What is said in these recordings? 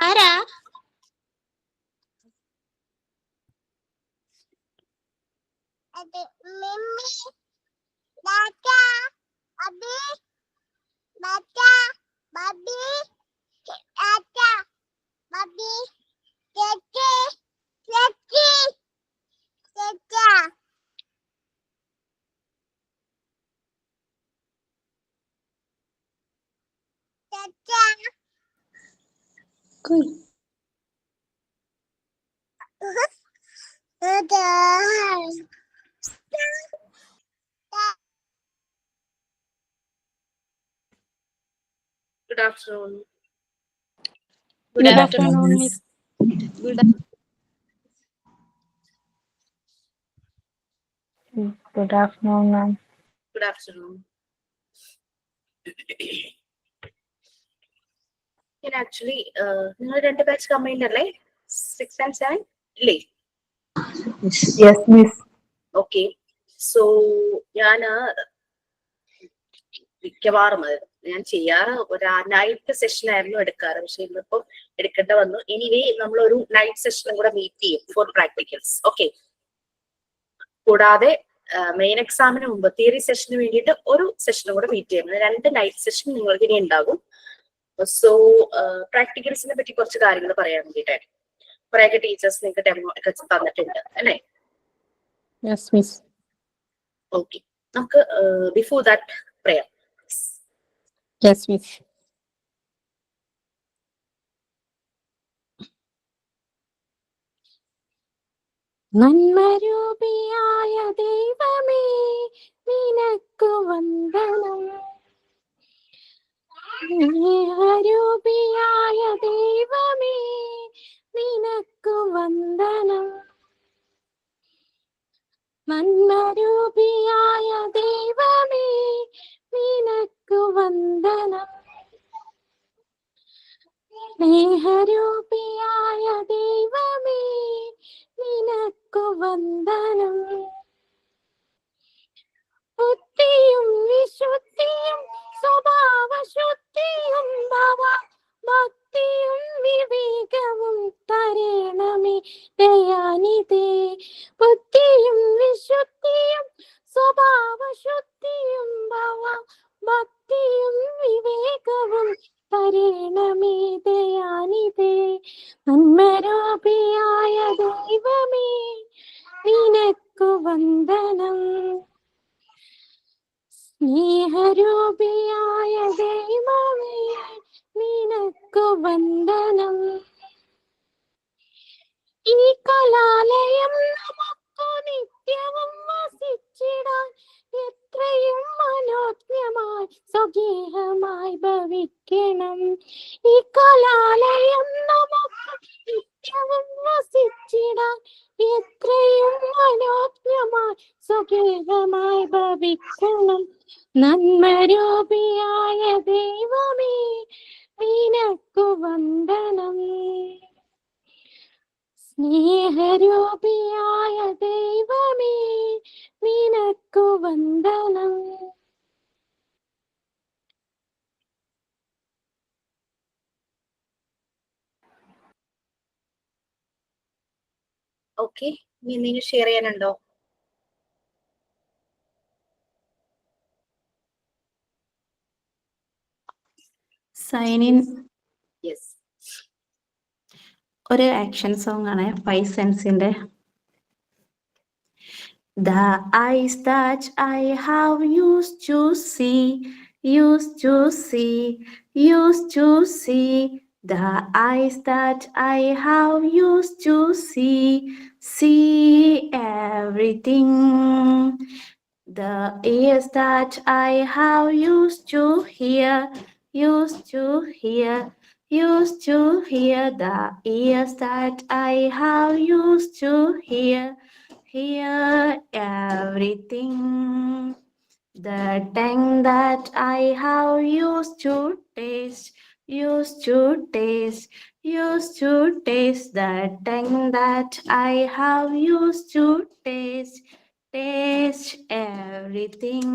ആരാ? Good afternoon. Good afternoon, Miss. Good afternoon, ma'am. Good afternoon. Actually, നിങ്ങൾ 2 batch combined അല്ലേ? 6 and 7 ഇല്ലേ? Yes, miss. Okay. So ഞാൻ മിക്കവാറും ഞാൻ ചെയ്യാറ് ഒരു നൈറ്റ് സെഷൻ ആയിരുന്നു എടുക്കാറ്, പക്ഷെ ഇന്നിപ്പം എടുക്കേണ്ട വന്നു. എനിവേ നമ്മളൊരു നൈറ്റ് സെഷനും കൂടെ മീറ്റ് ചെയ്യും ഫോർ പ്രാക്ടിക്കൽസ്. ഓക്കെ. കൂടാതെ മെയിൻ എക്സാമിന് മുമ്പ് തിയറി സെഷന് വേണ്ടിയിട്ട് ഒരു സെഷനും കൂടെ മീറ്റ് ചെയ്യും. 2 നൈറ്റ് സെഷൻ നിങ്ങൾക്ക് ഇനി ഉണ്ടാകും. സോ പ്രാക്ടിക്കൽസിനെ പറ്റി കുറച്ച് കാര്യങ്ങൾ പറയാൻ വേണ്ടിയിട്ടാണ്. കുറെയൊക്കെ ടീച്ചേഴ്സ് നിങ്ങൾക്ക് ഡെമോ ഒക്കെ തന്നിട്ടുണ്ട് അല്ലേ? Yes, miss. ഓക്കെ. നമുക്ക് before that prayer. Yes, miss. നന്മരൂപിയായ ദൈവമേ നിനക്കു വന്ദനം. സ്നേഹരൂപിയായ ദൈവമേ നിനക്കു വന്ദനം. നന്മരൂപിയായ ദൈവമേ നിനക്കു വന്ദനം. സ്നേഹരൂപിയായ ദൈവമേ നിനക്കു വന്ദനം. ബുദ്ധിയും വിശുദ്ധിയും സ്വഭാവശുദ്ധിയും ഭക്തിയും വിവേകവും തരണമേ ദയാനിധേ. ബുദ്ധിയും വിശുദ്ധിയും സ്വഭാവശുദ്ധിയും ഭക്തിയും വിവേകവും തരണമേ ദയാനിധേ. നന്മരൂപിയായ ദൈവമേ നിനക്കു വന്ദനം. സ്നേഹരൂപിയായ ദൈവമേ നിനക്കു വന്ദനം. ഈ കലാലയം നമുക്കു നിത്യവും വസിച്ചിടാൻ എത്രയും മനോജ്ഞമായി സ്വഗേഹമായി ഭവിക്കണം. ഈ കലാലയം നമുക്ക് നിത്യവും വസിച്ചിടാൻ എത്രയും മനോജ്ഞമായി സ്വഗേഹമായി ഭവിക്കണം. നന്മരൂപിയായ ദൈവമേ നിനക്കു വന്ദനം. സ്നേഹരൂപിയായ ദൈവമേ നിനക്കു വന്ദനം. ഓക്കെ. ഇനി എന്തെങ്കിലും ഷെയർ ചെയ്യാനുണ്ടോ? Sign in. യെസ്. ഒരു ആക്ഷൻ സോങ് ആണ് 5 സെൻസിന്റെ. The eyes that I have used to see, used to see, used to see. The eyes that I have used to see, see everything. The ears that I have used to hear, used to hear, used to hear. The ears that I have used to hear, hear everything. The tongue that I have used to taste, used to taste, used to taste. The tongue that I have used to taste, taste everything.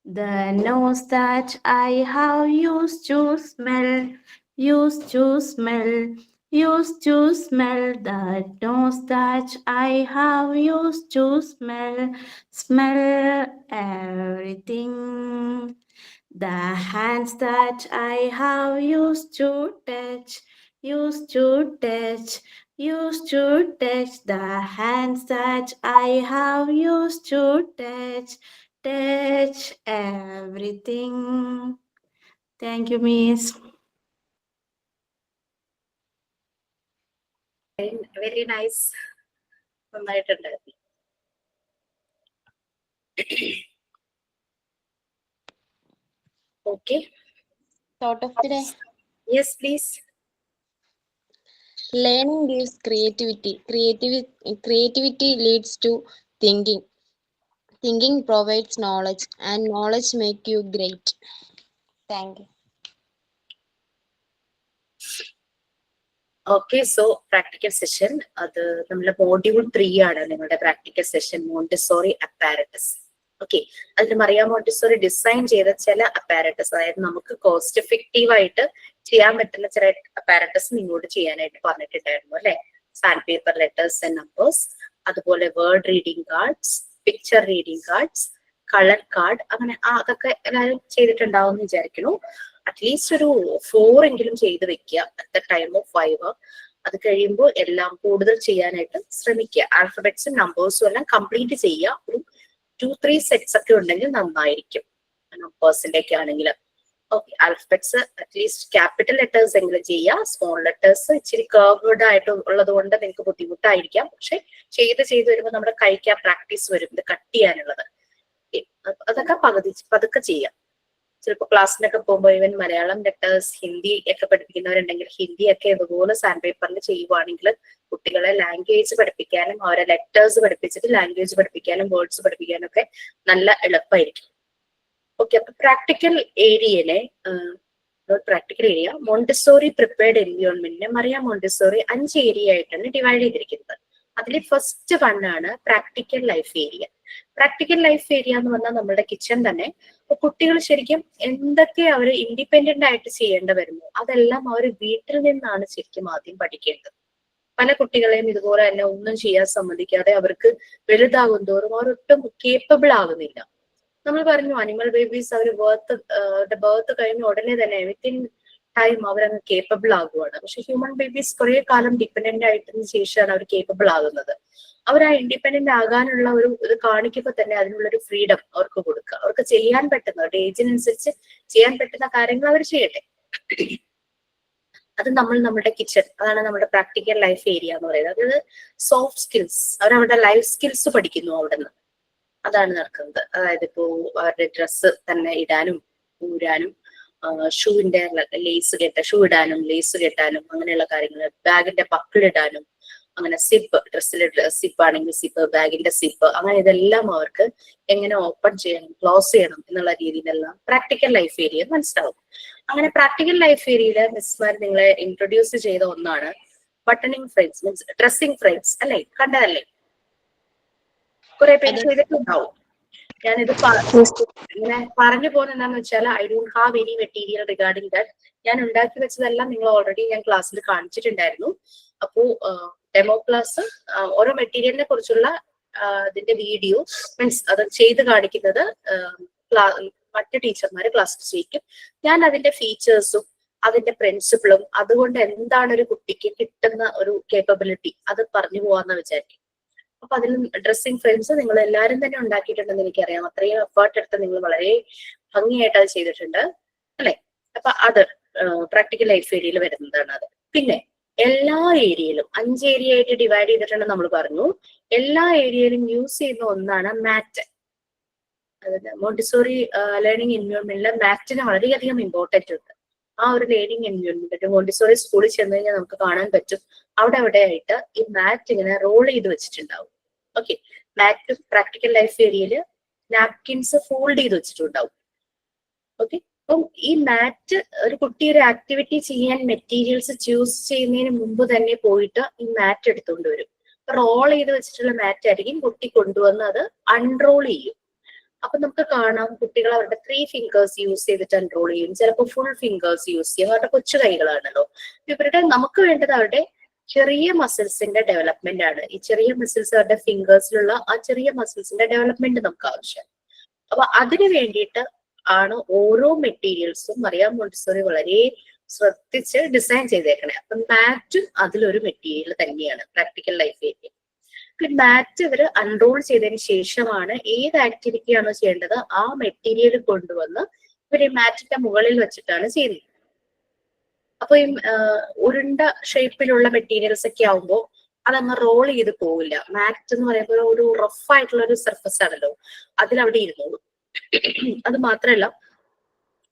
The nose that I have used to smell, used to smell, used to smell. The nose that I have used to smell, smell everything. The hands that I have used to touch, used to touch, used to touch. The hands that I have used to touch, touch everything. Thank you, Miss. Very nice. നന്നായിട്ടുണ്ട്. Okay. Thought of the day. Yes, please. Learning gives creativity. Creativity leads to thinking. Thinking provides knowledge, and knowledge makes you great. Thank you. Okay, so practical session അത് നമ്മുടെ module 3 ആണ് നിങ്ങളുടെ practical session, Montessori apparatus. Okay, അതിന് Mariya Montessori design ചെയ്ത ചില apparatus, അതായത് നമുക്ക് cost effective ആയിട്ട് ചെയ്യാൻ പറ്റുന്ന ചില അപ്പാരറ്റസ് നിങ്ങളോട് ചെയ്യാനായിട്ട് പറഞ്ഞിട്ടുണ്ടായിരുന്നു അല്ലെ. Sand paper letters and numbers, അതുപോലെ word reading cards, picture reading cards, colour card, അങ്ങനെ അതൊക്കെ എല്ലാവരും ചെയ്തിട്ടുണ്ടാവും എന്ന് വിചാരിക്കുന്നു. അറ്റ്ലീസ്റ്റ് ഒരു 4 എങ്കിലും ചെയ്ത് വെക്കുക അറ്റ് ദ ടൈം ഓഫ് 5. അത് കഴിയുമ്പോൾ എല്ലാം കൂടുതൽ ചെയ്യാനായിട്ട് ശ്രമിക്കുക. ആൽഫബറ്റ്സും നമ്പേഴ്സും എല്ലാം കംപ്ലീറ്റ് ചെയ്യുക. ഒരു 2-3 സെറ്റ്സ് ഒക്കെ ഉണ്ടെങ്കിൽ നന്നായിരിക്കും നമ്പേഴ്സിന്റെ ഒക്കെ ആണെങ്കിൽ. Okay, alphabets at least capital letters എങ്കിലും ചെയ്യുക. സ്മോൾ ലെറ്റേഴ്സ് ഇച്ചിരി കർവ്ഡ് ആയിട്ട് ഉള്ളത് കൊണ്ട് നിങ്ങൾക്ക് ബുദ്ധിമുട്ടായിരിക്കാം, പക്ഷെ ചെയ്ത് വരുമ്പോൾ നമ്മുടെ കൈക്ക് പ്രാക്ടീസ് വരും ഇത് കട്ട് ചെയ്യാനുള്ളത്. അതൊക്കെ പതുക്കെ ചെയ്യാം. ചിലപ്പോൾ ക്ലാസ്സിനൊക്കെ പോകുമ്പോൾ ഈവൻ മലയാളം ലെറ്റേഴ്സ്, ഹിന്ദി ഒക്കെ പഠിപ്പിക്കുന്നവരുണ്ടെങ്കിൽ ഹിന്ദി ഒക്കെ ഇതുപോലെ സാൻഡ് പേപ്പറിൽ ചെയ്യുവാണെങ്കിൽ കുട്ടികളെ ലാംഗ്വേജ് പഠിപ്പിക്കാനും അവരെ ലെറ്റേഴ്സ് പഠിപ്പിച്ചിട്ട് ലാംഗ്വേജ് പഠിപ്പിക്കാനും വേർഡ്സ് പഠിപ്പിക്കാനും ഒക്കെ നല്ല എളുപ്പമായിരിക്കും. ഓക്കെ, അപ്പൊ പ്രാക്ടിക്കൽ ഏരിയയിലെ പ്രാക്ടിക്കൽ ഏരിയ മോണ്ടിസോറി പ്രിപ്പയർഡ് എൻവിയോൺമെന്റിനെ മറിയ മോണ്ടിസോറി 5 ഏരിയ ആയിട്ടാണ് ഡിവൈഡ് ചെയ്തിരിക്കുന്നത്. അതിൽ ഫസ്റ്റ് 1 ആണ് practical life area. Practical life area എന്ന് പറഞ്ഞാൽ നമ്മുടെ കിച്ചൺ തന്നെ. അപ്പൊ കുട്ടികൾ ശരിക്കും എന്തൊക്കെ അവർ ഇൻഡിപെൻഡന്റ് ആയിട്ട് ചെയ്യേണ്ട വരുമോ അതെല്ലാം അവർ വീട്ടിൽ നിന്നാണ് ശരിക്കും ആദ്യം പഠിക്കേണ്ടത്. പല കുട്ടികളെയും ഇതുപോലെ തന്നെ ഒന്നും ചെയ്യാൻ സമ്മതിക്കാതെ അവർക്ക് വലുതാകും തോറും അവരൊട്ടും കേപ്പബിൾ ആകുന്നില്ല. നമ്മൾ പറഞ്ഞു അനിമൽ ബേബീസ് അവർ ബർത്ത് കഴിഞ്ഞ ഉടനെ തന്നെ വിത്തിൻ ടൈം അവരങ്ങ് കേപ്പബിൾ ആകുവാണ്. പക്ഷെ ഹ്യൂമൻ ബേബീസ് കുറെ കാലം ഡിപ്പെൻഡന്റ് ആയിട്ടതിന് ശേഷമാണ് അവർ കേപ്പബിൾ ആകുന്നത്. അവർ ആ ഇൻഡിപെൻഡന്റ് ആകാനുള്ള ഒരു ഇത് കാണിക്കുമ്പോൾ തന്നെ അതിനുള്ളൊരു ഫ്രീഡം അവർക്ക് കൊടുക്കുക. അവർക്ക് ചെയ്യാൻ പറ്റുന്ന അവരുടെ ഏജിനനുസരിച്ച് ചെയ്യാൻ പറ്റുന്ന കാര്യങ്ങൾ അവർ ചെയ്യട്ടെ. അത് നമ്മുടെ കിച്ചൺ, അതാണ് നമ്മുടെ പ്രാക്ടിക്കൽ ലൈഫ് ഏരിയ എന്ന് പറയുന്നത്. അതായത് സോഫ്റ്റ് സ്കിൽസ്, അവരവരുടെ ലൈഫ് സ്കിൽസ് പഠിക്കുന്നു അവിടെ നിന്ന്. അതാണ് നടക്കുന്നത്. അതായത് ഇപ്പോ അവരുടെ ഡ്രസ്സ് തന്നെ ഇടാനും ഊരാനും, ഷൂവിന്റെ ഷൂ ഇടാനും ലേസ് കെട്ടാനും അങ്ങനെയുള്ള കാര്യങ്ങൾ, ബാഗിന്റെ ബക്കിളിടാനും, അങ്ങനെ സിപ്പ്, ഡ്രസ്സിൽ സിപ്പ് ആണെങ്കിൽ സിപ്പ്, ബാഗിന്റെ സിപ്പ്, അങ്ങനെ ഇതെല്ലാം അവർക്ക് എങ്ങനെ ഓപ്പൺ ചെയ്യണം, ക്ലോസ് ചെയ്യണം എന്നുള്ള രീതിയിലെല്ലാം പ്രാക്ടിക്കൽ ലൈഫ് ഏരിയ മനസ്സിലാവും. അങ്ങനെ പ്രാക്ടിക്കൽ ലൈഫ് ഏരിയയിൽ മിസ്മാർ നിങ്ങളെ ഇൻട്രൊഡ്യൂസ് ചെയ്ത ഒന്നാണ് ബട്ടണിങ് ഫ്രെയിംസ്, മീൻസ് ഡ്രസ്സിംഗ് ഫ്രെയിംസ് അല്ലേ? കണ്ടതല്ലേ? കുറെ പേര് ചെയ്തിട്ടുണ്ടാവും. ഞാനിത് ഇങ്ങനെ പറഞ്ഞു പോകുന്നത് എന്താണെന്ന് വെച്ചാൽ I don't have any material regarding that. ഞാൻ ഉണ്ടാക്കി വെച്ചതെല്ലാം നിങ്ങൾ ഓൾറെഡി ഞാൻ ക്ലാസ്സിൽ കാണിച്ചിട്ടുണ്ടായിരുന്നു. അപ്പോ ഡെമോ ക്ലാസ് ഓരോ മെറ്റീരിയലിനെ കുറിച്ചുള്ള അതിന്റെ വീഡിയോ, മീൻസ് അത് ചെയ്ത് കാണിക്കുന്നത് മറ്റു ടീച്ചർമാര് ക്ലാസ്സിൽ ചെയ്യിക്കും. ഞാൻ അതിന്റെ ഫീച്ചേഴ്സും അതിന്റെ പ്രിൻസിപ്പിളും അതുകൊണ്ട് എന്താണ് ഒരു കുട്ടിക്ക് കിട്ടുന്ന ഒരു കേപ്പബിലിറ്റി അത് പറഞ്ഞു പോവാന്ന് വിചാരിക്കും. അപ്പൊ അതിൽ ഡ്രസ്സിംഗ് ഫ്രെയിംസ് നിങ്ങൾ എല്ലാവരും തന്നെ ഉണ്ടാക്കിയിട്ടുണ്ടെന്ന് എനിക്കറിയാം. അത്രയും എഫേർട്ട് എടുത്ത് നിങ്ങൾ വളരെ ഭംഗിയായിട്ട് അത് ചെയ്തിട്ടുണ്ട് അല്ലെ? അപ്പൊ അത് പ്രാക്ടിക്കൽ ലൈഫ് ഏരിയയിൽ വരുന്നതാണ് അത്. പിന്നെ എല്ലാ ഏരിയയിലും 5 ഏരിയ ആയിട്ട് ഡിവൈഡ് ചെയ്തിട്ടുണ്ടെന്ന് നമ്മൾ പറഞ്ഞു. എല്ലാ ഏരിയയിലും യൂസ് ചെയ്യുന്ന ഒന്നാണ് മാറ്റ്. അതായത് മോണ്ടിസോറി ലേണിംഗ് എൻവയോൺമെന്റിൽ മാറ്റിന് വളരെയധികം ഇമ്പോർട്ടൻറ്റ് ഉണ്ട്. ആ ഒരു ലേണിംഗ് എൻവയോൺമെന്റ് മോണ്ടിസോറി സ്കൂളിൽ ചെന്ന് കഴിഞ്ഞാൽ നമുക്ക് കാണാൻ പറ്റും. അവിടെ ആയിട്ട് ഈ മാറ്റ് ഇങ്ങനെ റോൾ ചെയ്ത് വെച്ചിട്ടുണ്ടാവും. ഓക്കെ, മാറ്റ് പ്രാക്ടിക്കൽ ലൈഫ് ഏരിയയില് നാപ്കിൻസ് ഫോൾഡ് ചെയ്ത് വെച്ചിട്ടുണ്ടാവും. ഓക്കെ, അപ്പം ഈ മാറ്റ് ഒരു കുട്ടി ഒരു ആക്ടിവിറ്റി ചെയ്യാൻ മെറ്റീരിയൽസ് ചൂസ് ചെയ്യുന്നതിന് മുമ്പ് തന്നെ പോയിട്ട് ഈ മാറ്റ് എടുത്തുകൊണ്ട് വരും. റോൾ ചെയ്ത് വെച്ചിട്ടുള്ള മാറ്റ് ആയിരിക്കും കുട്ടി കൊണ്ടുവന്ന് അത് അൺറോൾ ചെയ്യും. അപ്പൊ നമുക്ക് കാണാം കുട്ടികൾ അവരുടെ 3 ഫിംഗേഴ്സ് യൂസ് ചെയ്തിട്ട് എൻറോൾ ചെയ്യും, ചിലപ്പോൾ ഫുൾ ഫിംഗേഴ്സ് യൂസ് ചെയ്യും, അവരുടെ കൊച്ചു കൈകളാണല്ലോ. ഇവരുടെ നമുക്ക് വേണ്ടത് അവരുടെ ചെറിയ മസിൽസിന്റെ ഡെവലപ്മെന്റ് ആണ്. ഈ ചെറിയ മസിൽസ് അവരുടെ ഫിംഗേഴ്സിലുള്ള ആ ചെറിയ മസിൽസിന്റെ ഡെവലപ്മെന്റ് നമുക്ക് ആവശ്യം. അപ്പൊ അതിനു വേണ്ടിയിട്ട് ആണ് ഓരോ മെറ്റീരിയൽസും മറിയാം മോണ്ടിസോറി വളരെ ശ്രദ്ധിച്ച് ഡിസൈൻ ചെയ്തേക്കണേ. അപ്പൊ മാറ്റും അതിലൊരു മെറ്റീരിയൽ തന്നെയാണ് പ്രാക്ടിക്കൽ ലൈഫ് ഏരിയ. മാറ്റ് ഇവര് അൺറോൾ ചെയ്തതിന് ശേഷമാണ് ഏത് ആക്ടിവിറ്റി ആണോ ചെയ്യേണ്ടത് ആ മെറ്റീരിയൽ കൊണ്ടുവന്ന് ഇവര് മാറ്റിന്റെ മുകളിൽ വെച്ചിട്ടാണ് ചെയ്യുന്നത്. അപ്പൊ ഈ ഉരുണ്ട ഷേപ്പിലുള്ള മെറ്റീരിയൽസ് ഒക്കെ ആവുമ്പോൾ അതങ്ങ് റോൾ ചെയ്ത് പോവില്ല. മാറ്റ് എന്ന് പറയുമ്പോൾ ഒരു റഫ് ആയിട്ടുള്ള ഒരു സർഫസ് ആണല്ലോ, അതിലവിടെ ഇരുന്നോളൂ. അത് മാത്രമല്ല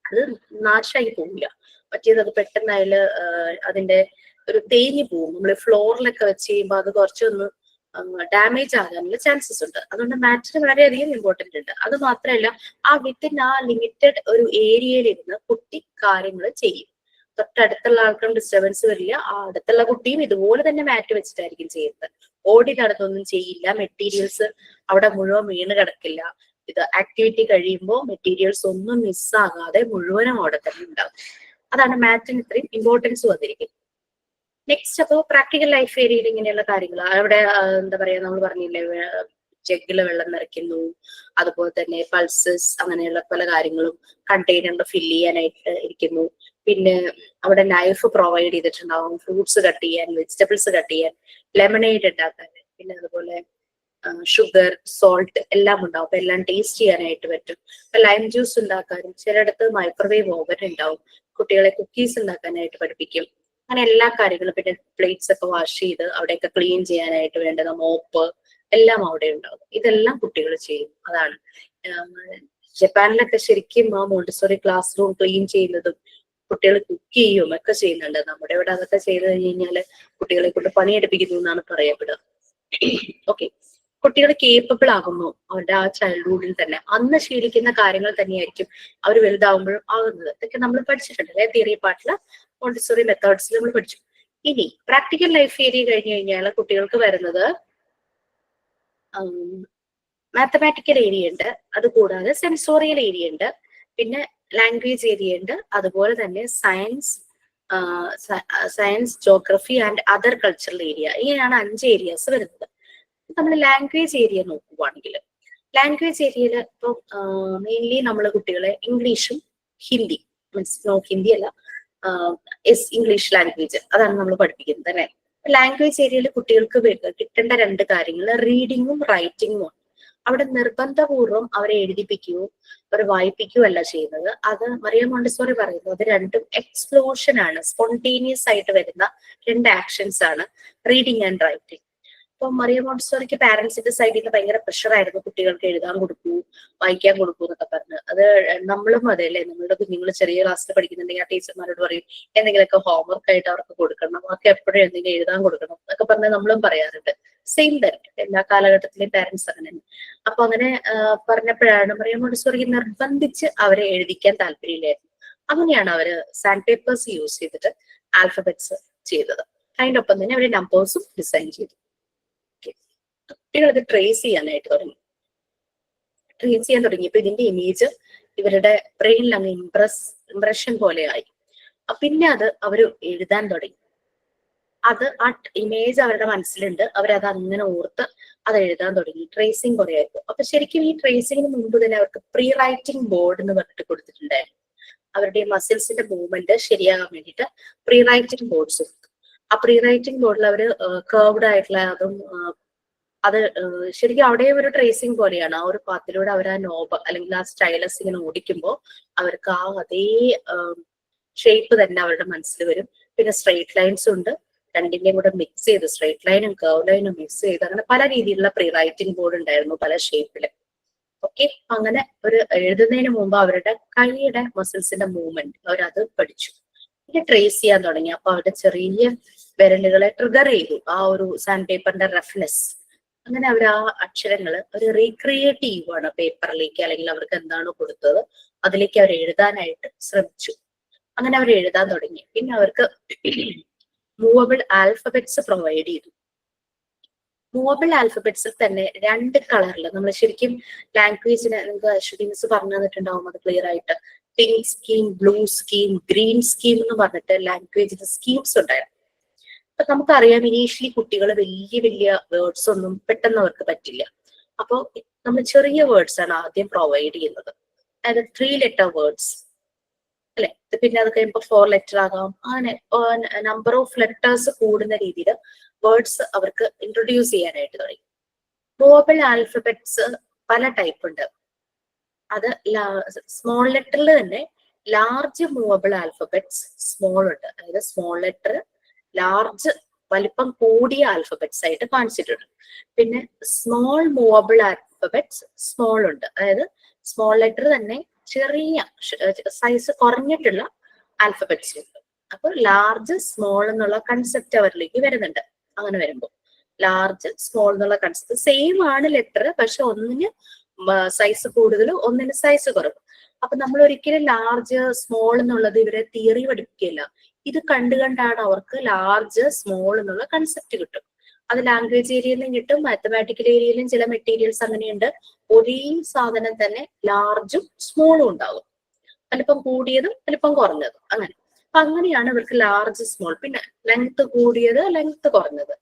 അത് നാശമായി പോവില്ല. മറ്റേത് അത് പെട്ടെന്ന് അതിന്റെ ഒരു തേഞ്ഞു പോകും. നമ്മൾ ഫ്ലോറിലൊക്കെ വെച്ച് കഴിയുമ്പോൾ അത് കുറച്ചൊന്ന് ഡാമേജ് ആകാനുള്ള ചാൻസസ് ഉണ്ട്. അതുകൊണ്ട് മാറ്റിന് വളരെയധികം ഇമ്പോർട്ടന്റ് ഉണ്ട്. അത് മാത്രമല്ല ആ വിത്തിൻ ആ ലിമിറ്റഡ് ഒരു ഏരിയയിൽ ഇരുന്ന് കുട്ടി കാര്യങ്ങൾ ചെയ്യും. തൊട്ടടുത്തുള്ള ആൾക്കും ഡിസ്റ്റർബൻസ് വരില്ല. ആ അടുത്തുള്ള കുട്ടിയും ഇതുപോലെ തന്നെ മാറ്റ് വെച്ചിട്ടായിരിക്കും ചെയ്യുന്നത്. ഓടി നടന്നൊന്നും ചെയ്യില്ല. മെറ്റീരിയൽസ് അവിടെ മുഴുവൻ വീണ് കിടക്കില്ല. ഇത് ആക്ടിവിറ്റി കഴിയുമ്പോൾ മെറ്റീരിയൽസ് ഒന്നും മിസ്സാകാതെ മുഴുവനും അവിടെ തന്നെ ഉണ്ടാവും. അതാണ് മാറ്റിന് ഇത്രയും ഇമ്പോർട്ടൻസ് വന്നിരിക്കുന്നത്. നെക്സ്റ്റ് അപ്പോൾ പ്രാക്ടിക്കൽ ലൈഫ് ഏരിയയിൽ ഇങ്ങനെയുള്ള കാര്യങ്ങൾ അവിടെ എന്താ പറയാ, നമ്മൾ പറഞ്ഞില്ലേ ജഗ്ഗില് വെള്ളം നിറയ്ക്കുന്നു, അതുപോലെ തന്നെ പൾസസ്, അങ്ങനെയുള്ള പല കാര്യങ്ങളും കണ്ടെയ്നറിൽ ഫില്ല് ചെയ്യാനായിട്ട് ഇരിക്കുന്നു. പിന്നെ അവിടെ നൈഫ് പ്രൊവൈഡ് ചെയ്തിട്ടുണ്ടാവും, ഫ്രൂട്ട്സ് കട്ട് ചെയ്യാൻ, വെജിറ്റബിൾസ് കട്ട് ചെയ്യാൻ, ലെമണേഡ് ഉണ്ടാക്കാൻ, പിന്നെ അതുപോലെ ഷുഗർ, സോൾട്ട് എല്ലാം ഉണ്ടാവും. അപ്പൊ എല്ലാം ടേസ്റ്റ് ചെയ്യാനായിട്ട് പറ്റും. ലൈം ജ്യൂസ് ഉണ്ടാക്കാനും, ചിലയിടത്ത് മൈക്രോവേവ് ഓവൻ ഉണ്ടാവും, കുട്ടികളെ കുക്കീസ് ഉണ്ടാക്കാനായിട്ട് പഠിപ്പിക്കും. അങ്ങനെ എല്ലാ കാര്യങ്ങളും. പിന്നെ പ്ലേറ്റ്സ് ഒക്കെ വാഷ് ചെയ്ത് അവിടെയൊക്കെ ക്ലീൻ ചെയ്യാനായിട്ട് വേണ്ടത് മോപ്പ് എല്ലാം അവിടെ ഉണ്ടാവും. ഇതെല്ലാം കുട്ടികൾ ചെയ്യും. അതാണ് ജപ്പാനിലൊക്കെ ശരിക്കും ആ മോണ്ടിസോറി ക്ലാസ് റൂം ക്ലീൻ ചെയ്യുന്നതും കുട്ടികൾ കുക്ക് ചെയ്യും ഒക്കെ ചെയ്യുന്നുണ്ട്. നമ്മുടെ ഇവിടെ അതൊക്കെ ചെയ്ത് കഴിഞ്ഞാല് കുട്ടികളെ കൊണ്ട് പണിയെടുപ്പിക്കുന്നു എന്നാണ് പറയപ്പെടുക. ഓക്കെ, കുട്ടികൾ കേപ്പബിൾ ആകുന്നു അവരുടെ ആ ചൈൽഡ്ഹുഡിൽ തന്നെ. അന്ന് ശീലിക്കുന്ന കാര്യങ്ങൾ തന്നെയായിരിക്കും അവർ വലുതാവുമ്പോഴും ആകുന്നത്. ഇതൊക്കെ നമ്മൾ പഠിച്ചിട്ടുണ്ട് അല്ലെ, തിയറി പാർട്ടില് മോണ്ടിസോറി മെത്തേഡ്സിൽ നമ്മൾ പഠിച്ചു. ഇനി പ്രാക്ടിക്കൽ ലൈഫ് ഏരിയ കഴിഞ്ഞു കഴിഞ്ഞാൽ കുട്ടികൾക്ക് വരുന്നത് മാത്തമാറ്റിക്കൽ ഏരിയ ഉണ്ട്, അതുകൂടാതെ സെൻസോറിയൽ ഏരിയ ഉണ്ട്, പിന്നെ ലാംഗ്വേജ് ഏരിയ ഉണ്ട്, അതുപോലെ തന്നെ science, geography and other cultural area. ഇങ്ങനെയാണ് 5 ഏരിയാസ് വരുന്നത്. നമ്മൾ ലാംഗ്വേജ് ഏരിയ നോക്കുവാണെങ്കിൽ ലാംഗ്വേജ് ഏരിയയിൽ ഇപ്പം മെയിൻലി നമ്മൾ കുട്ടികളെ ഇംഗ്ലീഷും ഹിന്ദി, മീൻസ് ഹിന്ദി അല്ല, ഇംഗ്ലീഷ് ലാംഗ്വേജ് അതാണ് നമ്മൾ പഠിപ്പിക്കുന്നത് അല്ലെ. ലാംഗ്വേജ് ഏരിയയിൽ കുട്ടികൾക്ക് കിട്ടേണ്ട 2 കാര്യങ്ങൾ റീഡിങ്ങും റൈറ്റിങ്ങും ആണ്. അവിടെ നിർബന്ധപൂർവ്വം അവരെ എഴുതിപ്പിക്കുകയോ അവരെ വായിപ്പിക്കുകയോ അല്ല ചെയ്യുന്നത്. അത് മറിയം മോണ്ടിസോറി പറയുന്നത് അത് രണ്ടും എക്സ്പ്ലോഷൻ ആണ്, സ്പോണ്ടേനിയസ് ആയിട്ട് വരുന്ന 2 ആക്ഷൻസ് ആണ് റീഡിങ് ആൻഡ് റൈറ്റിംഗ്. ഇപ്പൊ മറിയം മോണ്ടിസോറിക്ക് പാരന്റ്സിന്റെ സൈഡിൽ നിന്ന് ഭയങ്കര പ്രഷർ ആയിരുന്നു, കുട്ടികൾക്ക് എഴുതാൻ കൊടുക്കൂ, വായിക്കാൻ കൊടുക്കൂ എന്നൊക്കെ പറഞ്ഞ്. അത് നമ്മളും അതെ അല്ലെ, നമ്മളുടെ കുഞ്ഞുങ്ങൾ ചെറിയ ക്ലാസ്സിൽ പഠിക്കുന്നുണ്ടെങ്കിൽ ആ ടീച്ചർമാരോട് പറയും എന്തെങ്കിലുമൊക്കെ ഹോംവർക്ക് ആയിട്ട് അവർക്ക് കൊടുക്കണം, അവർക്ക് എപ്പോഴും എന്തെങ്കിലും എഴുതാൻ കൊടുക്കണം എന്നൊക്കെ പറഞ്ഞ് നമ്മളും പറയാറുണ്ട്. സെയിം തന്നെ എല്ലാ കാലഘട്ടത്തിലെയും പാരന്റ്സ് അങ്ങനെ. അപ്പൊ അങ്ങനെ പറഞ്ഞപ്പോഴാണ് മറിയം മോണ്ടിസോറിക്ക് നിർബന്ധിച്ച് അവരെ എഴുതിക്കാൻ താല്പര്യമില്ലായിരുന്നു. അങ്ങനെയാണ് അവര് സാൻഡ് പേപ്പേഴ്സ് യൂസ് ചെയ്തിട്ട് ആൽഫബറ്റ്സ് ചെയ്തത്. അതിനൊപ്പം തന്നെ അവര് നമ്പേഴ്സും ഡിസൈൻ ചെയ്തു. കുട്ടികളത് ട്രേസ് ചെയ്യാനായിട്ട് തുടങ്ങി. ട്രേസ് ചെയ്യാൻ തുടങ്ങിയപ്പോ ഇതിന്റെ ഇമേജ് ഇവരുടെ ബ്രെയിനിൽ അങ്ങ് ഇംപ്രഷൻ പോലെയായി. പിന്നെ അത് അവര് എഴുതാൻ തുടങ്ങി. അത് ആ ഇമേജ് അവരുടെ മനസ്സിലുണ്ട്, അവരത് അങ്ങനെ ഓർത്ത് അത് എഴുതാൻ തുടങ്ങി. ട്രേസിങ് കുറെ ആയിരുന്നു. അപ്പൊ ശരിക്കും ഈ ട്രേസിങ്ങിന് മുമ്പ് തന്നെ അവർക്ക് പ്രീ റൈറ്റിംഗ് ബോർഡ് എന്ന് പറഞ്ഞിട്ട് കൊടുത്തിട്ടുണ്ടായിരുന്നു. അവരുടെ മസിൽസിന്റെ മൂവ്മെന്റ് ശരിയാകാൻ വേണ്ടിയിട്ട് പ്രീ റൈറ്റിംഗ് ബോർഡ്സ് കൊടുത്തു. ആ പ്രീ റൈറ്റിംഗ് ബോർഡിൽ അവര് കർവ്ഡ് ആയിട്ടുള്ള അതും അത് ശരിക്കും അവിടെ ഒരു ട്രേസിങ് പോലെയാണ്. ആ ഒരു പാത്തിലൂടെ അവർ ആ നോബ് അല്ലെങ്കിൽ ആ സ്റ്റൈലസ് ഇങ്ങനെ ഓടിക്കുമ്പോൾ അവർക്ക് ആ അതേ ഷേപ്പ് തന്നെ അവരുടെ മനസ്സിൽ വരും. പിന്നെ സ്ട്രെയിറ്റ് ലൈൻസ് ഉണ്ട്, രണ്ടിന്റെയും കൂടെ മിക്സ് ചെയ്ത് സ്ട്രെയിറ്റ് ലൈനും കർവ് ലൈനും മിക്സ് ചെയ്ത് അങ്ങനെ പല രീതിയിലുള്ള പ്രീ റൈറ്റിംഗ് ബോർഡ് ഉണ്ടായിരുന്നു പല ഷേപ്പില്. ഓക്കെ, അങ്ങനെ ഒരു എഴുതുന്നതിന് മുമ്പ് അവരുടെ കൈയുടെ മസിൽസിന്റെ മൂവ്മെന്റ് അവരത് പഠിച്ചു. പിന്നെ ട്രേസ് ചെയ്യാൻ തുടങ്ങി. അപ്പൊ അവരുടെ ചെറിയ വിരലുകളെ ട്രിഗർ ചെയ്തു ആ ഒരു സാൻഡ് പേപ്പറിന്റെ റഫ്നെസ്. അങ്ങനെ അവർ ആ അക്ഷരങ്ങൾ ഒരു റീക്രിയേറ്റ് ചെയ്യുവാണ് പേപ്പറിലേക്ക്, അല്ലെങ്കിൽ അവർക്ക് എന്താണോ കൊടുത്തത് അതിലേക്ക് അവർ എഴുതാനായിട്ട് ശ്രമിച്ചു. അങ്ങനെ അവർ എഴുതാൻ തുടങ്ങി. പിന്നെ അവർക്ക് മൂവബിൾ ആൽഫബറ്റ്സ് പ്രൊവൈഡ് ചെയ്തു. മൂവബിൾ ആൽഫബറ്റ്സിൽ തന്നെ 2 കളറിൽ നമ്മൾ ശരിക്കും ലാംഗ്വേജിന് നിങ്ങൾക്ക് അശ്വതി മിസ് പറഞ്ഞു തന്നിട്ടുണ്ടാവും അത് ക്ലിയർ ആയിട്ട്. Pink scheme, blue scheme, green scheme എന്ന് പറഞ്ഞിട്ട് ലാംഗ്വേജിന് സ്കീംസ് ഉണ്ടായിരുന്നു. അപ്പൊ നമുക്കറിയാം ഇനീഷ്യലി കുട്ടികൾ വലിയ വലിയ വേർഡ്സ് ഒന്നും പെട്ടെന്ന് അവർക്ക് പറ്റില്ല. അപ്പോൾ നമ്മൾ ചെറിയ വേർഡ്സ് ആണ് ആദ്യം പ്രൊവൈഡ് ചെയ്യുന്നത്. അതായത് 3 letter വേർഡ്സ് അല്ലെ, പിന്നെ അത് കഴിയുമ്പോൾ 4 letter ആകാം. അങ്ങനെ നമ്പർ ഓഫ് ലെറ്റേഴ്സ് കൂടുന്ന രീതിയിൽ വേർഡ്സ് അവർക്ക് ഇൻട്രൊഡ്യൂസ് ചെയ്യാനായിട്ട് തുടങ്ങി. മൂവബിൾ ആൽഫബറ്റ്സ് പല ടൈപ്പ് ഉണ്ട്. അത് സ്മോൾ ലെറ്ററിൽ തന്നെ ലാർജ് മൂവബിൾ ആൽഫബറ്റ്സ് സ്മോൾ ഉണ്ട്. അതായത് സ്മോൾ ലെറ്റർ ലാർജ് വലിപ്പം കൂടിയ ആൽഫബറ്റ്സ് ആയിട്ട് കാണിച്ചിട്ടുണ്ട്. പിന്നെ സ്മോൾ മൂവബിൾ ആൽഫബറ്റ്സ് സ്മോൾ ഉണ്ട്. അതായത് സ്മോൾ ലെറ്റർ തന്നെ ചെറിയ സൈസ് കുറഞ്ഞിട്ടുള്ള ആൽഫബറ്റ്സ് ഉണ്ട്. അപ്പൊ ലാർജ് സ്മോൾ എന്നുള്ള കൺസെപ്റ്റ് അവരിലേക്ക് വരുന്നുണ്ട്. അങ്ങനെ വരുമ്പോൾ ലാർജ് സ്മോൾ എന്നുള്ള കൺസെപ്റ്റ് സെയിം ആണ് ലെറ്റർ, പക്ഷെ ഒന്നിന് സൈസ് കൂടുതലും ഒന്നിന് സൈസ് കുറവും. അപ്പൊ നമ്മൾ ഒരിക്കലും ലാർജ് സ്മോൾ എന്നുള്ളത് ഇവരെ തിയറി പഠിപ്പിക്കില്ല. ഇത് കണ്ടുകണ്ടാണ് അവർക്ക് ലാർജ് സ്മോൾ എന്നുള്ള കൺസെപ്റ്റ് കിട്ടും. അത് ലാംഗ്വേജ് ഏരിയയിലും കിട്ടും, മാത്തമാറ്റിക്കൽ ഏരിയയിലും ചില മെറ്റീരിയൽസ് അങ്ങനെയുണ്ട്. ഒരേ സാധനം തന്നെ ലാർജും സ്മോളും ഉണ്ടാകും, വലിപ്പം കൂടിയതും വലിപ്പം കുറഞ്ഞതും അങ്ങനെ. അപ്പൊ അങ്ങനെയാണ് ഇവർക്ക് ലാർജ് സ്മോൾ. പിന്നെ ലെങ്ത് കൂടിയത് ലെങ്ത് കുറഞ്ഞത്.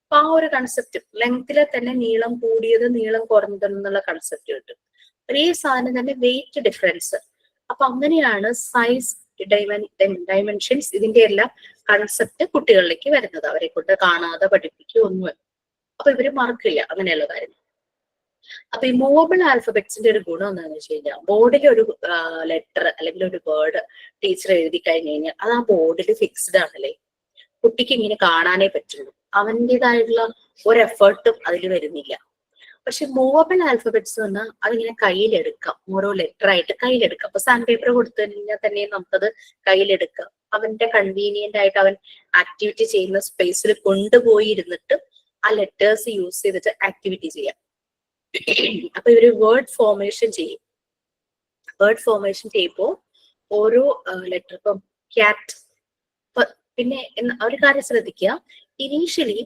അപ്പൊ ആ ഒരു കൺസെപ്റ്റ് ലെങ്തിലെ തന്നെ നീളം കൂടിയത് നീളം കുറഞ്ഞത് എന്നുള്ള കൺസെപ്റ്റ് കിട്ടും. ഒരേ സാധനം തന്നെ വെയിറ്റ് ഡിഫറൻസ്. അപ്പൊ അങ്ങനെയാണ് സൈസ്, ഡൈമെൻഷൻസ്, ഇതിന്റെ എല്ലാം കൺസെപ്റ്റ് കുട്ടികളിലേക്ക് വരുന്നത്. അവരെ കൊണ്ട് കാണാതെ പഠിപ്പിക്കുകയൊന്നും. അപ്പൊ ഇവര് മറക്കില്ല അങ്ങനെയുള്ള കാര്യം. അപ്പൊ ഈ മൂവബിൾ ആൽഫബറ്റ്സിന്റെ ഒരു ഗുണം എന്താണെന്ന് വെച്ച് കഴിഞ്ഞാൽ, ബോർഡിൽ ഒരു ലെറ്റർ അല്ലെങ്കിൽ ഒരു വേർഡ് ടീച്ചർ എഴുതി കഴിഞ്ഞു കഴിഞ്ഞാൽ അത് ആ ബോർഡിൽ ഫിക്സ്ഡ് ആണല്ലേ, കുട്ടിക്ക് ഇങ്ങനെ കാണാനേ പറ്റുള്ളൂ. അവൻ്റെതായിട്ടുള്ള ഒരു എഫേർട്ടും അതിൽ വരുന്നില്ല. പക്ഷെ മൂവബിൾ ആൽഫബറ്റ്സ് പറഞ്ഞാൽ അതിങ്ങനെ കയ്യിലെടുക്കാം, ഓരോ ലെറ്റർ ആയിട്ട് കയ്യിലെടുക്കാം. അപ്പൊ സാൻഡ് പേപ്പർ കൊടുത്തു കഴിഞ്ഞാൽ തന്നെ നമുക്കത് കയ്യിലെടുക്കാം. അവന്റെ കൺവീനിയന്റ് ആയിട്ട് അവൻ ആക്ടിവിറ്റി ചെയ്യുന്ന സ്പേസിൽ കൊണ്ടുപോയി ഇരുന്നിട്ട് ആ ലെറ്റേഴ്സ് യൂസ് ചെയ്തിട്ട് ആക്ടിവിറ്റി ചെയ്യാം. അപ്പൊ ഇവര് വേർഡ് ഫോർമേഷൻ ചെയ്യും. വേർഡ് ഫോർമേഷൻ ചെയ്യുമ്പോൾ ഓരോ ലെറ്റർ, ഇപ്പം ക്യാറ്റ്. പിന്നെ ഒരു കാര്യം ശ്രദ്ധിക്കുക, ഇനീഷ്യലി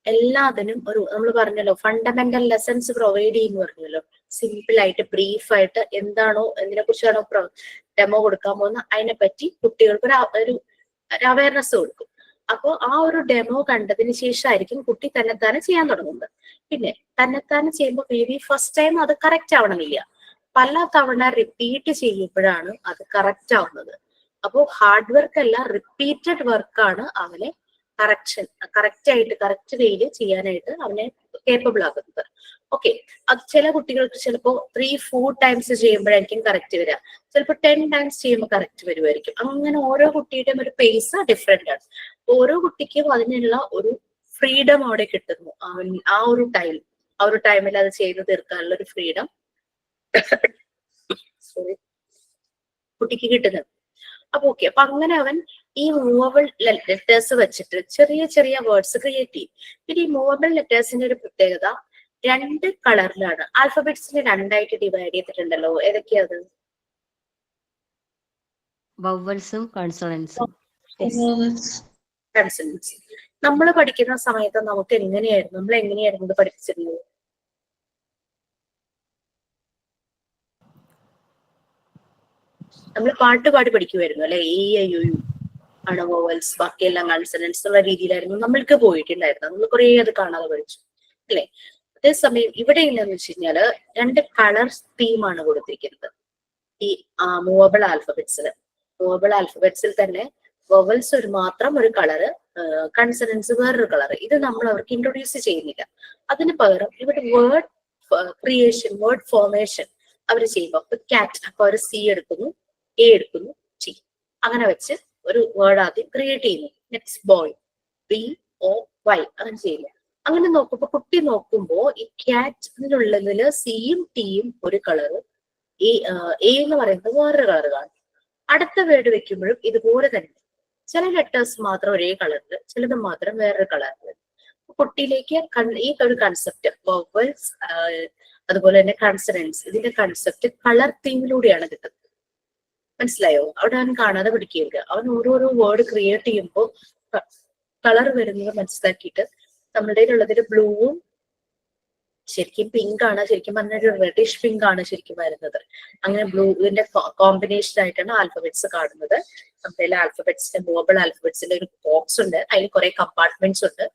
എല്ലാത്തിനും ഒരു നമ്മൾ പറഞ്ഞല്ലോ ഫണ്ടമെന്റൽ ലെസൺസ് പ്രൊവൈഡ് ചെയ്യുന്നു പറഞ്ഞല്ലോ. സിമ്പിൾ ആയിട്ട് ബ്രീഫ് ആയിട്ട് എന്താണോ എന്തിനെ കുറിച്ചാണോ ഡെമോ കൊടുക്കാൻ പോകുന്നത് അതിനെപ്പറ്റി കുട്ടികൾക്ക് ഒരു അവയർനെസ് കൊടുക്കും. അപ്പോൾ ആ ഒരു ഡെമോ കണ്ടതിന് ശേഷമായിരിക്കും കുട്ടി തന്നെത്താനെ ചെയ്യാൻ തുടങ്ങുന്നത്. പിന്നെ തന്നെത്താനെ ചെയ്യുമ്പോൾ മേ ബി ഫസ്റ്റ് ടൈം അത് കറക്റ്റ് ആവണമെന്നില്ല, പല തവണ റിപ്പീറ്റ് ചെയ്യുമ്പോഴാണ് അത് കറക്റ്റ് ആവുന്നത്. അപ്പോൾ ഹാർഡ് വർക്ക് അല്ല, റിപ്പീറ്റഡ് വർക്കാണ് അവനെ കറക്റ്റ് ആയിട്ട് കറക്റ്റ് വേയിൽ ചെയ്യാനായിട്ട് അവനെ കേപ്പബിൾ ആക്കുന്നത്. ഓക്കെ, അത് ചില കുട്ടികൾക്ക് ചിലപ്പോൾ 3-4 times ചെയ്യുമ്പോഴായിരിക്കും കറക്റ്റ് വരിക, ചിലപ്പോൾ 10 times ചെയ്യുമ്പോൾ കറക്റ്റ് വരുമായിരിക്കും. അങ്ങനെ ഓരോ കുട്ടിയുടെയും ഒരു പേസ് ഡിഫറെന്റ് ആണ്. ഓരോ കുട്ടിക്കും അതിനുള്ള ഒരു ഫ്രീഡം അവിടെ കിട്ടുന്നു. ആ ഒരു ടൈമിൽ അത് ചെയ്ത് തീർക്കാനുള്ള ഒരു ഫ്രീഡം കുട്ടിക്ക് കിട്ടുന്നത്. അപ്പൊ ഓക്കെ, അപ്പൊ അങ്ങനെ അവൻ ഈ മൂവബിൾ ലെറ്റേഴ്സ് വെച്ചിട്ട് ചെറിയ ചെറിയ വേർഡ്സ് ക്രിയേറ്റ് ചെയ്യും. പിന്നെ ഈ മൂവബിൾ ലെറ്റേഴ്സിന്റെ ഒരു പ്രത്യേകത 2 കളറിലാണ്. ആൽഫബറ്റ്സിനെ 2ആയിട്ട് ഡിവൈഡ് ചെയ്തിട്ടുണ്ടല്ലോ, ഏതൊക്കെയാത്? വവ്വൽസും കൺസോണൻസും. കൺസണൻസ്. നമ്മൾ പഠിക്കുന്ന സമയത്ത് നമുക്ക് എങ്ങനെയായിരുന്നു, നമ്മൾ എങ്ങനെയായിരുന്നു ഇത് പഠിപ്പിച്ചിരുന്നത്? നമ്മൾ പാട്ട് പാടി പഠിക്കുമായിരുന്നു അല്ലെ. AIU ആണ് വോവൽസ്, ബാക്കിയെല്ലാം കൺസണൻസ് എന്നുള്ള രീതിയിലായിരുന്നു നമ്മൾക്ക് പോയിട്ടുണ്ടായിരുന്നത്. നമ്മൾ കുറെ അത് കാണാതെ പഠിച്ചു അല്ലെ. അതേസമയം ഇവിടെ എന്താന്ന് വെച്ച് കഴിഞ്ഞാല് 2 കളർ തീമാണ് കൊടുത്തിരിക്കുന്നത് ഈ മൂവബിൾ ആൽഫബറ്റ്സിൽ തന്നെ വോവൽസ് മാത്രം ഒരു കളറ്, കൺസണൻസ് വേറൊരു കളർ. ഇത് നമ്മൾ അവർക്ക് ഇൻട്രൊഡ്യൂസ് ചെയ്യുന്നില്ല. അതിന് പകരം ഇവിടെ വേർഡ് ക്രിയേഷൻ, വേർഡ് ഫോർമേഷൻ അവർ ചെയ്യുമ്പോൾ ക്യാറ്റ്, അപ്പൊ അവർ C എടുക്കുന്നു, A എടുക്കുന്നു, T, അങ്ങനെ വെച്ച് ഒരു വേർഡ് ആദ്യം ക്രിയേറ്റ് ചെയ്യുന്നു. നെക്സ്റ്റ് ബോയ്, BOY, അങ്ങനെ ചെയ്യില്ല. അങ്ങനെ നോക്കുമ്പോ കുട്ടി നോക്കുമ്പോ ഈ ക്യാറ്റിനുള്ളതില് Cയും Tയും ഒരു കളറ്, A എന്ന് പറയുന്നത് വേറൊരു കളർ കാണും. അടുത്ത വേർഡ് വെക്കുമ്പോഴും ഇതുപോലെ തന്നെ ചില ലെറ്റേഴ്സ് മാത്രം ഒരേ കളറില്, ചിലത് മാത്രം വേറൊരു കളറില്. കുട്ടിയിലേക്ക് ഈ ഒരു കൺസെപ്റ്റ് വവൽസ് അതുപോലെ തന്നെ കൺസണൻസ്, ഇതിന്റെ കൺസെപ്റ്റ് കളർ തീമിലൂടെയാണ് കിട്ടുന്നത്. മനസ്സിലായോ? അവിടെ അവൻ കാണാതെ പഠിക്കുകയില്ല. അവൻ ഓരോരോ വേർഡ് ക്രിയേറ്റ് ചെയ്യുമ്പോൾ കളർ വരുന്നത് മനസ്സിലാക്കിയിട്ട് നമ്മുടെ ഉള്ളതിൽ ബ്ലൂവും ശരിക്കും പിങ്ക് ആണ്, ശരിക്കും പറഞ്ഞ ഒരു റെഡിഷ് പിങ്ക് ആണ് ശരിക്കും വരുന്നത്. അങ്ങനെ ബ്ലൂവിന്റെ കോമ്പിനേഷൻ ആയിട്ടാണ് ആൽഫബറ്റ്സ് കാണുന്നത്. നമ്മുടെ ആൽഫബറ്റ്സിന്റെ മൂവബിൾ ആൽഫബറ്റ്സിന്റെ ഒരു ബോക്സ് ഉണ്ട്, അതിൽ കുറെ കമ്പാർട്ട്മെന്റ്സ് ഉണ്ട്.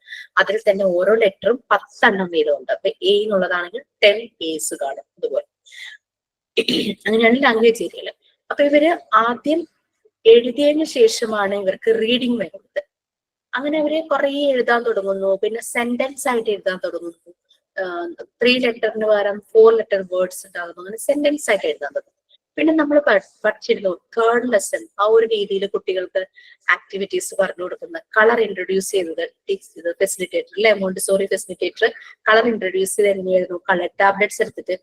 അതിൽ തന്നെ ഓരോ ലെറ്ററും 10 വീതം ഉണ്ട്. അപ്പൊ എ എന്നുള്ളതാണെങ്കിൽ 10 A's കാണും. ഇതുപോലെ അങ്ങനെയാണ് ലാംഗ്വേജ് ഏരിയയിൽ. അപ്പൊ ഇവര് ആദ്യം എഴുതിയതിനു ശേഷമാണ് ഇവർക്ക് റീഡിങ് വരുന്നത്. അങ്ങനെ അവര് കുറെ എഴുതാൻ തുടങ്ങുന്നു, പിന്നെ സെന്റൻസ് ആയിട്ട് എഴുതാൻ തുടങ്ങുന്നു. 3 ലെറ്ററിന് പകരം 4 ലെറ്റർ വേർഡ്സ് ഉണ്ടാകുന്നു. അങ്ങനെ സെന്റൻസ് ആയിട്ട് എഴുതാൻ തുടങ്ങും. പിന്നെ നമ്മൾ പഠിച്ചിരുന്നു 3rd ലെസൺ ആ ഒരു രീതിയിൽ കുട്ടികൾക്ക് ആക്ടിവിറ്റീസ് പറഞ്ഞു കൊടുക്കുന്ന കളർ ഇൻട്രൊഡ്യൂസ് ചെയ്തത് ഫെസിലിറ്റേറ്റർ അല്ലെ, മോണ്ടിസോറി ഫെസിലിറ്റേറ്റർ കളർ ഇൻട്രൊഡ്യൂസ് ചെയ്ത് എങ്ങനെയായിരുന്നു, കളർ ടാബ്ലറ്റ്സ് എടുത്തിട്ട്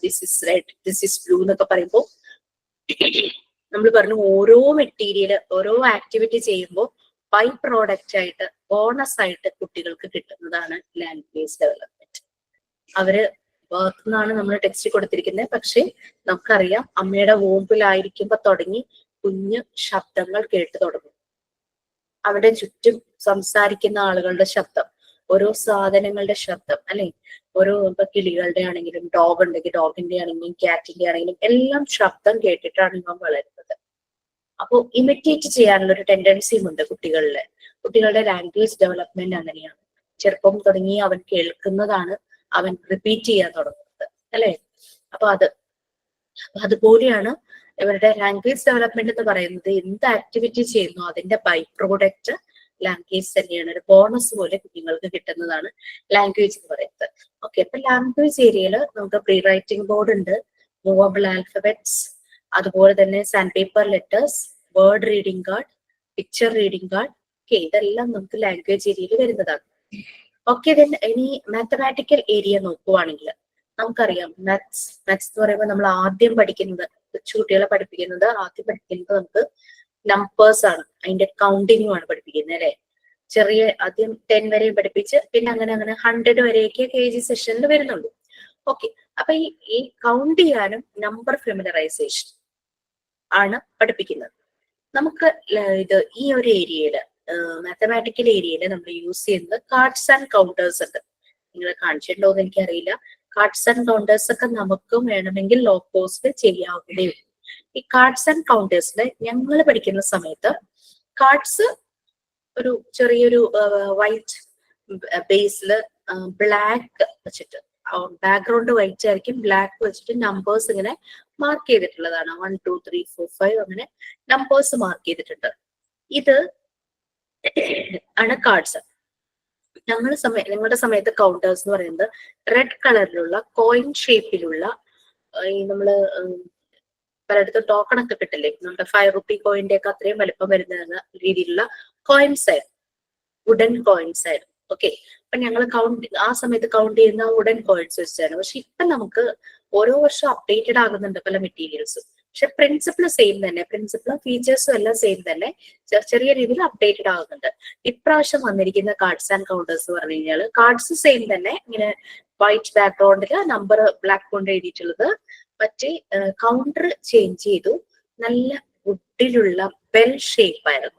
this is red, this is blue എന്നൊക്കെ പറയുമ്പോൾ നമ്മൾ പറഞ്ഞു ഓരോ മെറ്റീരിയൽ ഓരോ ആക്ടിവിറ്റി ചെയ്യുമ്പോൾ ബൈ പ്രോഡക്റ്റ് ആയിട്ട് ബോണസ് ആയിട്ട് കുട്ടികൾക്ക് കിട്ടുന്നതാണ് ലാംഗ്വേജ് ഡെവലപ്മെന്റ്. അവര് ബർത്ത് നിന്നാണ് നമ്മൾ ടെക്സ്റ്റ് കൊടുത്തിരിക്കുന്നത്, പക്ഷെ നമുക്കറിയാം അമ്മയുടെ വോമ്പിലായിരിക്കുമ്പോ തുടങ്ങി കുഞ്ഞ് ശബ്ദങ്ങൾ കേട്ടു തുടങ്ങും. അവിടെ ചുറ്റും സംസാരിക്കുന്ന ആളുകളുടെ ശബ്ദം, ഓരോ സാധനങ്ങളുടെ ശബ്ദം അല്ലെ, ഓരോ ഇപ്പൊ കിളികളുടെ ആണെങ്കിലും ഡോഗ് ഉണ്ടെങ്കിൽ ഡോഗിന്റെ ആണെങ്കിലും ക്യാറ്റിന്റെ ആണെങ്കിലും എല്ലാം ശബ്ദം കേട്ടിട്ടാണ് ഇവൻ വളരുന്നത്. അപ്പോ ഇമിറ്റേറ്റ് ചെയ്യാനുള്ള ഒരു ടെൻഡൻസിയും ഉണ്ട് കുട്ടികളില്. കുട്ടികളുടെ ലാംഗ്വേജ് ഡെവലപ്മെന്റ് അങ്ങനെയാണ്. ചെറുപ്പം തുടങ്ങി അവൻ കേൾക്കുന്നതാണ് അവൻ റിപ്പീറ്റ് ചെയ്യാൻ തുടങ്ങുന്നത് അല്ലെ. അപ്പൊ അതുപോലെയാണ് ഇവരുടെ ലാംഗ്വേജ് ഡെവലപ്മെന്റ് എന്ന് പറയുന്നത്. എന്ത് ആക്ടിവിറ്റി ചെയ്യുന്നു അതിന്റെ ബൈ പ്രോഡക്റ്റ് ലാംഗ്വേജ് തന്നെയാണ്. ഒരു ബോണസ് പോലെ കുഞ്ഞുങ്ങൾക്ക് കിട്ടുന്നതാണ് ലാംഗ്വേജ് എന്ന് പറയുന്നത്. ഓക്കെ, അപ്പൊ ലാംഗ്വേജ് ഏരിയയിൽ നമുക്ക് പ്രീ റൈറ്റിംഗ് ബോർഡ് ഉണ്ട്, മൂവബിൾ ആൽഫബറ്റ്സ്, അതുപോലെ തന്നെ sand paper letters, word reading card, picture reading card. Okay, ഇതെല്ലാം നമുക്ക് ലാംഗ്വേജ് ഏരിയയിൽ വരുന്നതാണ്. ഓക്കെ, ഇനി മാത്തമാറ്റിക്കൽ ഏരിയ നോക്കുവാണെങ്കിൽ നമുക്കറിയാം മാത്സ് എന്ന് പറയുമ്പോൾ നമ്മൾ ആദ്യം പഠിക്കുന്നത്, കുട്ടികളെ പഠിപ്പിക്കുന്നത് ആദ്യം പഠിക്കുന്നത് നമുക്ക് നമ്പേഴ്സ് ആണ്, അതിന്റെ കൗണ്ടിങ്ങുമാണ് പഠിപ്പിക്കുന്നത് അല്ലെ. ചെറിയ ആദ്യം 10 വരെയും പഠിപ്പിച്ച് പിന്നെ അങ്ങനെ 100 വരെയൊക്കെ KG സെഷനിൽ വരുന്നുള്ളൂ. ഓക്കെ, അപ്പൊ ഈ കൗണ്ട് ചെയ്യാനും നമ്പർ ഫെമിലറൈസേഷൻ ആണ് പഠിപ്പിക്കുന്നത്. നമുക്ക് ഈ ഒരു ഏരിയയില് മാത്തമാറ്റിക്കൽ ഏരിയയിൽ നമ്മൾ യൂസ് ചെയ്യുന്നത് കാർഡ്സ് ആൻഡ് കൗണ്ടേഴ്സ് ഉണ്ട്. നിങ്ങൾ കാണിച്ചിട്ടുണ്ടോ എന്ന് എനിക്കറിയില്ല. കാർഡ്സ് ആൻഡ് കൗണ്ടേഴ്സ് ഒക്കെ നമുക്കും വേണമെങ്കിൽ ലോ കോസ്റ്റ് ചെയ്യാവുന്നതേ ഉള്ളൂ. ഈ കാർഡ്സ് ആൻഡ് കൗണ്ടേഴ്സിൽ ഞങ്ങൾ പഠിക്കുന്ന സമയത്ത് കാർഡ്സ് ഒരു ചെറിയൊരു വൈറ്റ് ബേസിൽ ബ്ലാക്ക് വെച്ചിട്ട്, ബാക്ക്ഗ്രൗണ്ട് വൈറ്റ് ആയിരിക്കും, ബ്ലാക്ക് വെച്ചിട്ട് നമ്പേഴ്സ് ഇങ്ങനെ മാർക്ക് ചെയ്തിട്ടുള്ളതാണ്. 1 2 3 4 5 അങ്ങനെ നമ്പേഴ്സ് മാർക്ക് ചെയ്തിട്ടുണ്ട്. ഇത് ആണ് കാർഡ്സ്. ഞങ്ങളുടെ സമയത്ത് കൗണ്ടേഴ്സ് എന്ന് പറയുന്നത് റെഡ് കളറിലുള്ള കോയിൻ ഷേപ്പിലുള്ള ഈ നമ്മള് പലയിടത്തും ടോക്കൺ ഒക്കെ കിട്ടില്ലേ, നമ്മുടെ 5 റുപ്പി കോയിന്റെ ഒക്കെ അത്രയും വലിപ്പം വരുന്ന രീതിയിലുള്ള കോയിൻസ് ആയിരുന്നു, വുഡൻ കോയിൻസ് ആയിരുന്നു. ഓക്കെ, അപ്പൊ ഞങ്ങൾ ആ സമയത്ത് കൗണ്ട് ചെയ്യുന്ന വുഡൻ കോയിൻസ് വെച്ചായിരുന്നു. പക്ഷെ ഇപ്പൊ നമുക്ക് ഓരോ വർഷം അപ്ഡേറ്റഡ് ആകുന്നുണ്ട് പല മെറ്റീരിയൽസും. പക്ഷെ പ്രിൻസിപ്പിൾ സെയിം തന്നെ, പ്രിൻസിപ്പിളും ഫീച്ചേഴ്സും എല്ലാം സെയിം തന്നെ, ചെറിയ രീതിയിൽ അപ്ഡേറ്റഡ് ആകുന്നുണ്ട്. ഇപ്രാവശ്യം വന്നിരിക്കുന്ന കാർഡ്സ് ആൻഡ് കൗണ്ടേഴ്സ് പറഞ്ഞു കഴിഞ്ഞാൽ കാർഡ്സ് സെയിം തന്നെ, ഇങ്ങനെ വൈറ്റ് ബാക്ക്ഗ്രൗണ്ടില് നമ്പർ ബ്ലാക്ക് കൊണ്ട് എഴുതിയിട്ടുള്ളത്. മറ്റേ കൗണ്ടർ ചേഞ്ച് ചെയ്തു, നല്ല വുഡിലുള്ള ബെൽ ഷേപ്പ് ആയിരുന്നു.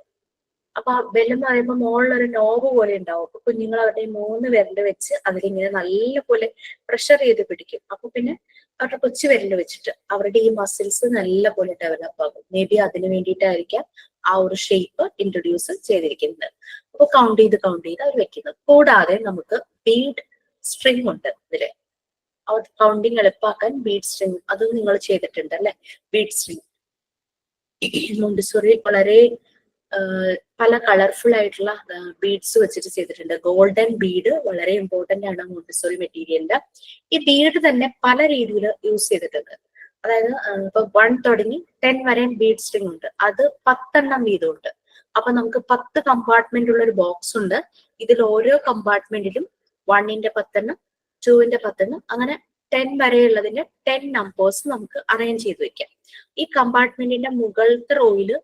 അപ്പൊ ആ ബെൽ എന്ന് പറയുമ്പോൾ മുകളിലൊരു നോബ് പോലെ ഉണ്ടാവും. അപ്പൊ കുഞ്ഞുങ്ങൾ അവരുടെ 3 വിരൽ വെച്ച് അതിലിങ്ങനെ നല്ലപോലെ പ്രഷർ ചെയ്ത് പിടിക്കും. അപ്പൊ പിന്നെ അവരുടെ കൊച്ചു വിരൽ വെച്ചിട്ട് അവരുടെ ഈ മസിൽസ് നല്ലപോലെ ഡെവലപ്പ് ആകും. മേ ബി അതിന് വേണ്ടിയിട്ടായിരിക്കാം ആ ഒരു ഷേപ്പ് ഇൻട്രൊഡ്യൂസ് ചെയ്തിരിക്കുന്നത്. അപ്പൊ കൗണ്ട് ചെയ്ത് അവർ വെക്കുന്നത്. കൂടാതെ നമുക്ക് ബീഡ് സ്ട്രിങ് ഉണ്ട് ഇതില്. കൗണ്ടിങ് എളുപ്പമാക്കാൻ ബീഡ് സ്ട്രിങ്, അത് നിങ്ങൾ ചെയ്തിട്ടുണ്ട് അല്ലെ. ബീഡ് സ്ട്രിങ് മോണ്ടിസോറി വളരെ പല കളർഫുൾ ആയിട്ടുള്ള ബീഡ്സ് വെച്ചിട്ട് ചെയ്തിട്ടുണ്ട്. ഗോൾഡൻ ബീഡ് വളരെ ഇമ്പോർട്ടന്റ് ആണ് മോണ്ടിസോറി മെറ്റീരിയലിന്റെ. ഈ ബീഡ് തന്നെ പല രീതിയിൽ യൂസ് ചെയ്തിട്ടുണ്ട്. അതായത് ഇപ്പൊ 1 തുടങ്ങി 10 വരെ ബീഡ് സ്ട്രിങ് ഉണ്ട്, അത് 10 വീതമുണ്ട്. അപ്പൊ നമുക്ക് 10 കമ്പാർട്ട്മെന്റ് ഉള്ള ഒരു ബോക്സ് ഉണ്ട്. ഇതിൽ ഓരോ കമ്പാർട്ട്മെന്റിലും 1ന്റെ 10, 2ന്റെ 10, അങ്ങനെ 10 വരെയുള്ളതിന്റെ 10 നമ്പേഴ്സ് നമുക്ക് അറേഞ്ച് ചെയ്ത് വെക്കാം. ഈ കമ്പാർട്ട്മെന്റിന്റെ മുകളിലത്തെ റോയില്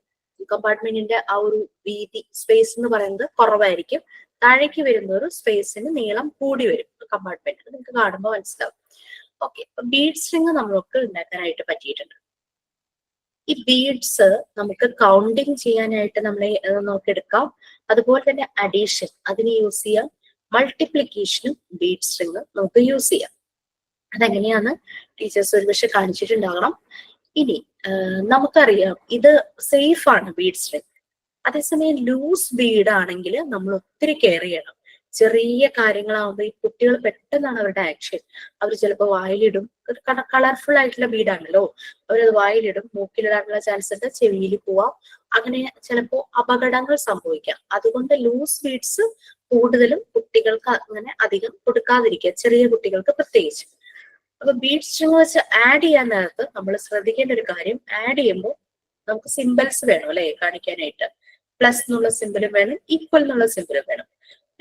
കമ്പാർട്ട്മെന്റിന്റെ ആ ഒരു വീതി സ്പേസ് എന്ന് പറയുന്നത് കുറവായിരിക്കും. താഴേക്ക് വരുന്ന ഒരു സ്പേസിന് നീളം കൂടി വരും കമ്പാർട്ട്മെന്റ്. നിങ്ങൾക്ക് കാണുമ്പോൾ മനസ്സിലാവും. ഓക്കെ, ബീഡ് സ്ട്രിങ് നമുക്ക് ഉണ്ടാക്കാനായിട്ട് പറ്റിയിട്ടുണ്ട്. ഈ ബീഡ്സ് നമുക്ക് കൗണ്ടിങ് ചെയ്യാനായിട്ട് നമ്മളെ നോക്കിയെടുക്കാം. അതുപോലെ തന്നെ അഡീഷൻ അതിന് യൂസ് ചെയ്യാം, മൾട്ടിപ്ലിക്കേഷനും ബീഡ് സ്ട്രിങ് നമുക്ക് യൂസ് ചെയ്യാം. അതെങ്ങനെയാന്ന് ടീച്ചേഴ്സ് ഒരുപക്ഷെ കാണിച്ചിട്ടുണ്ടാകണം. ഇനി നമുക്കറിയാം ഇത് സേഫ് ആണ് ബീഡ് സ്ട്രിങ്. അതേസമയം ലൂസ് ബീഡ് ആണെങ്കിൽ നമ്മൾ ഒത്തിരി കെയർ ചെയ്യണം. ചെറിയ കാര്യങ്ങളാവുമ്പോൾ ഈ കുട്ടികൾ പെട്ടെന്നാണ് അവരുടെ ആക്ഷൻ. അവർ ചിലപ്പോൾ വായിലിടും. ഒരു കളർഫുൾ ആയിട്ടുള്ള ബീഡാണല്ലോ, അവരത് വായിലിടും, മൂക്കിലിടാനുള്ള ചാൻസ് ഉണ്ട്, ചെവിയിൽ പോവാം, അങ്ങനെ ചിലപ്പോൾ അപകടങ്ങൾ സംഭവിക്കാം. അതുകൊണ്ട് ലൂസ് ബീഡ്സ് കൂടുതലും കുട്ടികൾക്ക് അങ്ങനെ അധികം കൊടുക്കാതിരിക്കുക, ചെറിയ കുട്ടികൾക്ക് പ്രത്യേകിച്ച്. അപ്പൊ ബീഡ് സ്ട്രിങ് വെച്ച് ആഡ് ചെയ്യാൻ നേരത്ത് നമ്മൾ ശ്രദ്ധിക്കേണ്ട ഒരു കാര്യം, ആഡ് ചെയ്യുമ്പോൾ നമുക്ക് സിമ്പിൾസ് വേണം അല്ലെ കാണിക്കാനായിട്ട്. പ്ലസ് എന്നുള്ള സിമ്പിളും വേണം, ഈക്വൽ എന്നുള്ള സിമ്പിളും വേണം.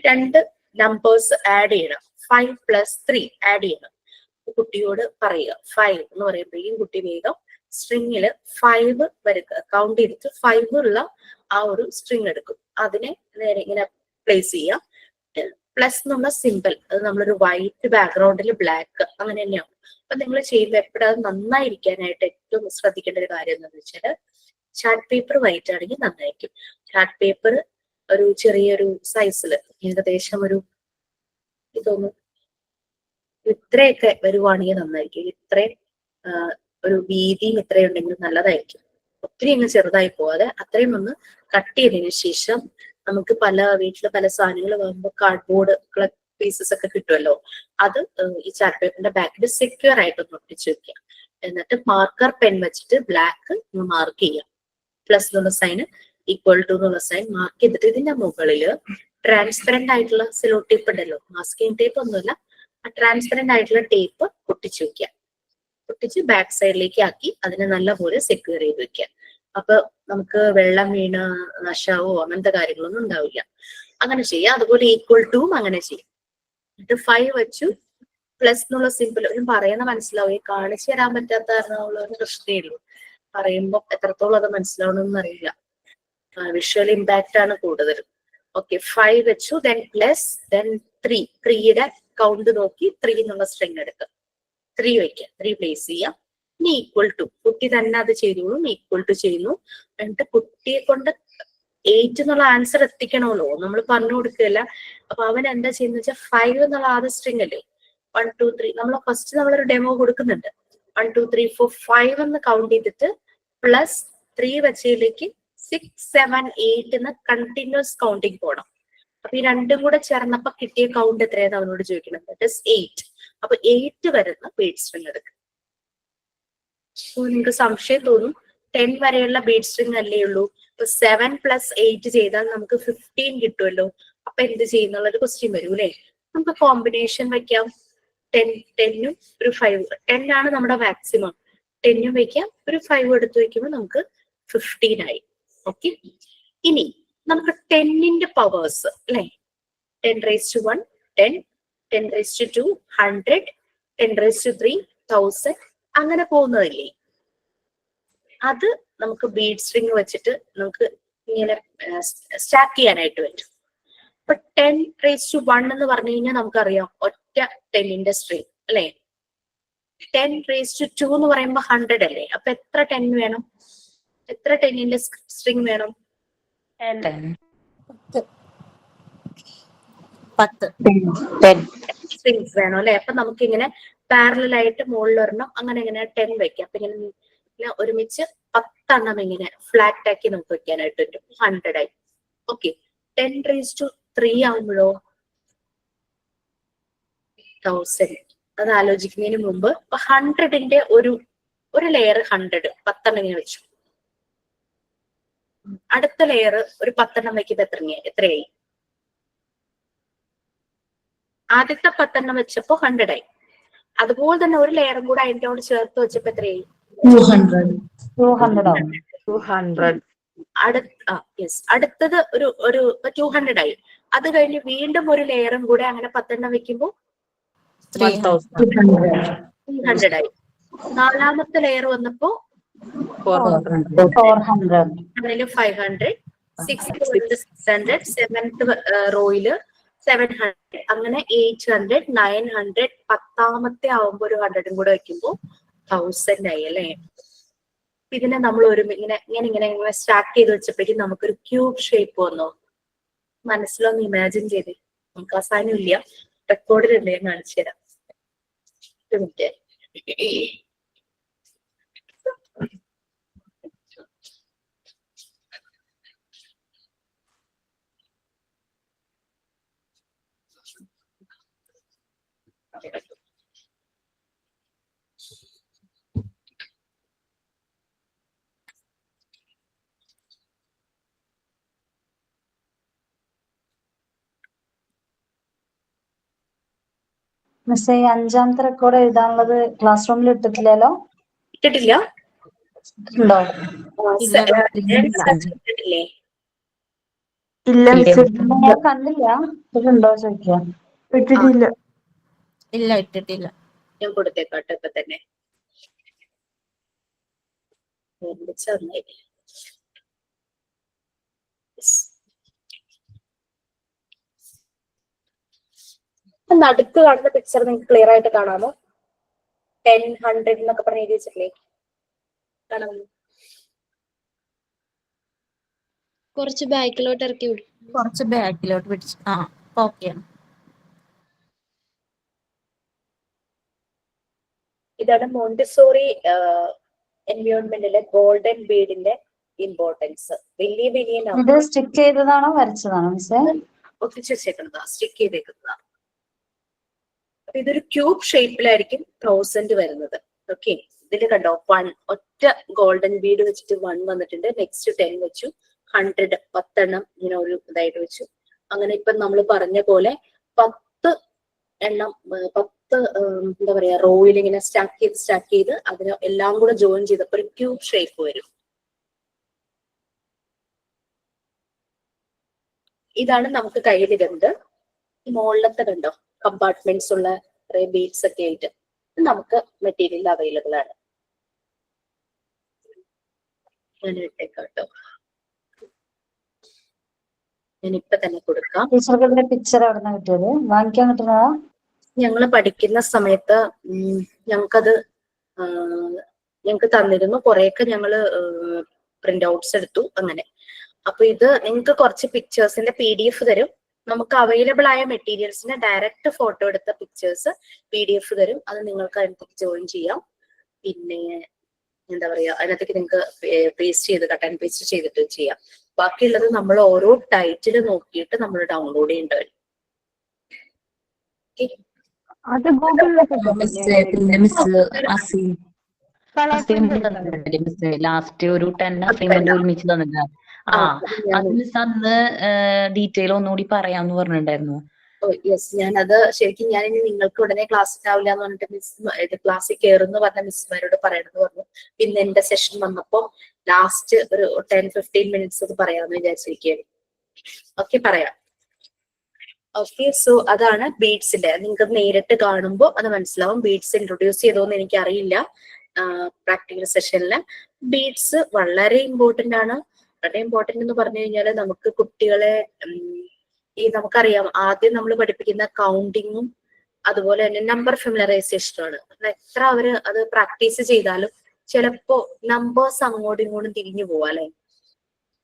രണ്ട് നമ്പേഴ്സ് ആഡ് ചെയ്യണം. 5+3 ആഡ് ചെയ്യണം. കുട്ടിയോട് പറയുക 5 എന്ന് പറയുമ്പോഴേക്കും കുട്ടി വേഗം സ്ട്രിങ്ങില് 5 വരക്കുക, കൗണ്ട് ചെയ്തിട്ട് 5 ഉള്ള ആ ഒരു സ്ട്രിങ് എടുക്കും. അതിനെ നേരെ ഇങ്ങനെ പ്ലേസ് ചെയ്യാം. പ്ലസ് എന്നുള്ള സിമ്പിൾ അത് നമ്മളൊരു വൈറ്റ് ബാക്ക്ഗ്രൗണ്ടിൽ ബ്ലാക്ക് അങ്ങനെ തന്നെയാണ്. അപ്പൊ നിങ്ങൾ ചെയ്യുമ്പോൾ എപ്പോഴും അത് നന്നായിരിക്കാനായിട്ട് ഏറ്റവും ശ്രദ്ധിക്കേണ്ട ഒരു കാര്യം എന്താണെന്ന് വെച്ചാൽ, ചാർട്ട് പേപ്പർ വൈറ്റ് ആണെങ്കിൽ നന്നായിരിക്കും. ചാർട്ട് പേപ്പർ ഒരു ചെറിയൊരു സൈസില് ഏകദേശം ഒരു ഇതൊന്നും ഇത്രയൊക്കെ വരുവാണെങ്കിൽ നന്നായിരിക്കും. ഇത്രയും ഒരു വീതിയും ഇത്രയും ഉണ്ടെങ്കിൽ നല്ലതായിരിക്കും. ഒത്തിരി അങ്ങ് ചെറുതായി പോവാതെ അത്രയും ഒന്ന് കട്ട് ചെയ്തതിനു ശേഷം, നമുക്ക് വീട്ടില് പല സാധനങ്ങൾ വാങ്ങുമ്പോൾ കാർഡ്ബോർഡ് പീസസ് ഒക്കെ കിട്ടുമല്ലോ, അത് ഈ ചാർട്ട് പേപ്പറിന്റെ ബാക്കിൽ സെക്യൂർ ആയിട്ടൊന്ന് ഒട്ടിച്ചു വെക്കുക. എന്നിട്ട് മാർക്കർ പെൻ വെച്ചിട്ട് ബ്ലാക്ക് മാർക്ക് ചെയ്യാം. പ്ലസ് എന്നുള്ള സൈൻ, ഈക്വൽ ടു എന്നുള്ള സൈൻ മാർക്ക് ചെയ്തിട്ട് ഇതിന്റെ മുകളില് ട്രാൻസ്പെറന്റ് ആയിട്ടുള്ള സെലോ ടേപ്പ് ഉണ്ടല്ലോ, മാസ്കിംഗ് ടേപ്പ് ഒന്നുമല്ല, ആ ട്രാൻസ്പെറന്റ് ആയിട്ടുള്ള ടേപ്പ് ഒട്ടിച്ചു വെക്കുക. ഒട്ടിച്ച് ബാക്ക് സൈഡിലേക്ക് ആക്കി അതിനെ നല്ലപോലെ സെക്യൂർ ചെയ്ത് വെക്കുക. അപ്പൊ നമുക്ക് വെള്ളം വീണ് നശാവോ അങ്ങനത്തെ കാര്യങ്ങളൊന്നും ഉണ്ടാവില്ല. അങ്ങനെ ചെയ്യാം. അതുപോലെ ഈക്വൽ ടൂം അങ്ങനെ ചെയ്യാം. എന്നിട്ട് 5 വെച്ചു, പ്ലസ് എന്നുള്ള സിമ്പിൾ പറയുന്ന മനസ്സിലാവും. കാണിച്ചു തരാൻ പറ്റാത്ത കാരണമുള്ള ഒരു പ്രശ്നമേ ഉള്ളൂ. പറയുമ്പോൾ എത്രത്തോളം അത് മനസ്സിലാവണമെന്ന് അറിയില്ല. വിഷ്വൽ ഇമ്പാക്റ്റ് ആണ് കൂടുതലും. ഓക്കെ, 5 വെച്ചു, ദെൻ പ്ലസ്, ദെൻ 3. 3യുടെ കൗണ്ട് നോക്കി 3 എന്നുള്ള സ്ട്രിങ് എടുക്കുക. 3 വയ്ക്കുക, 3 പ്ലേസ് ചെയ്യാം. ഇനി ഈക്വൽ ടു, കുട്ടി തന്നെ അത് ചെയ്തോളും. ഈക്വൽ ടു ചെയ്യുന്നു. എന്നിട്ട് കുട്ടിയെ കൊണ്ട് 8 എന്നുള്ള ആൻസർ എത്തിക്കണമല്ലോ, നമ്മൾ പറഞ്ഞു കൊടുക്കുകയല്ല. അപ്പൊ അവൻ എന്താ ചെയ്യുന്ന വെച്ചാൽ 5 എന്നുള്ള ആദ്യ സ്ട്രിങ് അല്ലേ, 1 2 3 നമ്മൾ ഫസ്റ്റ് നമ്മളൊരു ഡെമോ കൊടുക്കുന്നുണ്ട്. 1 2 3 4 5 എന്ന് കൗണ്ട് ചെയ്തിട്ട് പ്ലസ് 3 വെച്ചതിലേക്ക് 6 7 8 എന്ന് കണ്ടിന്യൂസ് കൗണ്ടിങ് പോകണം. അപ്പൊ ഈ രണ്ടും കൂടെ ചേർന്നപ്പോ കിട്ടിയ കൗണ്ട് എത്രയാണ് അവനോട് ചോദിക്കണം. That is 8. അപ്പൊ 8 വരുന്ന ബീഡ് സ്ട്രിങ് എടുക്കുക. നിങ്ങൾക്ക് സംശയം തോന്നും, 10 വരെയുള്ള ബീഡ് സ്ട്രിങ് അല്ലേ ഉള്ളൂ, 7 + 8 ചെയ്താൽ നമുക്ക് 15 കിട്ടുമല്ലോ, അപ്പൊ എന്ത് ചെയ്യുന്നുള്ളൊരു ക്വസ്റ്റ്യൻ വരും അല്ലെ. നമുക്ക് കോമ്പിനേഷൻ വെക്കാം. 10ഉം ഒരു 5. 10 ആണ് നമ്മുടെ മാക്സിമം. 10ഉം വെക്കാം, ഒരു 5 എടുത്ത് വെക്കുമ്പോൾ നമുക്ക് 15 ആയി. ഓക്കെ, ഇനി നമുക്ക് 10ന്റെ പവേഴ്സ് അല്ലെ, 10⁻1 10, 10⁻2 100, 10⁻3 1000 അങ്ങനെ പോകുന്നതില്ലേ. അത് നമുക്ക് ബീഡ് സ്ട്രിങ് വെച്ചിട്ട് നമുക്ക് ഇങ്ങനെ സ്റ്റാക്ക് ചെയ്യാനായിട്ട് പറ്റും. അപ്പൊ 10⁻1 എന്ന് പറഞ്ഞു കഴിഞ്ഞാൽ നമുക്കറിയാം ഒറ്റ 10ന്റെ സ്ട്രിങ് അല്ലെ. 10⁻2 എന്ന് പറയുമ്പോൾ 100 അല്ലേ. അപ്പൊ എത്ര 10 വേണം, എത്ര 10ന്റെ സ്ട്രിങ് വേണം? 10 സ്ട്രിങ്സ് വേണം അല്ലെ. അപ്പൊ നമുക്ക് ഇങ്ങനെ പാരലൽ ആയിട്ട് മുകളിൽ ഒരെണ്ണം അങ്ങനെ ഇങ്ങനെ 10 വെക്കാം. അപ്പൊ ഇങ്ങനെ ഒരുമിച്ച് 10 എണ്ണം ഇങ്ങനെ ഫ്ലാറ്റ് ആക്കി നമുക്ക് വെക്കാനായിട്ട് പറ്റും. 100 ആയി. ഓക്കെ, 10⁻3 ആവുമ്പോഴോ 1000. അത് ആലോചിക്കുന്നതിന് മുമ്പ് 100ന്റെ ഒരു ലെയർ 100 10 എണ്ണം ഇങ്ങനെ വെച്ചു. അടുത്ത ലെയർ ഒരു 10 എണ്ണം വെക്കുമ്പോ എത്രയായി? ആദ്യത്തെ 10 എണ്ണം വെച്ചപ്പോ 100 ആയി. അതുപോലെ തന്നെ ഒരു ലെയറും കൂടെ അതിനോട് ചേർത്ത് വെച്ചപ്പോ എത്രയായി? 200. അടുത്തത് ഒരു 200 ആയി. അത് കഴിഞ്ഞ് വീണ്ടും ഒരു ലെയറും കൂടെ അങ്ങനെ 10 എണ്ണം വെക്കുമ്പോ 300 ആയി. നാലാമത്തെ ലെയർ വന്നപ്പോ 400. അതില് 500, 600, 7th റോയില് 700, അങ്ങനെ 800, 900, 10ാമത്തെ ആവുമ്പോ ഒരു 100ഉം കൂടെ വെക്കുമ്പോ 1000 ആയി അല്ലെ. ഇതിനെ നമ്മൾ ഇങ്ങനെ സ്റ്റാർട്ട് ചെയ്ത് വെച്ചപ്പോഴേക്കും നമുക്കൊരു ക്യൂബ് ഷേപ്പ് വന്നു. മനസ്സിലൊന്ന് ഇമാജിൻ ചെയ്തേ. നമുക്ക് അവസാനം ഇല്ല, റെക്കോർഡിലുണ്ട്, ഞാൻ കാണിച്ചു തരാം. ഒരു മിനിറ്റ്. മിസ്സേ, ഈ 5ാമത്തെ റെക്കോർഡ് എഴുതാനുള്ളത് ക്ലാസ് റൂമിൽ ഇട്ടിട്ടില്ലല്ലോ? ഇട്ടിട്ടില്ല? ഉണ്ടോ? ഇട്ടിട്ടില്ലേ? ഇല്ല മിസ്, ഞാൻ കണ്ടില്ല. ഇട്ടുണ്ടോ ചോദിക്കുക. ഇട്ടിട്ടില്ല. ഇല്ല, ഇട്ടിട്ടില്ല. ഞാൻ കൊടുത്തേക്കാട്ടെ ഇപ്പൊ തന്നെ. നടുക്ക് കാണുന്ന പിക്ചർ നിങ്ങൾക്ക് ക്ലിയർ ആയിട്ട് കാണാമോ? 10, 100 എന്നൊക്കെ പറഞ്ഞ് എഴുതി വെച്ചിട്ടില്ലേ? കാണാമോ? കുറച്ച് ബാക്കിലോട്ട് ഇറക്കി വിടും. കുറച്ച് ബാക്കിലോട്ട് പിടിച്ചു. ഓക്കെയാണ്. ഇതാണ് മോണ്ടിസോറി എൻവയോൺമെന്റിലെ ഗോൾഡൻ ബീഡിന്റെ ഇമ്പോർട്ടൻസ്. വലിയ വലിയ ഇത് സ്റ്റിക്ക് ചെയ്തതാണോ വരച്ചതാണോ മിസ്സേ? ഒട്ടിച്ചു വെച്ചേക്കുന്നതാ, സ്റ്റിക്ക് ചെയ്തേക്കുന്നതാ. അപ്പൊ ഇതൊരു ക്യൂബ് ഷേപ്പിലായിരിക്കും 1000 വരുന്നത്. ഓക്കെ, ഇതില് കണ്ടോ 1 ഒറ്റ ഗോൾഡൻ ബീഡ് വെച്ചിട്ട് 1 വന്നിട്ടുണ്ട്. നെക്സ്റ്റ് 10 വെച്ചു, 100 10 ഇങ്ങനെ ഒരു ഇതായിട്ട് വെച്ചു. അങ്ങനെ ഇപ്പൊ നമ്മൾ പറഞ്ഞ പോലെ 10 എണ്ണം 10 എന്താ പറയാ റോയിൽ ഇങ്ങനെ സ്റ്റാക്ക് ചെയ്ത് അതിന് എല്ലാം കൂടെ ജോയിൻ ചെയ്തപ്പോ ഒരു ക്യൂബ് ഷേപ്പ് വരും. ഇതാണ് നമുക്ക് കയ്യിലിരുന്നത്. മുകളിലത്തെ കണ്ടോ കമ്പാർട്ട്മെന്റ്സ് ഉള്ള കുറെ ബീഡ്സ് ഒക്കെ ആയിട്ട് നമുക്ക് മെറ്റീരിയൽ അവൈലബിൾ ആണ്. ഞാൻ ഇട്ടേക്കാട്ടോ, ഞാൻ ഇപ്പൊ തന്നെ കൊടുക്കാം. ടീച്ചർക്ക് ഇതിന്റെ പിക്ചർ എവിടെ നിന്ന് കിട്ടിയത്? വാങ്ങിക്കാൻ കിട്ടുന്നതാ? ഞങ്ങള് പഠിക്കുന്ന സമയത്ത് ഞങ്ങൾക്ക് തന്നിരുന്നു. കുറെയൊക്കെ ഞങ്ങള് പ്രിന്റ് ഔട്ട്സ് എടുത്തു അങ്ങനെ. അപ്പൊ ഇത് നിങ്ങൾക്ക് കുറച്ച് പിക്ചേഴ്സിന്റെ PDF തരും. നമുക്ക് അവൈലബിൾ ആയ മെറ്റീരിയൽസിന്റെ ഡയറക്റ്റ് ഫോട്ടോ എടുത്ത പിക്ചേഴ്സ് PDF തരും. അത് നിങ്ങൾക്ക് അതിനകത്തേക്ക് ജോയിൻ ചെയ്യാം. പിന്നെ എന്താ പറയാ, അതിനകത്തേക്ക് നിങ്ങൾക്ക് പേസ്റ്റ് ചെയ്ത് കട്ട് ആൻഡ് പേസ്റ്റ് ചെയ്തിട്ട് ചെയ്യാം. ബാക്കിയുള്ളത് നമ്മൾ ഓരോ ടൈറ്റിൽ നോക്കിയിട്ട് നമ്മൾ ഡൗൺലോഡ് ചെയ്യേണ്ടി വരും. അത് ഗൂഗിളിലൊക്കെ ലാസ്റ്റ് ഒരു 10 അസൈൻമെന്റ് ഒരുമിച്ച് തന്നില്ല. അത് മിസ് അന്ന് ഡീറ്റെയിൽ ഒന്നുകൂടി പറയാന്ന് പറഞ്ഞിട്ടുണ്ടായിരുന്നു. യെസ്, ഞാനത് ശരിക്കും ഞാൻ ഇനി നിങ്ങൾക്ക് ഉടനെ ക്ലാസ്സിലാവില്ല എന്ന് പറഞ്ഞിട്ട് മിസ് ക്ലാസ്സിൽ കയറുന്നു പറഞ്ഞ മിസ്മാരോട് പറയണമെന്ന് പറഞ്ഞു. പിന്നെ എന്റെ സെഷൻ വന്നപ്പോ ലാസ്റ്റ് ഒരു 10-15 മിനിറ്റ്സ് അത് പറയാമെന്ന് വിചാരിച്ചിരിക്കുകയാണ്. ഓക്കെ, പറയാം. ഓക്കെ, സോ അതാണ് ബീഡ്സിന്റെ. നിങ്ങൾക്ക് നേരിട്ട് കാണുമ്പോൾ അത് മനസ്സിലാവും. ബീഡ്സ് ഇൻട്രൊഡ്യൂസ് ചെയ്തോന്ന് എനിക്ക് അറിയില്ല. പ്രാക്ടിക്കൽ സെഷനില് ബീഡ്സ് വളരെ ഇമ്പോർട്ടന്റ് ആണ്. വളരെ ഇമ്പോർട്ടന്റ് എന്ന് പറഞ്ഞു കഴിഞ്ഞാൽ നമുക്ക് കുട്ടികളെ നമുക്കറിയാം ആദ്യം നമ്മൾ പഠിപ്പിക്കുന്ന കൗണ്ടിങ്ങും അതുപോലെ തന്നെ നമ്പർ ഫെമിലറൈസേഷനുമാണ്. എത്ര അവര് അത് പ്രാക്ടീസ് ചെയ്താലും ചിലപ്പോ നമ്പേഴ്സ് അങ്ങോട്ടും ഇങ്ങോട്ടും തിരിഞ്ഞു പോവാം അല്ലെ.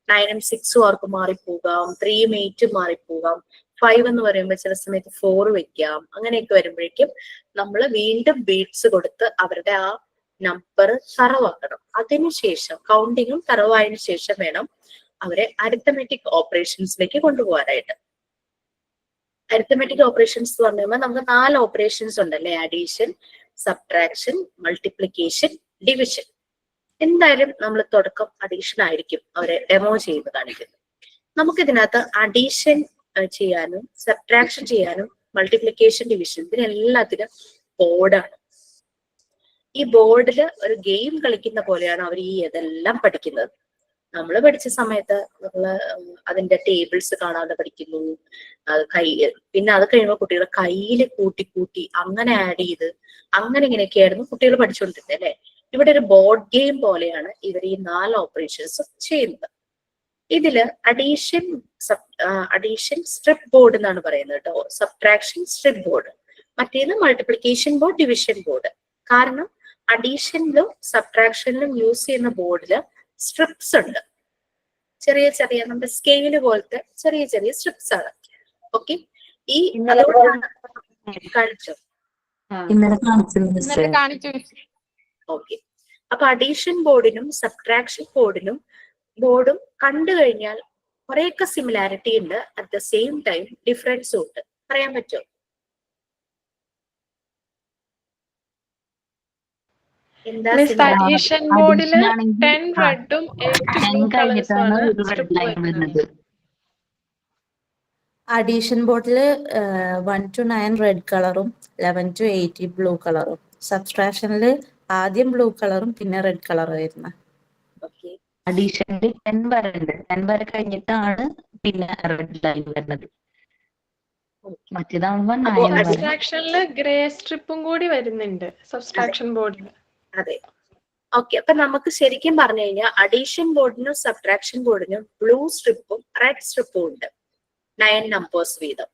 9 ഉം 6 അവർക്ക് മാറിപ്പോകാം, 3 ഉം 8 മാറിപ്പോകാം, 5 എന്ന് പറയുമ്പോൾ ചില സമയത്ത് 4 വെക്കാം. അങ്ങനെയൊക്കെ വരുമ്പോഴേക്കും നമ്മൾ വീണ്ടും ബീഡ്സ് കൊടുത്ത് അവരുടെ ആ നമ്പർ തറവാക്കണം. അതിനുശേഷം കൗണ്ടിങ്ങും തറവായതിനു ശേഷം വേണം അവരെ അരിത്തമെറ്റിക് ഓപ്പറേഷൻസിലേക്ക് കൊണ്ടുപോകാനായിട്ട്. അരിത്തമെറ്റിക് ഓപ്പറേഷൻസ് എന്ന് പറഞ്ഞു കഴിയുമ്പോൾ നമുക്ക് 4 ഓപ്പറേഷൻസ് ഉണ്ടല്ലേ: അഡീഷൻ, സബ്ട്രാക്ഷൻ, മൾട്ടിപ്ലിക്കേഷൻ, ഡിവിഷൻ. എന്തായാലും നമ്മൾ തുടക്കം അഡീഷൻ ആയിരിക്കും അവരെ ഡെമോ ചെയ്ത് കാണിക്കുന്നത്. നമുക്കിതിനകത്ത് അഡീഷൻ ചെയ്യാനും സബ്ട്രാക്ഷൻ ചെയ്യാനും മൾട്ടിപ്ലിക്കേഷൻ, ഡിവിഷൻ ഇതിനെല്ലാത്തിനും ബോർഡാണ്. ഈ ബോർഡിൽ ഒരു ഗെയിം കളിക്കുന്ന പോലെയാണ് അവർ ഇതെല്ലാം പഠിക്കുന്നത്. നമ്മൾ പഠിച്ച സമയത്ത് നമ്മള് അതിന്റെ ടേബിൾസ് കാണാതെ പഠിക്കുന്നു. പിന്നെ അത് കഴിയുമ്പോൾ കുട്ടികളെ കയ്യിൽ കൂട്ടി അങ്ങനെ ആഡ് ചെയ്ത് അങ്ങനെ ഇങ്ങനെയൊക്കെയായിരുന്നു കുട്ടികൾ പഠിച്ചുകൊണ്ടിരുന്നത് അല്ലെ. ഇവിടെ ഒരു ബോർഡ് ഗെയിം പോലെയാണ് ഇവർ ഈ 4 ഓപ്പറേഷൻസ് ചെയ്യുന്നത്. ഇതില് അഡീഷൻ സ്ട്രിപ്പ് ബോർഡ് എന്നാണ് പറയുന്നത് കേട്ടോ. സബ്ട്രാക്ഷൻ സ്ട്രിപ്പ് ബോർഡ്, മറ്റേത് മൾട്ടിപ്ലിക്കേഷൻ ബോർഡ്, ഡിവിഷൻ ബോർഡ്. കാരണം അഡീഷനിലും സബ്ട്രാക്ഷനിലും യൂസ് ചെയ്യുന്ന ബോർഡില് സ്ട്രിപ്സ് ഉണ്ട്. ചെറിയ നമ്മുടെ സ്കെയില് പോലത്തെ ചെറിയ സ്ട്രിപ്സ് ആണ്. ഓക്കെ, ഈ ഇന്നലെ കാണിച്ചോ? ഇന്നലെ കാണിച്ചു. ഓക്കെ. അപ്പൊ അഡീഷൻ ബോർഡിനും സബ്ട്രാക്ഷൻ ബോർഡും കണ്ടു കഴിഞ്ഞാൽ കുറെയൊക്കെ സിമിലാരിറ്റി ഉണ്ട്, അറ്റ് ദ സെയിം ടൈം ഡിഫറൻസും ഉണ്ട്. പറയാൻ പറ്റുമോ? എന്താ അഡീഷൻ ബോർഡില് 10 റെഡും 8 ബ്ലൂ കളേഴ്സുമാണ് സ്ട്രിപ്പ് വരുന്നത്. അഡീഷൻ ബോർഡിൽ 1 to 9 റെഡ് കളറും 11 to 18 ബ്ലൂ കളറും. സബ്സ്ട്രാക്ഷനിൽ ആദ്യം ബ്ലൂ കളറും പിന്നെ റെഡ് കളറും വരുന്ന. അഡീഷനിൽ 10 വരെ ഉണ്ട്. 10 വരെ കഴിഞ്ഞിട്ടാണ് പിന്നെ റെഡ് ലൈൻ വരുന്നത്. മറ്റേതാവുമ്പോ സബ്സ്ട്രാക്ഷനില് ഗ്രേ സ്ട്രിപ്പും കൂടി വരുന്നുണ്ട് സബ്സ്ട്രാക്ഷൻ ബോർഡിൽ. അതെ. ഓക്കെ. അപ്പൊ നമുക്ക് ശരിക്കും പറഞ്ഞു കഴിഞ്ഞാൽ അഡീഷൻ ബോർഡിനും സബ്ട്രാക്ഷൻ ബോർഡിനും ബ്ലൂ സ്ട്രിപ്പും റെഡ് സ്ട്രിപ്പും ഉണ്ട്, 9 നമ്പേഴ്സ് വീതം.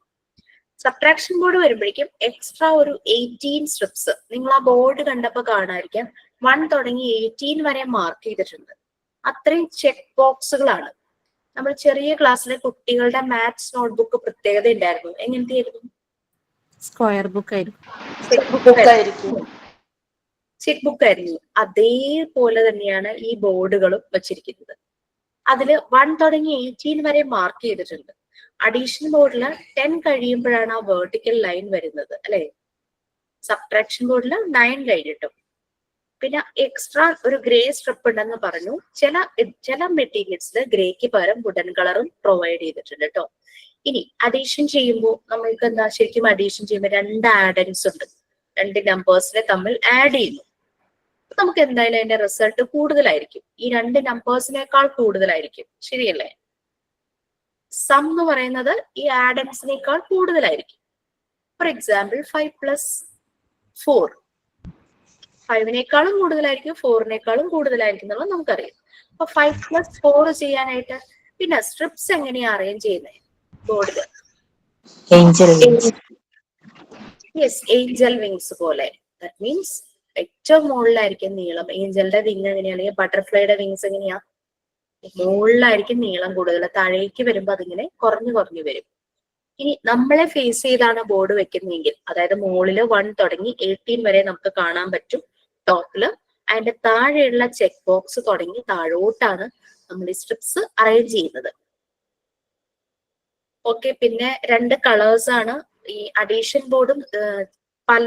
സബ്ട്രാക്ഷൻ ബോർഡ് വരുമ്പോഴേക്കും എക്സ്ട്രാ ഒരു 18 സ്ട്രിപ്സ് നിങ്ങൾ ആ ബോർഡ് കണ്ടപ്പോ കാണാതിരിക്കാം. 1 തുടങ്ങി 18 വരെ മാർക്ക് ചെയ്തിട്ടുണ്ട്. അത്രയും ചെക്ക് ബോക്സുകളാണ്. നമ്മൾ ചെറിയ ക്ലാസ്സിലെ കുട്ടികളുടെ മാത്സ് നോട്ട്ബുക്ക് പ്രത്യേകത ഉണ്ടായിരുന്നു. എങ്ങനത്തെ ആയിരുന്നു? സ്ക്വയർ ബുക്ക് ആയിരിക്കും. ചെക്ക് ബുക്ക് ആയിരുന്നു. അതേപോലെ തന്നെയാണ് ഈ ബോർഡുകളും വെച്ചിരിക്കുന്നത്. അതില് 1 തുടങ്ങി 18 വരെ മാർക്ക് ചെയ്തിട്ടുണ്ട്. അഡീഷൻ ബോർഡില് 10 കഴിയുമ്പോഴാണ് ആ വേർട്ടിക്കൽ ലൈൻ വരുന്നത്, അല്ലെ? സബ്ട്രാക്ഷൻ ബോർഡില് 9 കഴിഞ്ഞിട്ടും. പിന്നെ എക്സ്ട്രാ ഒരു ഗ്രേ സ്ട്രിപ്പ് ഉണ്ടെന്ന് പറഞ്ഞു. ചില മെറ്റീരിയൽസിൽ ഗ്രേക്ക് പകരം വുഡൻ കളറും പ്രൊവൈഡ് ചെയ്തിട്ടുണ്ട് കേട്ടോ. ഇനി അഡീഷൻ ചെയ്യുമ്പോൾ നമ്മൾക്ക് എന്താ, ശരിക്കും അഡീഷൻ ചെയ്യുമ്പോൾ 2 ആഡൻസ് ഉണ്ട്. 2 നമ്പേഴ്സിനെ തമ്മിൽ ആഡ് ചെയ്യുന്നു. നമുക്ക് എന്തായാലും അതിന്റെ റിസൾട്ട് കൂടുതലായിരിക്കും, ഈ 2 നമ്പേഴ്സിനേക്കാൾ കൂടുതലായിരിക്കും. ശരിയല്ലേ? സം എന്ന് പറയുന്നത് ഈ ആഡൻസിനേക്കാൾ കൂടുതലായിരിക്കും. ഫോർ എക്സാമ്പിൾ 5 + 4 5നേക്കാളും കൂടുതലായിരിക്കും, 4നേക്കാളും കൂടുതലായിരിക്കും എന്നുള്ളത് നമുക്കറിയാം. അപ്പൊ 5 + 4 ചെയ്യാനായിട്ട് പിന്നെ സ്ട്രിപ്സ് എങ്ങനെയാ അറേഞ്ച് ചെയ്യുന്നത് ബോർഡില്? ഏഞ്ചൽ വിങ്സ് പോലെ. ദാറ്റ് മീൻസ് ഏറ്റവും മുകളിലായിരിക്കും നീളം. ഏഞ്ചലിന്റെ വിങ് എങ്ങനെയാ, അല്ലെങ്കിൽ ബട്ടർഫ്ലൈയുടെ വിങ്സ് എങ്ങനെയാ? മുകളിലായിരിക്കും നീളം കൂടുതൽ. താഴേക്ക് വരുമ്പോ അതിങ്ങനെ കുറഞ്ഞു വരും. ഇനി നമ്മളെ ഫേസ് ചെയ്താണ് ബോർഡ് വെക്കുന്നതെങ്കിൽ, അതായത് മുകളില് 1 തുടങ്ങി 18 വരെ നമുക്ക് കാണാൻ പറ്റും ടോപ്പില്. അതിന്റെ താഴെയുള്ള ചെക്ക് ബോക്സ് തുടങ്ങി താഴോട്ടാണ് നമ്മൾ ഈ സ്ട്രിപ്സ് അറേഞ്ച് ചെയ്യുന്നത്. ഓക്കെ. പിന്നെ 2 കളേഴ്സ് ആണ് ഈ അഡീഷൻ ബോർഡും. പല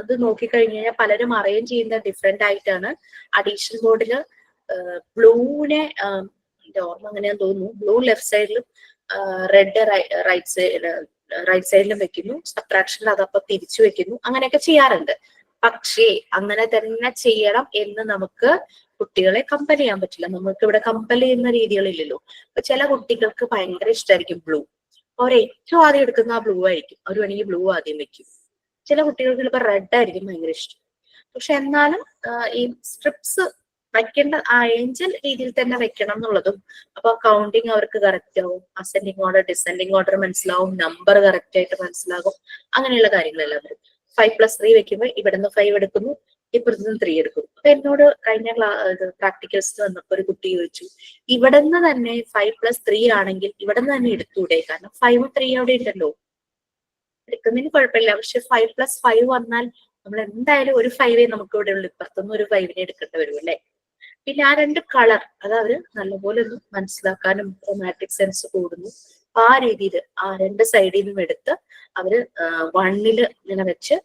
ഇത് നോക്കിക്കഴിഞ്ഞു കഴിഞ്ഞാൽ പലരും അറേഞ്ച് ചെയ്യുന്ന ഡിഫറെന്റ് ആയിട്ടാണ്. അഡീഷൻ ബോർഡില് ബ്ലൂവിനെ, എന്റെ ഓർമ്മ അങ്ങനെയാന്ന് തോന്നുന്നു, ബ്ലൂ ലെഫ്റ്റ് സൈഡിലും റെഡ് റൈറ്റ് സൈഡിലും വെക്കുന്നു. സബ്ട്രാക്ഷനിൽ അതപ്പോ തിരിച്ചു വെക്കുന്നു. അങ്ങനെയൊക്കെ ചെയ്യാറുണ്ട്. പക്ഷേ അങ്ങനെ തന്നെ ചെയ്യണം എന്ന് നമുക്ക് കുട്ടികളെ കമ്പൽ ചെയ്യാൻ പറ്റില്ല. നമുക്ക് ഇവിടെ കമ്പൽ ചെയ്യുന്ന രീതികളില്ലല്ലോ. അപ്പൊ ചില കുട്ടികൾക്ക് ഭയങ്കര ഇഷ്ടമായിരിക്കും ബ്ലൂ. അവർ ഏറ്റവും ആദ്യം എടുക്കുന്ന ആ ബ്ലൂ ആയിരിക്കും. അവർ വേണമെങ്കിൽ ബ്ലൂ ആദ്യം വെക്കും. ചില കുട്ടികൾക്ക് ചിലപ്പോൾ റെഡ് ആയിരിക്കും ഭയങ്കര ഇഷ്ടം. പക്ഷെ എന്നാലും ഈ സ്ട്രിപ്സ് വെക്കേണ്ട ആ ഏഞ്ചൽ രീതിയിൽ തന്നെ വെക്കണം എന്നുള്ളതും, അപ്പൊ കൗണ്ടിങ് അവർക്ക് കറക്റ്റ് ആവും. അസെൻഡിങ് ഓർഡർ ഡിസെൻഡിങ് ഓർഡർ മനസ്സിലാവും, നമ്പർ കറക്റ്റ് ആയിട്ട് മനസ്സിലാകും. അങ്ങനെയുള്ള കാര്യങ്ങളെല്ലാം വരും. 5 + 3 വെക്കുമ്പോൾ ഇവിടുന്ന് 5 എടുക്കുന്നു, ഇപ്പുറത്തുനിന്ന് 3 എടുക്കുന്നു. അപ്പൊ എന്നോട് കഴിഞ്ഞ പ്രാക്ടിക്കൽസിൽ വന്നപ്പോ ഒരു കുട്ടി ചോദിച്ചു, ഇവിടുന്ന് തന്നെ 5 + 3 ആണെങ്കിൽ ഇവിടുന്ന് തന്നെ എടുത്തൂടെ? കാരണം 5 3 അവിടെ ഉണ്ടല്ലോ, എടുക്കുന്നതിന് കുഴപ്പമില്ല. പക്ഷെ 5 + 5 വന്നാൽ നമ്മൾ എന്തായാലും ഒരു 5 നമുക്ക് ഇവിടെ ഉള്ളു, ഇപ്പുറത്തുനിന്ന് ഒരു 5 എടുക്കേണ്ടി വരും, അല്ലെ? പിന്നെ ആ 2 കളർ അത് അവര് നല്ലപോലെ ഒന്ന് മനസ്സിലാക്കാനും ക്രോമാറ്റിക് സെൻസ് കൂടുന്നു. ആ രീതിയിൽ ആ 2 സൈഡിൽ നിന്നും എടുത്ത് അവര് 1ൽ ഇങ്ങനെ വെച്ച്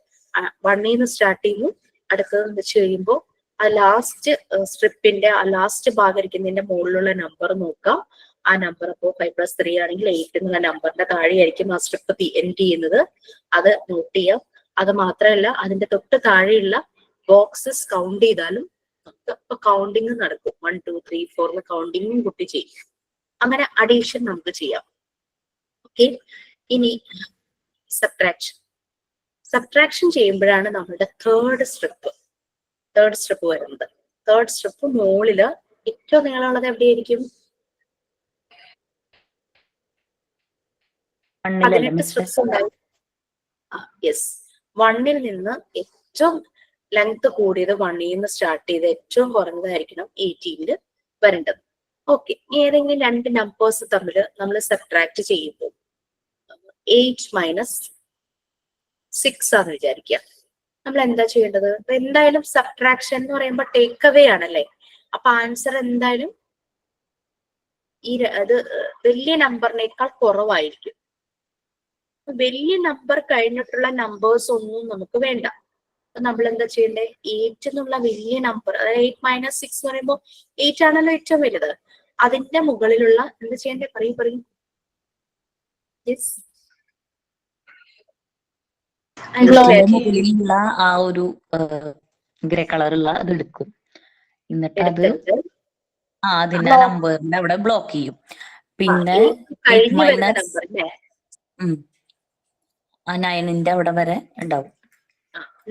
1ൽ നിന്ന് സ്റ്റാർട്ട് ചെയ്യുന്നു. അടുത്തത് വെച്ച് കഴിയുമ്പോൾ ആ ലാസ്റ്റ് സ്ട്രിപ്പിന്റെ ആ ലാസ്റ്റ് ഭാഗം ഇരിക്കുന്നതിന്റെ മുകളിലുള്ള നമ്പർ നോക്കാം. ആ നമ്പർ അപ്പോൾ 5 + 3 ആണെങ്കിൽ 8 എന്നുള്ള നമ്പറിന്റെ താഴെയായിരിക്കും ആ സ്ട്രിപ്പ് എൻഡ് ചെയ്യുന്നത്. അത് നോട്ട് ചെയ്യാം. അത് മാത്രമല്ല, അതിന്റെ തൊട്ട് താഴെയുള്ള ബോക്സസ് കൗണ്ട് ചെയ്താലും അപ്പൊ കൗണ്ടിങ് നടക്കും. 1 2 3 4 കൗണ്ടിങ്ങും കുട്ടി ചെയ്യും. അങ്ങനെ അഡീഷൻ നമുക്ക് ചെയ്യാം. ഓക്കെ. ഇനി സബ്ട്രാക്ഷൻ ചെയ്യുമ്പോഴാണ് നമ്മുടെ തേർഡ് സ്ട്രിപ്പ് വരുന്നത്. തേർഡ് സ്ട്രിപ്പ് മുകളില് ഏറ്റവും നീളമുള്ളത് എവിടെയായിരിക്കും? 18 സ്ട്രിപ്സ് ഉണ്ടാവും. യെസ്, 1ൽ നിന്ന് ഏറ്റവും ലെങ്ത് കൂടിയത് 1ൽ നിന്ന് സ്റ്റാർട്ട് ചെയ്ത് ഏറ്റവും കുറഞ്ഞതായിരിക്കണം 18ൽ വരേണ്ടത്. ഓക്കെ. ഏതെങ്കിലും 2 നമ്പേഴ്സ് തമ്മിൽ നമ്മൾ സബ്ട്രാക്ട് ചെയ്യുമ്പോൾ 8 മൈനസ് 6 ആണെന്ന് വിചാരിക്കുക. നമ്മൾ എന്താ ചെയ്യേണ്ടത്? അപ്പൊ എന്തായാലും സബ്ട്രാക്ഷൻ എന്ന് പറയുമ്പോൾ ടേക്ക് അവേ ആണല്ലേ. അപ്പൊ ആൻസർ എന്തായാലും അത് വലിയ നമ്പറിനേക്കാൾ കുറവായിരിക്കും. വലിയ നമ്പർ കഴിഞ്ഞിട്ടുള്ള നമ്പേഴ്സ് ഒന്നും നമുക്ക് വേണ്ട. അപ്പൊ നമ്മൾ എന്താ ചെയ്യേണ്ടത്? 8 എന്നുള്ള വലിയ നമ്പർ, അതായത് 8 മൈനസ് 6 എന്ന് പറയുമ്പോൾ 8 ആണല്ലോ ഏറ്റവും വലുത്. അതിന്റെ മുകളിലുള്ള എന്താ ചെയ്യേണ്ടത്? പറയും. മുകളിലുള്ള ആ ഒരു ഗ്രേ കളറുള്ള അത് എടുക്കും. എന്നിട്ട് അത് അതിന്റെ നമ്പറിന്റെ അവിടെ ബ്ലോക്ക് ചെയ്യും. പിന്നെ 9ന്റെ അവിടെ വരെ ഉണ്ടാവും.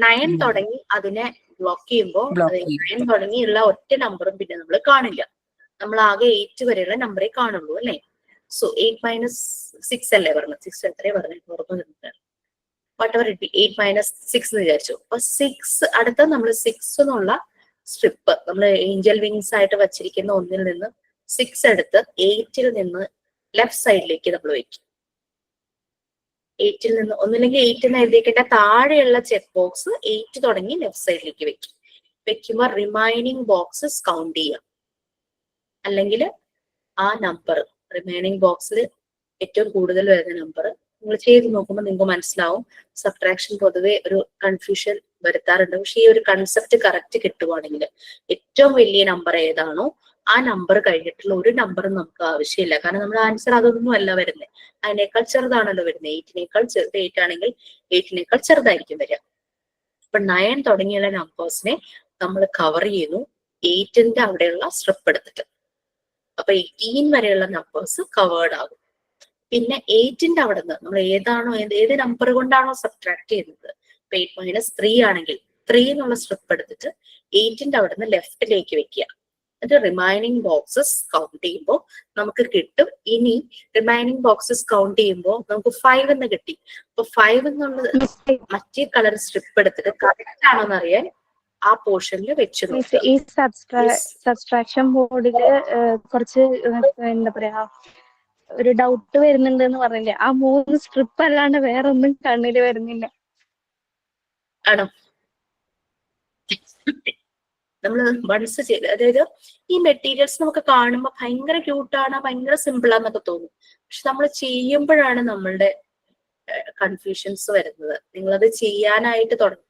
9 തുടങ്ങി അതിനെ ബ്ലോക്ക് ചെയ്യുമ്പോൾ 9 തുടങ്ങിയുള്ള ഒറ്റ നമ്പറും പിന്നെ നമ്മൾ കാണില്ല. നമ്മൾ ആകെ 8 വരെയുള്ള നമ്പറേ കാണുള്ളൂ അല്ലെ. സോ 8 മൈനസ് 6 അല്ലേ പറഞ്ഞത്? 6 എത്രയാ പറഞ്ഞത്? ഓർമ്മ whatever it be, 8 minus 6 എന്ന് വിചാരിച്ചു. അപ്പൊ 6 അടുത്ത നമ്മൾ 6 എന്നുള്ള സ്ട്രിപ്പ് നമ്മൾ ഏഞ്ചൽ വിങ്സ് ആയിട്ട് വച്ചിരിക്കുന്ന ഒന്നിൽ നിന്ന് 6 എടുത്ത് 8ൽ നിന്ന് ലെഫ്റ്റ് സൈഡിലേക്ക് നമ്മൾ വെക്കും. 8ൽ നിന്ന് ഒന്നില്ലെങ്കിൽ 8 എന്ന് എഴുതിയേക്കിന്റെ താഴെയുള്ള ചെക്ക് ബോക്സ് 8 തുടങ്ങി ലെഫ്റ്റ് സൈഡിലേക്ക് വെക്കും. വെക്കുമ്പോൾ റിമൈനിങ് ബോക്സസ് കൗണ്ട് ചെയ്യാം. അല്ലെങ്കിൽ ആ നമ്പർ റിമൈനിങ് ബോക്സിൽ ഏറ്റവും കൂടുതൽ വരുന്ന നമ്പർ നിങ്ങൾ ചെയ്ത് നോക്കുമ്പോൾ നിങ്ങൾക്ക് മനസ്സിലാവും. സബ്ട്രാക്ഷൻ പൊതുവെ ഒരു കൺഫ്യൂഷൻ വരുത്താറുണ്ട്. പക്ഷെ ഈ ഒരു കൺസെപ്റ്റ് കറക്റ്റ് കിട്ടുവാണെങ്കിൽ ഏറ്റവും വലിയ നമ്പർ ഏതാണോ ആ നമ്പർ കഴിഞ്ഞിട്ടുള്ള ഒരു നമ്പറും നമുക്ക് ആവശ്യമില്ല. കാരണം നമ്മുടെ ആൻസർ അതൊന്നും അല്ല വരുന്നത്, അതിനേക്കാൾ ചെറുതാണല്ലോ വരുന്നത്. 8നേക്കാൾ ചെറുത് 8 ആണെങ്കിൽ 8നേക്കാൾ ചെറുതായിരിക്കും വരിക. അപ്പൊ 9 തുടങ്ങിയുള്ള നമ്പേഴ്സിനെ നമ്മൾ കവർ ചെയ്യുന്നു 8ന്റെ അവിടെയുള്ള സ്ട്രിപ്പ് എടുത്തിട്ട്. അപ്പൊ 18 വരെയുള്ള നമ്പേഴ്സ് കവേർഡ് ആകും. പിന്നെ 8ന്റെ അവിടെ നിന്ന് നമ്മൾ ഏത് നമ്പർ കൊണ്ടാണോ സബ്ട്രാക്ട് ചെയ്യുന്നത്, 8 മൈനസ് 3 ആണെങ്കിൽ 3 എന്നുള്ള സ്ട്രിപ്പ് എടുത്തിട്ട് 8ന്റെ അവിടെ നിന്ന് ലെഫ്റ്റിലേക്ക് വെക്കുക. എന്നിട്ട് റിമൈനിങ് ബോക്സസ് കൗണ്ട് ചെയ്യുമ്പോൾ നമുക്ക് കിട്ടും. ഇനി റിമൈനിങ് ബോക്സസ് കൗണ്ട് ചെയ്യുമ്പോൾ നമുക്ക് 5 എന്ന് കിട്ടി. അപ്പൊ 5 എന്നുള്ളത് മറ്റേ കളർ സ്ട്രിപ്പ് എടുത്തിട്ട് കറക്റ്റ് ആണോ എന്ന് അറിയാൻ ആ പോർഷനിൽ വെച്ച് നോക്കുക. ഈ സബ്സ്ട്രാക്ഷൻ ബോർഡില് കുറച്ച് എന്താ പറയാ ഒരു ഡൗട്ട് വരുന്നുണ്ട് എന്ന് പറഞ്ഞില്ലേ, ആ 3 സ്ട്രിപ്പ് അല്ലാണ്ട് വേറെ ഒന്നും കണ്ണില് വരുന്നില്ല. ആണോ? നമ്മൾ വൺസ് ചെയ്ത്, അതായത് ഈ മെറ്റീരിയൽസ് നമുക്ക് കാണുമ്പോൾ ഭയങ്കര ക്യൂട്ടാണ്, ഭയങ്കര സിമ്പിൾ ആണെന്നൊക്കെ തോന്നും. പക്ഷെ നമ്മൾ ചെയ്യുമ്പോഴാണ് നമ്മളുടെ കൺഫ്യൂഷൻസ് വരുന്നത്. നിങ്ങളത് ചെയ്യാനായിട്ട് തുടങ്ങും.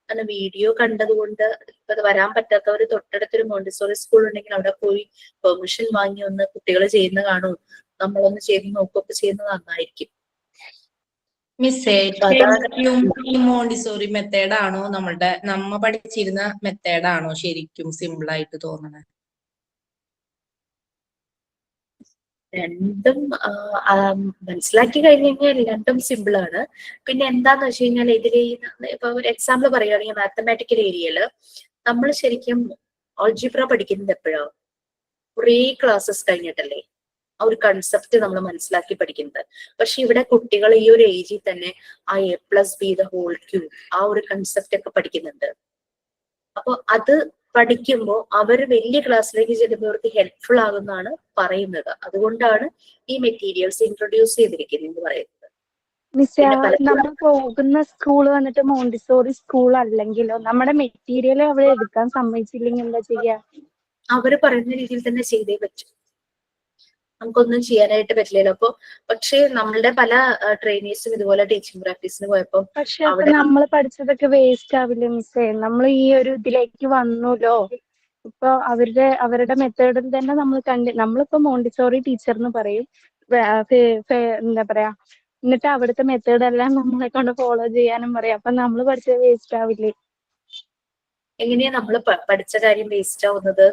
കാരണം വീഡിയോ കണ്ടതുകൊണ്ട് ഇപ്പൊ അത് വരാൻ പറ്റാത്തവർ തൊട്ടടുത്തൊരു മോണ്ടിസോറി സ്കൂൾ ഉണ്ടെങ്കിൽ അവിടെ പോയി പെർമിഷൻ വാങ്ങി ഒന്ന് കുട്ടികൾ ചെയ്യുന്ന കാണും, നമ്മളൊന്ന് ചെയ്ത് നോക്കുകയൊക്കെ ചെയ്യുന്നത് നന്നായിരിക്കും. മിസ്സേ, ഈ മോണ്ടിസോറി മെത്തേഡ് ആണോ നമ്മ പഠിച്ചിരുന്ന മെത്തേഡ് ആണോ ശരിക്കും സിമ്പിൾ ആയിട്ട് തോന്നണേ? രണ്ടും മനസ്സിലാക്കി കഴിഞ്ഞ് കഴിഞ്ഞാൽ രണ്ടും സിമ്പിൾ ആണ്. പിന്നെ എന്താന്ന് വെച്ച് കഴിഞ്ഞാൽ ഇതില് ഇപ്പൊ ഒരു എക്സാമ്പിൾ പറയുകയാണെങ്കിൽ മാത്തമാറ്റിക്കൽ ഏരിയയില് നമ്മൾ ശരിക്കും ഓൾജിബ്ര പഠിക്കുന്നത് എപ്പോഴാ? കുറേ ക്ലാസ്സസ് കഴിഞ്ഞിട്ടല്ലേ ആ ഒരു കൺസെപ്റ്റ് നമ്മൾ മനസ്സിലാക്കി പഠിക്കുന്നത്. പക്ഷെ ഇവിടെ കുട്ടികൾ ഈ ഒരു ഏജിൽ തന്നെ ആ A+B² ആ ഒരു കൺസെപ്റ്റ് ഒക്കെ പഠിക്കുന്നുണ്ട്. അപ്പൊ അത് പഠിക്കുമ്പോൾ അവർ വലിയ ക്ലാസ്സിലേക്ക് ചെല്ലുമ്പോൾ അവർക്ക് ഹെൽപ്ഫുൾ ആകുന്നതാണ് പറയുന്നത്. അതുകൊണ്ടാണ് ഈ മെറ്റീരിയൽസ് ഇൻട്രൊഡ്യൂസ് ചെയ്തിരിക്കുന്നത് എന്ന് പറയുന്നത്. നമ്മൾ പോകുന്ന സ്കൂൾ വന്നിട്ട് മോണ്ടിസോറി സ്കൂൾ അല്ലെങ്കിലോ നമ്മുടെ മെറ്റീരിയൽ അവിടെ എടുക്കാൻ സമ്മതിച്ചില്ലെങ്കിൽ എന്താ ചെയ്യാ? അവര് പറയുന്ന രീതിയിൽ തന്നെ ചെയ്തേ പറ്റും, നമുക്കൊന്നും ചെയ്യാനായിട്ട് പറ്റില്ലല്ലോ. അപ്പൊ പക്ഷേ നമ്മളുടെ പല ട്രെയിനേഴ്സും ഇതുപോലെ ടീച്ചിങ് പ്രാക്ടീസിന് പോയപ്പോ പക്ഷെ നമ്മൾ പഠിച്ചതൊക്കെ വേസ്റ്റ് ആവില്ലേ മിസ്സേ? നമ്മൾ ഈ ഒരു ഇതിലേക്ക് വന്നല്ലോ, ഇപ്പൊ അവരുടെ മെത്തേഡിൽ തന്നെ നമ്മളിപ്പോ മോണ്ടിസോറി ടീച്ചർ എന്ന് പറയും, എന്താ പറയാ, എന്നിട്ട് അവിടുത്തെ മെത്തേഡ് എല്ലാം നമ്മളെ കൊണ്ട് ഫോളോ ചെയ്യാനും പറയാം. അപ്പൊ നമ്മൾ പഠിച്ചത് വേസ്റ്റ് ആവില്ലേ? എങ്ങനെയാ നമ്മൾ പഠിച്ച കാര്യം വേസ്റ്റ് ആവുന്നത്?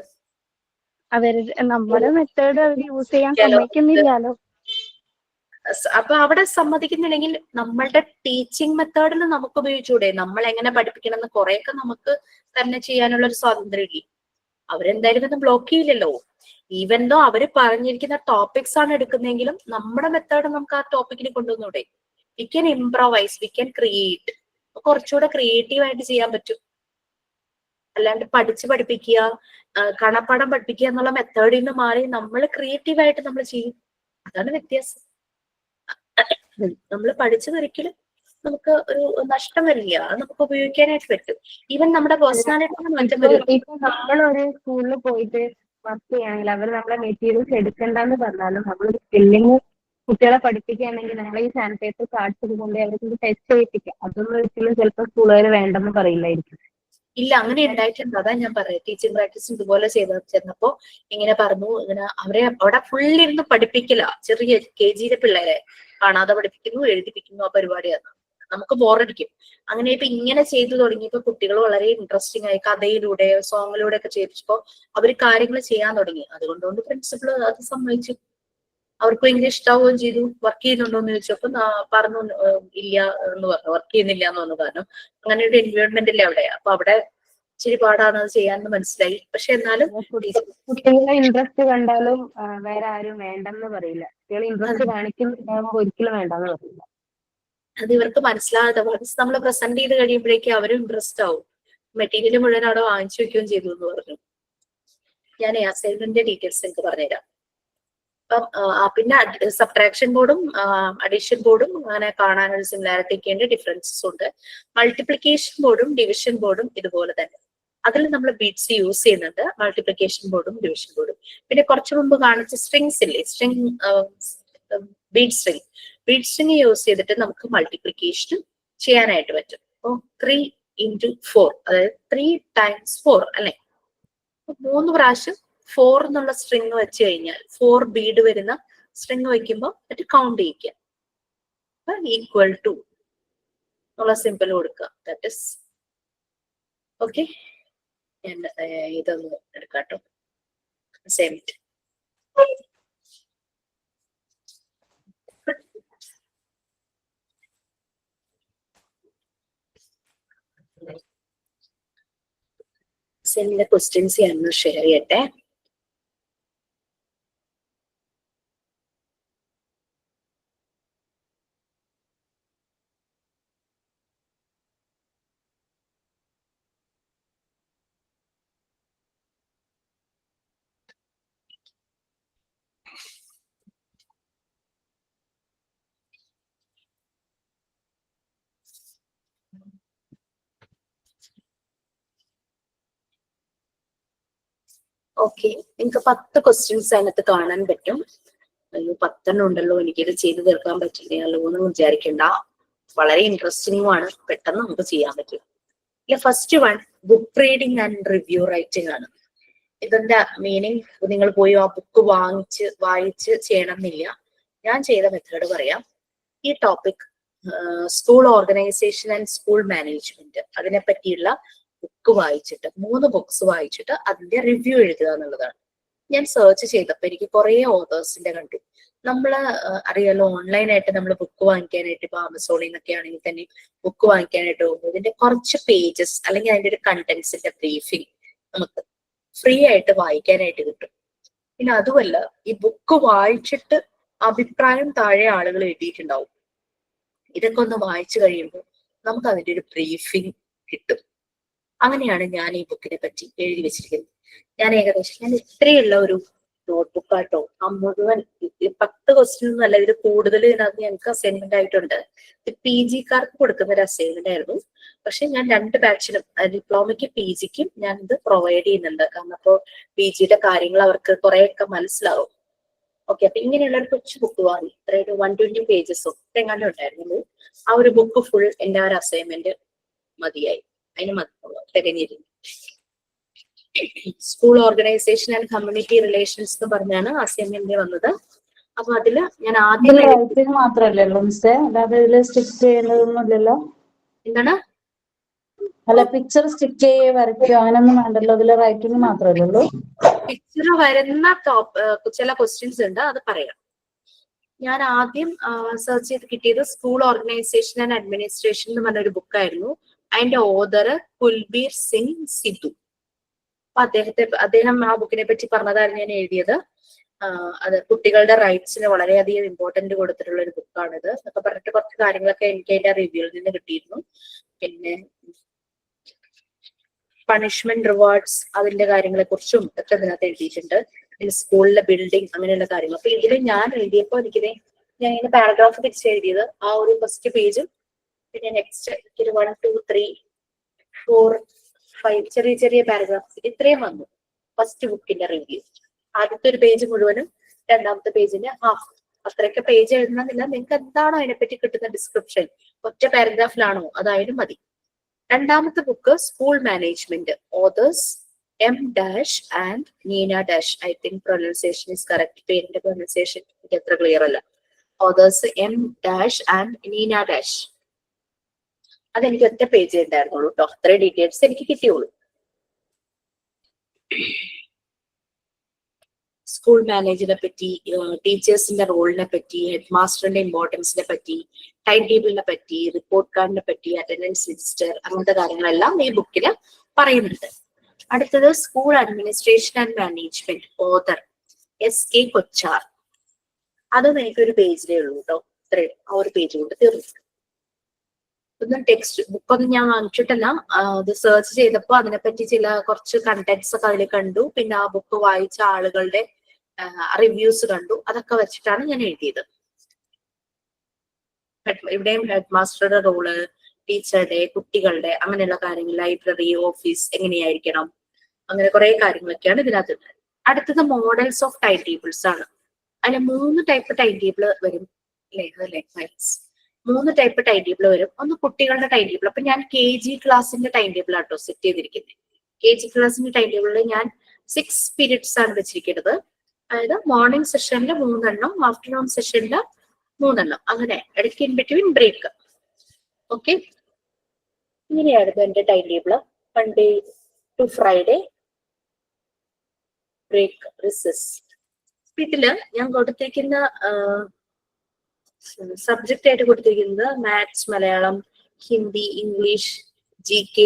നമ്മുടെ മെത്തേഡ് അവർ യൂസ് ചെയ്യാൻ സമ്മതിക്കുന്നില്ലല്ലോ. അപ്പൊ അവിടെ സമ്മതിക്കുന്നില്ലെങ്കിൽ നമ്മളുടെ ടീച്ചിങ് മെത്തേഡിൽ നമുക്ക് ഉപയോഗിച്ചൂടെ? നമ്മൾ എങ്ങനെ പഠിപ്പിക്കണം എന്ന് കുറെയൊക്കെ നമുക്ക് തന്നെ ചെയ്യാനുള്ള ഒരു സ്വാതന്ത്ര്യം ഇല്ലേ? അവരെന്തായാലും ഒന്നും ബ്ലോക്ക് ചെയ്യില്ലല്ലോ. ഈവൻ ദോ അവര് പറഞ്ഞിരിക്കുന്ന ടോപ്പിക്സ് ആണ് എടുക്കുന്നതെങ്കിലും നമ്മുടെ മെത്തേഡ് നമുക്ക് ആ ടോപ്പിക്കിന് കൊണ്ടുവന്നൂടെ? We can improvise, we can create. കുറച്ചുകൂടെ ക്രിയേറ്റീവ് ആയിട്ട് ചെയ്യാൻ പറ്റും. അല്ലാണ്ട് പഠിപ്പിക്കുക, കണപ്പാടം പഠിപ്പിക്കുക എന്നുള്ള മെത്തേഡിൽ നിന്ന് മാറി നമ്മൾ ക്രിയേറ്റീവ് ആയിട്ട് നമ്മൾ ചെയ്യും. അതാണ് വ്യത്യാസം. നമ്മൾ പഠിച്ചതൊരിക്കലും നമുക്ക് ഒരു നഷ്ടം വരില്ല. അത് നമുക്ക് ഉപയോഗിക്കാനായിട്ട് പറ്റും. ഈവൻ നമ്മുടെ പേഴ്സണാലിറ്റിക്ക് മാറ്റം വരും. ഇപ്പൊ നമ്മളൊരു സ്കൂളിൽ പോയിട്ട് വർക്ക് ചെയ്യുകയാണെങ്കിൽ അവർ നമ്മളെ മെറ്റീരിയൽസ് എടുക്കണ്ടെന്ന് പറഞ്ഞാലും നമ്മളൊരു സ്കില്ലിങ് കുട്ടികളെ പഠിപ്പിക്കുകയാണെങ്കിൽ നമ്മളെ ഈ സാനിറ്റൈസർ കാർഡ്സ് കൊണ്ട് അവർക്ക് ടെസ്റ്റ് ചെയ്യിപ്പിക്കാം. അതൊന്നും ഒരിക്കലും ചിലപ്പോൾ സ്കൂളുകാർ വേണ്ടെന്ന് പറയില്ലായിരിക്കും. ഇല്ല, അങ്ങനെ ഉണ്ടായിട്ടുണ്ട്. അതാ ഞാൻ പറയാം. ടീച്ചിങ് പ്രാക്ടീസ് ഇതുപോലെ ചെന്നപ്പോ ഇങ്ങനെ പറഞ്ഞു, ഇങ്ങനെ അവരെ അവിടെ ഫുള്ളിരുന്ന് പഠിപ്പിക്കില്ല. ചെറിയ KG പിള്ളേരെ കാണാതെ പഠിപ്പിക്കുന്നു, എഴുതിപ്പിക്കുന്നു, ആ പരിപാടിയാണ്. നമുക്ക് ബോറടിക്കും. അങ്ങനെ ഇപ്പൊ ഇങ്ങനെ ചെയ്തു തുടങ്ങിയപ്പോ കുട്ടികൾ വളരെ ഇൻട്രസ്റ്റിംഗ് ആയി കഥയിലൂടെ സോങ്ങിലൂടെ ഒക്കെ ചെയ്യിച്ചപ്പോ അവർ കാര്യങ്ങൾ ചെയ്യാൻ തുടങ്ങി. അതുകൊണ്ടുകൊണ്ട് പ്രിൻസിപ്പൾ അത് സമ്മതിച്ചു. അവർക്ക് ഭയങ്കര ഇഷ്ടാവുകയും ചെയ്തു. വർക്ക് ചെയ്യുന്നുണ്ടോ എന്ന് ചോദിച്ചപ്പോ പറഞ്ഞു ഇല്ല എന്ന് പറഞ്ഞു, വർക്ക് ചെയ്യുന്നില്ല എന്ന് പറഞ്ഞു. കാരണം അങ്ങനെ ഒരു എൻവയോൺമെന്റ് ഇല്ല അവിടെ. അപ്പൊ അവിടെ ഇച്ചിരി പാടാണ് അത് ചെയ്യാന്ന് മനസ്സിലായി. പക്ഷെ എന്നാലും കുട്ടികളെ ഇൻട്രസ്റ്റ് കണ്ടാലും വേറെ ആരും വേണ്ടെന്ന് പറയില്ല. കുട്ടികളെ ഇൻട്രസ്റ്റ് കാണിക്കുന്നുണ്ടാകുമ്പോൾ ഒരിക്കലും വേണ്ടെന്ന് പറയില്ല. അത് ഇവർക്ക് മനസ്സിലാകാതെ നമ്മൾ പ്രസന്റ് ചെയ്ത് കഴിയുമ്പോഴേക്കും അവരും ഇൻട്രസ്റ്റ് ആവും. മെറ്റീരിയൽ മുഴുവൻ അവിടെ വാങ്ങിച്ചു വെക്കുകയും ചെയ്തു എന്ന് പറഞ്ഞു. ഞാൻ അസൈൻമെന്റിന്റെ ഡീറ്റെയിൽസ് എനിക്ക് പറഞ്ഞുതരാം. അപ്പം പിന്നെ സബ്ട്രാക്ഷൻ ബോർഡും അഡീഷൻ ബോർഡും അങ്ങനെ കാണാനൊരു സിമിലാരിറ്റിക്ക് ഡിഫറൻസസ് ഉണ്ട്. മൾട്ടിപ്ലിക്കേഷൻ ബോർഡും ഡിവിഷൻ ബോർഡും ഇതുപോലെ തന്നെ. അതിൽ നമ്മൾ ബീഡ്സ് യൂസ് ചെയ്യുന്നുണ്ട്, മൾട്ടിപ്ലിക്കേഷൻ ബോർഡും ഡിവിഷൻ ബോർഡും. പിന്നെ കുറച്ചു മുമ്പ് കാണിച്ച സ്ട്രിങ്സ് ഇല്ലേ, ബീഡ് സ്ട്രിങ് യൂസ് ചെയ്തിട്ട് നമുക്ക് മൾട്ടിപ്ലിക്കേഷൻ ചെയ്യാനായിട്ട് പറ്റും. അപ്പോൾ 3 × 4, അതായത് 3 × 4 അല്ലെ. 3 പ്രാവശ്യം 4 എന്നുള്ള സ്ട്രിങ് വെച്ച് കഴിഞ്ഞാൽ 4 ബീഡ് വരുന്ന സ്ട്രിങ് വെക്കുമ്പോൾ അത് കൗണ്ട് ചെയ്യിക്കുക. ഈക്വൽ ടു എന്നുള്ള സിമ്പിൾ കൊടുക്കുക. That is okay. ഞാൻ ഇതൊന്ന് എടുക്കാട്ടോ. അസൈൻമെന്റ് സെല്ലിന്റെ ക്വസ്റ്റ്യൻസ് ഞാനൊന്ന് ഷെയർ ചെയ്യട്ടെ. ഓക്കെ, നിങ്ങൾക്ക് 10 ക്വസ്റ്റ്യൻസ് അതിനകത്ത് കാണാൻ പറ്റും. 10 ഉണ്ടല്ലോ, എനിക്കിത് ചെയ്തു തീർക്കാൻ പറ്റില്ലല്ലോ എന്ന് വിചാരിക്കണ്ട. വളരെ ഇൻട്രസ്റ്റിംഗുമാണ്, പെട്ടെന്ന് നമുക്ക് ചെയ്യാൻ പറ്റും. First one book reading and review writing ആണ്. ഇതിന്റെ മീനിങ് നിങ്ങൾ പോയി ആ ബുക്ക് വായിച്ച് ചെയ്യണം എന്നില്ല. ഞാൻ ചെയ്ത മെത്തേഡ് പറയാം. ഈ topic school organisation and school management, അതിനെ പറ്റിയുള്ള ബുക്ക് വായിച്ചിട്ട് 3 ബുക്സ് വായിച്ചിട്ട് അതിന്റെ റിവ്യൂ എഴുതുക എന്നുള്ളതാണ്. ഞാൻ സെർച്ച് ചെയ്തപ്പോ എനിക്ക് കുറെ ഓതേഴ്സിന്റെ കണ്ടു. നമ്മള് അറിയാലോ, ഓൺലൈനായിട്ട് നമ്മൾ ബുക്ക് വാങ്ങിക്കാനായിട്ട് ഇപ്പൊ ആമസോണിൽ നിന്നൊക്കെ ആണെങ്കിൽ തന്നെ ബുക്ക് വാങ്ങിക്കാനായിട്ട് പോകുമ്പോൾ ഇതിന്റെ കുറച്ച് പേജസ് അല്ലെങ്കിൽ അതിന്റെ ഒരു കണ്ടന്റ്സിന്റെ ബ്രീഫിംഗ് നമുക്ക് ഫ്രീ ആയിട്ട് വായിക്കാനായിട്ട് കിട്ടും. പിന്നെ അതുമല്ല, ഈ ബുക്ക് വായിച്ചിട്ട് അഭിപ്രായം താഴെ ആളുകൾ എഴുതിയിട്ടുണ്ടാവും. ഇതൊക്കെ ഒന്ന് വായിച്ചു കഴിയുമ്പോൾ നമുക്ക് അതിന്റെ ഒരു ബ്രീഫിംഗ് കിട്ടും. അങ്ങനെയാണ് ഞാൻ ഈ ബുക്കിനെ പറ്റി എഴുതി വെച്ചിരിക്കുന്നത്. ഞാൻ ഇത്രയുള്ള ഒരു നോട്ട്ബുക്ക് ആട്ടോ. ആ മുഴുവൻ 10 ക്വസ്റ്റ്യൻ ഒന്നും അല്ല, ഇത് കൂടുതൽ ഇതിനകത്ത് ഞങ്ങൾക്ക് അസൈൻമെന്റ് ആയിട്ടുണ്ട്. PG കാർക്ക് കൊടുക്കുന്ന ഒരു അസൈൻമെന്റ് ആയിരുന്നു. പക്ഷെ ഞാൻ 2 ബാച്ചിനും, ഡിപ്ലോമയ്ക്കും PGക്കും ഞാൻ ഇത് പ്രൊവൈഡ് ചെയ്യുന്നുണ്ട്. കാരണം അപ്പോൾ PGയുടെ കാര്യങ്ങൾ അവർക്ക് കുറെയൊക്കെ മനസ്സിലാവും. ഓക്കെ, അപ്പൊ ഇങ്ങനെയുള്ള ഒരു കൊച്ചു ബുക്ക് വാങ്ങി, അതായത് 120 പേജസോ എങ്ങാണ്ട് ഉണ്ടായിരുന്നു. ആ ഒരു ബുക്ക് ഫുൾ എൻ്റെ ആ ഒരു അസൈൻമെന്റ് മതിയായി. അതിന് തികഞ്ഞിരുന്നു. School organisation and community relations എന്ന് പറഞ്ഞാണ് അസൈൻമെന്റ് വന്നത്. അപ്പൊ അതില് ഞാൻ ആദ്യം മാത്രമല്ലല്ലോ മിസ്സേ, അല്ലാതെ ഇതില് സ്റ്റിക്ക് ചെയ്യുന്നതൊന്നുമില്ലല്ലോ. എന്താണ്? അല്ല, പിക്ചർ സ്റ്റിക്ക് ചെയ്യേ വരയ്ക്കോ അങ്ങനൊന്നും വേണ്ടല്ലോ, ഇതില് റൈറ്റിംഗ് മാത്രമല്ലേ ഉള്ളൂ. പിക്ചർ വരുന്ന ചില ക്വസ്റ്റ്യൻസ് ഉണ്ട്, അത് പറയാം. ഞാൻ ആദ്യം സെർച്ച് ചെയ്ത് കിട്ടിയത് സ്കൂൾ ഓർഗനൈസേഷൻ ആൻഡ് അഡ്മിനിസ്ട്രേഷൻ എന്ന് പറഞ്ഞൊരു ബുക്കായിരുന്നു. അതിന്റെ ഓതർ കുൽബീർ സിംഗ് സിദ്ധു. അപ്പൊ അദ്ദേഹം ആ ബുക്കിനെ പറ്റി പറഞ്ഞതായിരുന്നു ഞാൻ എഴുതിയത്. അത് കുട്ടികളുടെ റൈറ്റ്സിന് വളരെയധികം ഇമ്പോർട്ടന്റ് കൊടുത്തിട്ടുള്ള ഒരു ബുക്കാണിത് എന്നൊക്കെ പറഞ്ഞിട്ട് കുറച്ച് കാര്യങ്ങളൊക്കെ എനിക്ക് അതിന്റെ റിവ്യൂവിൽ നിന്ന് കിട്ടിയിരുന്നു. പിന്നെ പണിഷ്മെന്റ് റിവാർഡ്സ് അതിന്റെ കാര്യങ്ങളെ കുറിച്ചും ഒക്കെ ഇതിനകത്ത് എഴുതിയിട്ടുണ്ട്. പിന്നെ സ്കൂളിലെ ബിൽഡിംഗ് അങ്ങനെയുള്ള കാര്യങ്ങൾ. അപ്പൊ ഇതിൽ ഞാൻ എഴുതിയപ്പോ എനിക്കിത് ഞാൻ ഇങ്ങനെ പാരഗ്രാഫ് തിരിച്ച് എഴുതിയത് ആ ഒരു ഫസ്റ്റ് പേജും പിന്നെ നെക്സ്റ്റ് ഒരു 1 2 3 4 5 ചെറിയ ചെറിയ പാരഗ്രാഫ്സ് ഇത്രയും വന്നു ഫസ്റ്റ് ബുക്കിന്റെ റിവ്യൂ. ആദ്യത്തെ ഒരു പേജ് മുഴുവനും രണ്ടാമത്തെ പേജിന് ഹാഫ്. അത്രയൊക്കെ പേജ് എഴുതണമെന്നില്ല. നിങ്ങൾക്ക് എന്താണോ അതിനെപ്പറ്റി കിട്ടുന്ന ഡിസ്ക്രിപ്ഷൻ ഒറ്റ പാരഗ്രാഫിലാണോ അതായാലും മതി. രണ്ടാമത്തെ book school management, authors M dash and Nina dash. I think pronunciation is correct. പേരിന്റെ pronunciation എനിക്ക് അത്ര ക്ലിയർ അല്ല. Authors M dash and Nina dash. അതെനിക്ക് ഒറ്റ പേജ് ഉണ്ടായിരുന്നുള്ളൂ കേട്ടോ. അത്രയും ഡീറ്റെയിൽസ് എനിക്ക് കിട്ടിയുള്ളൂ. സ്കൂൾ മാനേജറിനെ പറ്റി, ടീച്ചേഴ്സിന്റെ റോളിനെ പറ്റി, ഹെഡ് മാസ്റ്ററിന്റെ ഇമ്പോർട്ടൻസിനെ പറ്റി, ടൈം ടേബിളിനെ പറ്റി, റിപ്പോർട്ട് കാർഡിനെ പറ്റി, അറ്റൻഡൻസ് രജിസ്റ്റർ, അങ്ങനത്തെ കാര്യങ്ങളെല്ലാം ഈ ബുക്കിൽ പറയുന്നുണ്ട്. അടുത്തത് school administration and management, author SK Kochhar. അതും എനിക്കൊരു പേജിലേ ഉള്ളൂ കേട്ടോ. ഇത്രയും ആ ഒരു പേജ് കൊണ്ട് തീർന്നു. ഒന്നും ടെക്സ്റ്റ് ബുക്കൊന്നും ഞാൻ വാങ്ങിച്ചിട്ടല്ല, അത് സെർച്ച് ചെയ്തപ്പോ അതിനെപ്പറ്റി കുറച്ച് കണ്ടന്റ്സ് ഒക്കെ അതിൽ കണ്ടു. പിന്നെ ആ ബുക്ക് വായിച്ച ആളുകളുടെ റിവ്യൂസ് കണ്ടു. അതൊക്കെ വെച്ചിട്ടാണ് ഞാൻ എഴുതിയത്. ഇവിടെയും ഹെഡ് മാസ്റ്ററുടെ റോള്, ടീച്ചറുടെ, കുട്ടികളുടെ, അങ്ങനെയുള്ള കാര്യങ്ങൾ, ലൈബ്രറി, ഓഫീസ് എങ്ങനെയായിരിക്കണം, അങ്ങനെ കുറെ കാര്യങ്ങളൊക്കെയാണ് ഇതിനകത്ത്. അടുത്തത് മോഡൽസ് ഓഫ് ടൈം ടേബിൾസ് ആണ്. അതിൽ 3 ടൈപ്പ് ടൈം ടേബിൾ വരും അല്ലേ? 3 ടൈപ്പ് ടൈം ടേബിൾ വരും. ഒന്ന് കുട്ടികളുടെ ടൈം ടേബിൾ. അപ്പൊ ഞാൻ KG ക്ലാസിന്റെ ടൈം ടേബിൾ ആട്ടോ സെറ്റ് ചെയ്തിരിക്കുന്നത്. KG ക്ലാസിന്റെ ടൈം ടേബിളിൽ ഞാൻ 6 പീരിയഡ്സ് ആണ് വെച്ചിരിക്കുന്നത്. അതായത് മോർണിംഗ് സെഷനിൽ 3 എണ്ണം, ആഫ്റ്റർനൂൺ സെഷനിൽ 3 എണ്ണം, അങ്ങനെ ഇടയ്ക്ക് ഇൻ ബിറ്റ്വീൻ ബ്രേക്ക്. ഓക്കെ, ഇങ്ങനെയായിരുന്നു എന്റെ time table. Monday to Friday, break, recess. ഇതില് ഞാൻ കൊടുത്തിരിക്കുന്ന സബ്ജക്റ്റ് ആയിട്ട് കൊടുത്തിരിക്കുന്നത് maths, Malayalam, Hindi, English, GK,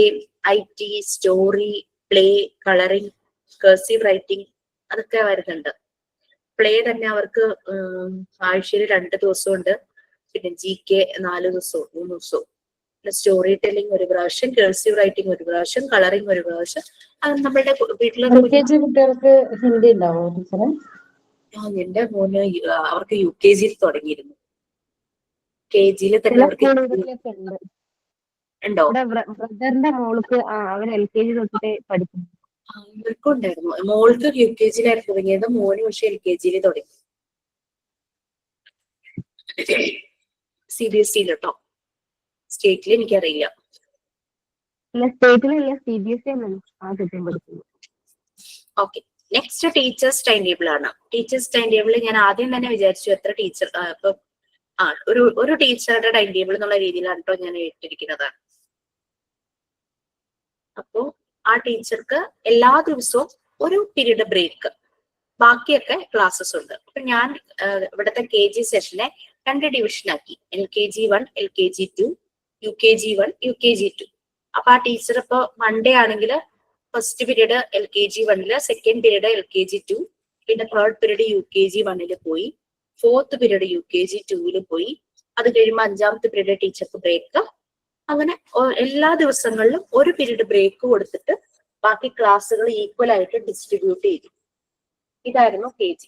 IT, story, play, colouring, cursive writing, അതൊക്കെ വരുന്നുണ്ട്. പ്ലേ തന്നെ അവർക്ക് ആഴ്ചയിൽ 2 ദിവസമുണ്ട്. പിന്നെ GK 4 ദിവസവും 3 ദിവസവും. പിന്നെ സ്റ്റോറി ടെല്ലിംഗ് ഒരു പ്രാവശ്യം, കർസീവ് റൈറ്റിംഗ് ഒരു പ്രാവശ്യം, കളറിംഗ് ഒരു പ്രാവശ്യം. അത് നമ്മുടെ വീട്ടിലെ കുട്ടികൾക്ക് ഹിന്ദി ഉണ്ടാവോ ടീച്ചറെ? എന്റെ മോന് അവർക്ക് UKG തുടങ്ങിയിരുന്നു. KG തന്നെ അവർക്ക് ഉണ്ടോ? ബ്രദറിന്റെ മോൾക്ക് അവർ LKG തൊട്ടിട്ട് പഠിക്കുന്നു. ഇവർക്കും ഉണ്ടായിരുന്നു. മോൾക്ക് UKG തുടങ്ങിയത്, മോന് പക്ഷെ LKG തുടങ്ങി. CBSE കേട്ടോ, സ്റ്റേറ്റിൽ എനിക്കറിയില്ല. Okay, next teachers time table ആണ്. ടീച്ചേഴ്സ് ടൈം ടേബിൾ ഞാൻ ആദ്യം തന്നെ വിചാരിച്ചു എത്ര ടീച്ചർ, ഇപ്പൊ ഒരു ടീച്ചറുടെ ടൈം ടേബിൾ എന്നുള്ള രീതിയിലാണ് കേട്ടോ ഞാൻ ഇട്ടിരിക്കുന്നത്. അപ്പോ ആ ടീച്ചർക്ക് എല്ലാ ദിവസവും ഒരു പീരീഡ് ബ്രേക്ക്, ബാക്കിയൊക്കെ ക്ലാസ്സസ് ഉണ്ട്. അപ്പൊ ഞാൻ ഇവിടുത്തെ KG സെഷനെ 2 ഡിവിഷൻ ആക്കി. LKG 1, LKG 2, UKG 1, UKG 2. അപ്പൊ ആ ടീച്ചർ ഇപ്പൊ മൺഡേ ആണെങ്കിൽ first period LKG 1, second period LKG 2, പിന്നെ തേർഡ് പീരീഡ് UKG 1 പോയി, ഫോർത്ത് പീരീഡ് UKG 2 പോയി. അത് കഴിയുമ്പോൾ 5ാമത്തെ പീരീഡ് ടീച്ചർക്ക് ബ്രേക്ക്. അങ്ങനെ എല്ലാ ദിവസങ്ങളിലും ഒരു പീരീഡ് ബ്രേക്ക് കൊടുത്തിട്ട് ബാക്കി ക്ലാസ്സുകൾ ഈക്വൽ ആയിട്ട് ഡിസ്ട്രിബ്യൂട്ട് ചെയ്തു. ഇതായിരുന്നു KG.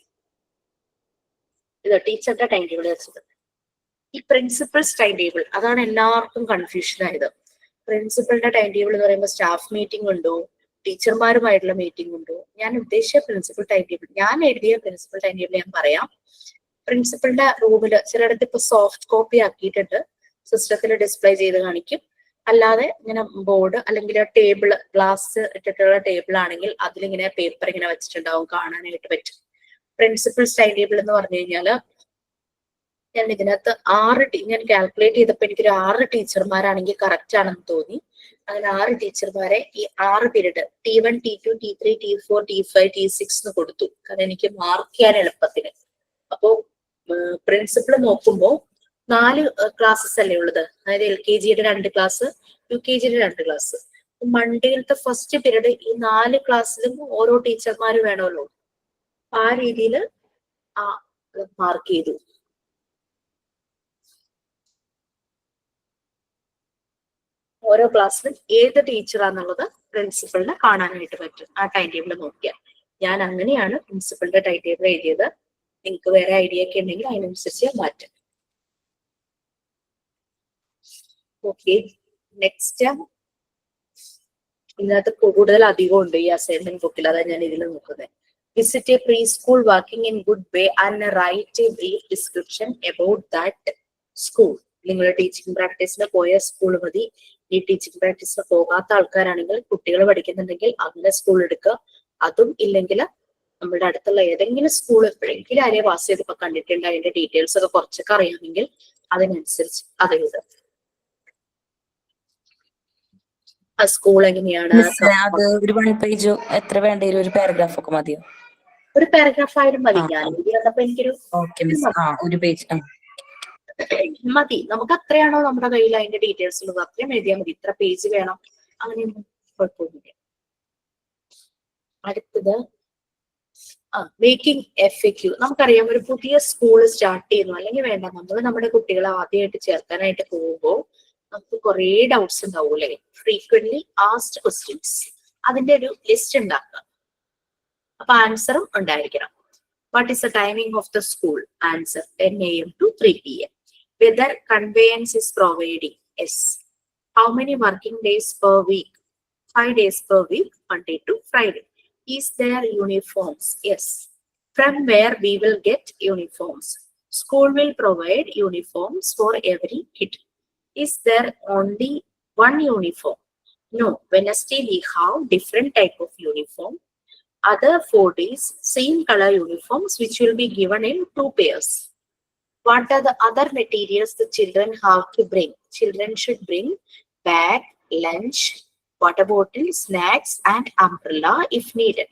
ഇത് ടീച്ചറുടെ ടൈം ടേബിൾ വെച്ചത്. ഈ പ്രിൻസിപ്പൽസ് ടൈം ടേബിൾ, അതാണ് എല്ലാവർക്കും കൺഫ്യൂഷൻ ആയത്. പ്രിൻസിപ്പലിന്റെ ടൈം ടേബിൾ എന്ന് പറയുമ്പോൾ സ്റ്റാഫ് മീറ്റിംഗ് ഉണ്ടോ, ടീച്ചർമാരുമായിട്ടുള്ള മീറ്റിംഗ് ഉണ്ടോ? ഞാൻ ഉദ്ദേശിച്ച പ്രിൻസിപ്പൽ ടൈം ടേബിൾ, ഞാൻ എഴുതിയ പ്രിൻസിപ്പൽ ടൈം ടേബിൾ ഞാൻ പറയാം. പ്രിൻസിപ്പലിന്റെ റൂമിൽ ചിലയിടത്ത് ഇപ്പൊ സോഫ്റ്റ് കോപ്പി ആക്കിയിട്ടുണ്ട്, സിസ്റ്റത്തിൽ ഡിസ്പ്ലേ ചെയ്ത് കാണിക്കും. അല്ലാതെ ഇങ്ങനെ ബോർഡ് അല്ലെങ്കിൽ ടേബിൾ, ഗ്ലാസ് ഇട്ടിട്ടുള്ള ടേബിൾ ആണെങ്കിൽ അതിലിങ്ങനെ പേപ്പർ ഇങ്ങനെ വെച്ചിട്ടുണ്ടാവും, കാണാനായിട്ട് പറ്റും. പ്രിൻസിപ്പൽസ് ടൈം ടേബിൾ എന്ന് പറഞ്ഞു കഴിഞ്ഞാല് ഞാൻ ഇതിനകത്ത് 6 ഞാൻ കാൽക്കുലേറ്റ് ചെയ്തപ്പോൾ എനിക്കൊരു 6 ടീച്ചർമാരാണെങ്കിൽ കറക്റ്റ് ആണെന്ന് തോന്നി. അങ്ങനെ 6 ടീച്ചർമാരെ ഈ 6 period T1, T2, T3, T4, T5, T6 എന്ന് കൊടുത്തു. കാരണം എനിക്ക് മാർക്ക് ചെയ്യാൻ എളുപ്പത്തിന്. അപ്പോ പ്രിൻസിപ്പൾ നോക്കുമ്പോ 4 ക്ലാസ്സസ് അല്ലേ ഉള്ളത്. അതായത് LKGയുടെ 2 ക്ലാസ്, UKGയുടെ 2 ക്ലാസ്. മൺഡേയിലത്തെ ഫസ്റ്റ് പീരീഡ് ഈ 4 ക്ലാസ്സിലും ഓരോ ടീച്ചർമാര് വേണമല്ലോ. ആ രീതിയിൽ മാർക്ക് ചെയ്തു. ഓരോ ക്ലാസ്സിലും ഏത് ടീച്ചറാന്നുള്ളത് പ്രിൻസിപ്പളിന് കാണാനായിട്ട് പറ്റും ആ ടൈം ടേബിൾ നോക്കിയാൽ. ഞാൻ അങ്ങനെയാണ് പ്രിൻസിപ്പളിന്റെ ടൈം ടേബിൾ എഴുതിയത്. നിങ്ങൾക്ക് വേറെ ഐഡിയ ഒക്കെ ഉണ്ടെങ്കിൽ അതിനനുസരിച്ച് മാറ്റും. ഓക്കെ, നെക്സ്റ്റ് ഇതിനകത്ത് കൂടുതൽ അധികം ഉണ്ട് ഈ അസൈൻമെന്റ് ബുക്കിൽ, അതാണ് ഞാൻ ഇതിൽ നോക്കുന്നത്. Visit A pre school working in good way and write a brief description about that school. നിങ്ങൾ ടീച്ചിങ് പ്രാക്ടീസിന് പോയ സ്കൂൾ മതി. ഈ ടീച്ചിങ് പ്രാക്ടീസിന് പോകാത്ത ആൾക്കാരാണെങ്കിൽ, കുട്ടികൾ പഠിക്കുന്നുണ്ടെങ്കിൽ അങ്ങനെ സ്കൂൾ എടുക്കുക. അതും ഇല്ലെങ്കിൽ നമ്മുടെ അടുത്തുള്ള ഏതെങ്കിലും സ്കൂൾ എപ്പോഴെങ്കിലും ആരെയും പാസ് ചെയ്തപ്പോ കണ്ടിട്ടുണ്ട്, അതിന്റെ ഡീറ്റെയിൽസ് ഒക്കെ കുറച്ചൊക്കെ അറിയാമെങ്കിൽ അതിനനുസരിച്ച് അത് എഴുതുക. ആ സ്കൂൾ എങ്ങനെയാണ്, അത് ഒരു 1 പേജോ എത്ര വേണ്ട വരും? ഒരു പാരഗ്രാഫ് ഒക്കെ മതിയോ? ഒരു പാരഗ്രാഫ് ആയാലും മതി. ഞാൻ വന്നപ്പോ എനിക്കൊരു ഒരു പേജ് മതി. നമുക്ക് അത്രയാണോ നമ്മുടെ കയ്യിൽ അതിന്റെ ഡീറ്റെയിൽസ് ഉള്ളത് അത്രയും എഴുതിയാൽ മതി. ഇത്ര പേജ് വേണം അങ്ങനെയൊന്നും കുഴപ്പമൊന്നുമില്ല. അടുത്തത് മേക്കിംഗ് FAQ. നമുക്കറിയാം, ഒരു പുതിയ സ്കൂൾ സ്റ്റാർട്ട് ചെയ്യുന്നു അല്ലെങ്കിൽ വേണ്ട, നമ്മൾ നമ്മുടെ കുട്ടികളെ ആദ്യമായിട്ട് ചേർക്കാനായിട്ട് പോകുമ്പോൾ നമുക്ക് കുറെ ഡൗട്ട്സ് ഉണ്ടാവും അല്ലെ? ഫ്രീക്വന്റ്ലി ആസ്ക്ഡ് ക്വസ്റ്റ്യൻസ്, അതിന്റെ ഒരു ലിസ്റ്റ് ഉണ്ടാക്കുക. അപ്പൊ ആൻസറും ഉണ്ടായിരിക്കണം. What is the timing of the school? Answer 10 AM to 3 PM. Whether conveyance is providing? Yes. How many working days per week? 5 days per week, Monday to Friday. Is there uniforms? Yes. From where we will get uniforms? School will provide uniforms for every kid. Is there only one uniform? No. Wednesday we have different type of uniform. Other 4 days, same color uniforms which will be given in 2 pairs. What are the other materials the children have to bring? Children should bring bag, lunch, water bottle, snacks and umbrella if needed.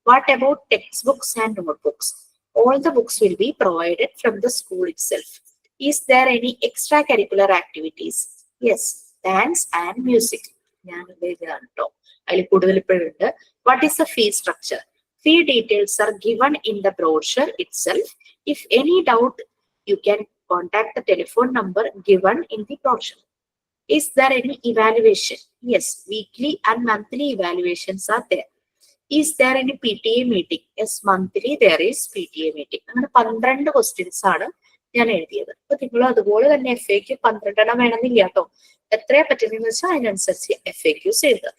What about textbooks and notebooks? All the books will be provided from the school itself. Is there any extracurricular activities? Yes, dance and music. What is the fee structure? Fee details are given in the brochure itself. If any doubt, you can contact the telephone number given in the brochure. Is there any evaluation? Yes, weekly and monthly evaluations are there. Is there any PTA meeting? Yes, monthly there is PTA meeting. അങ്ങനെ 12 questions ആണ് ഞാൻ എഴുതിയത്. അപ്പൊ നിങ്ങൾ അതുപോലെ തന്നെ FAQ 12 വേണമെന്നില്ല കേട്ടോ. എത്രയാ പറ്റുന്നതെന്ന് വെച്ചാൽ അതിനനുസരിച്ച് FAQs എഴുതുക.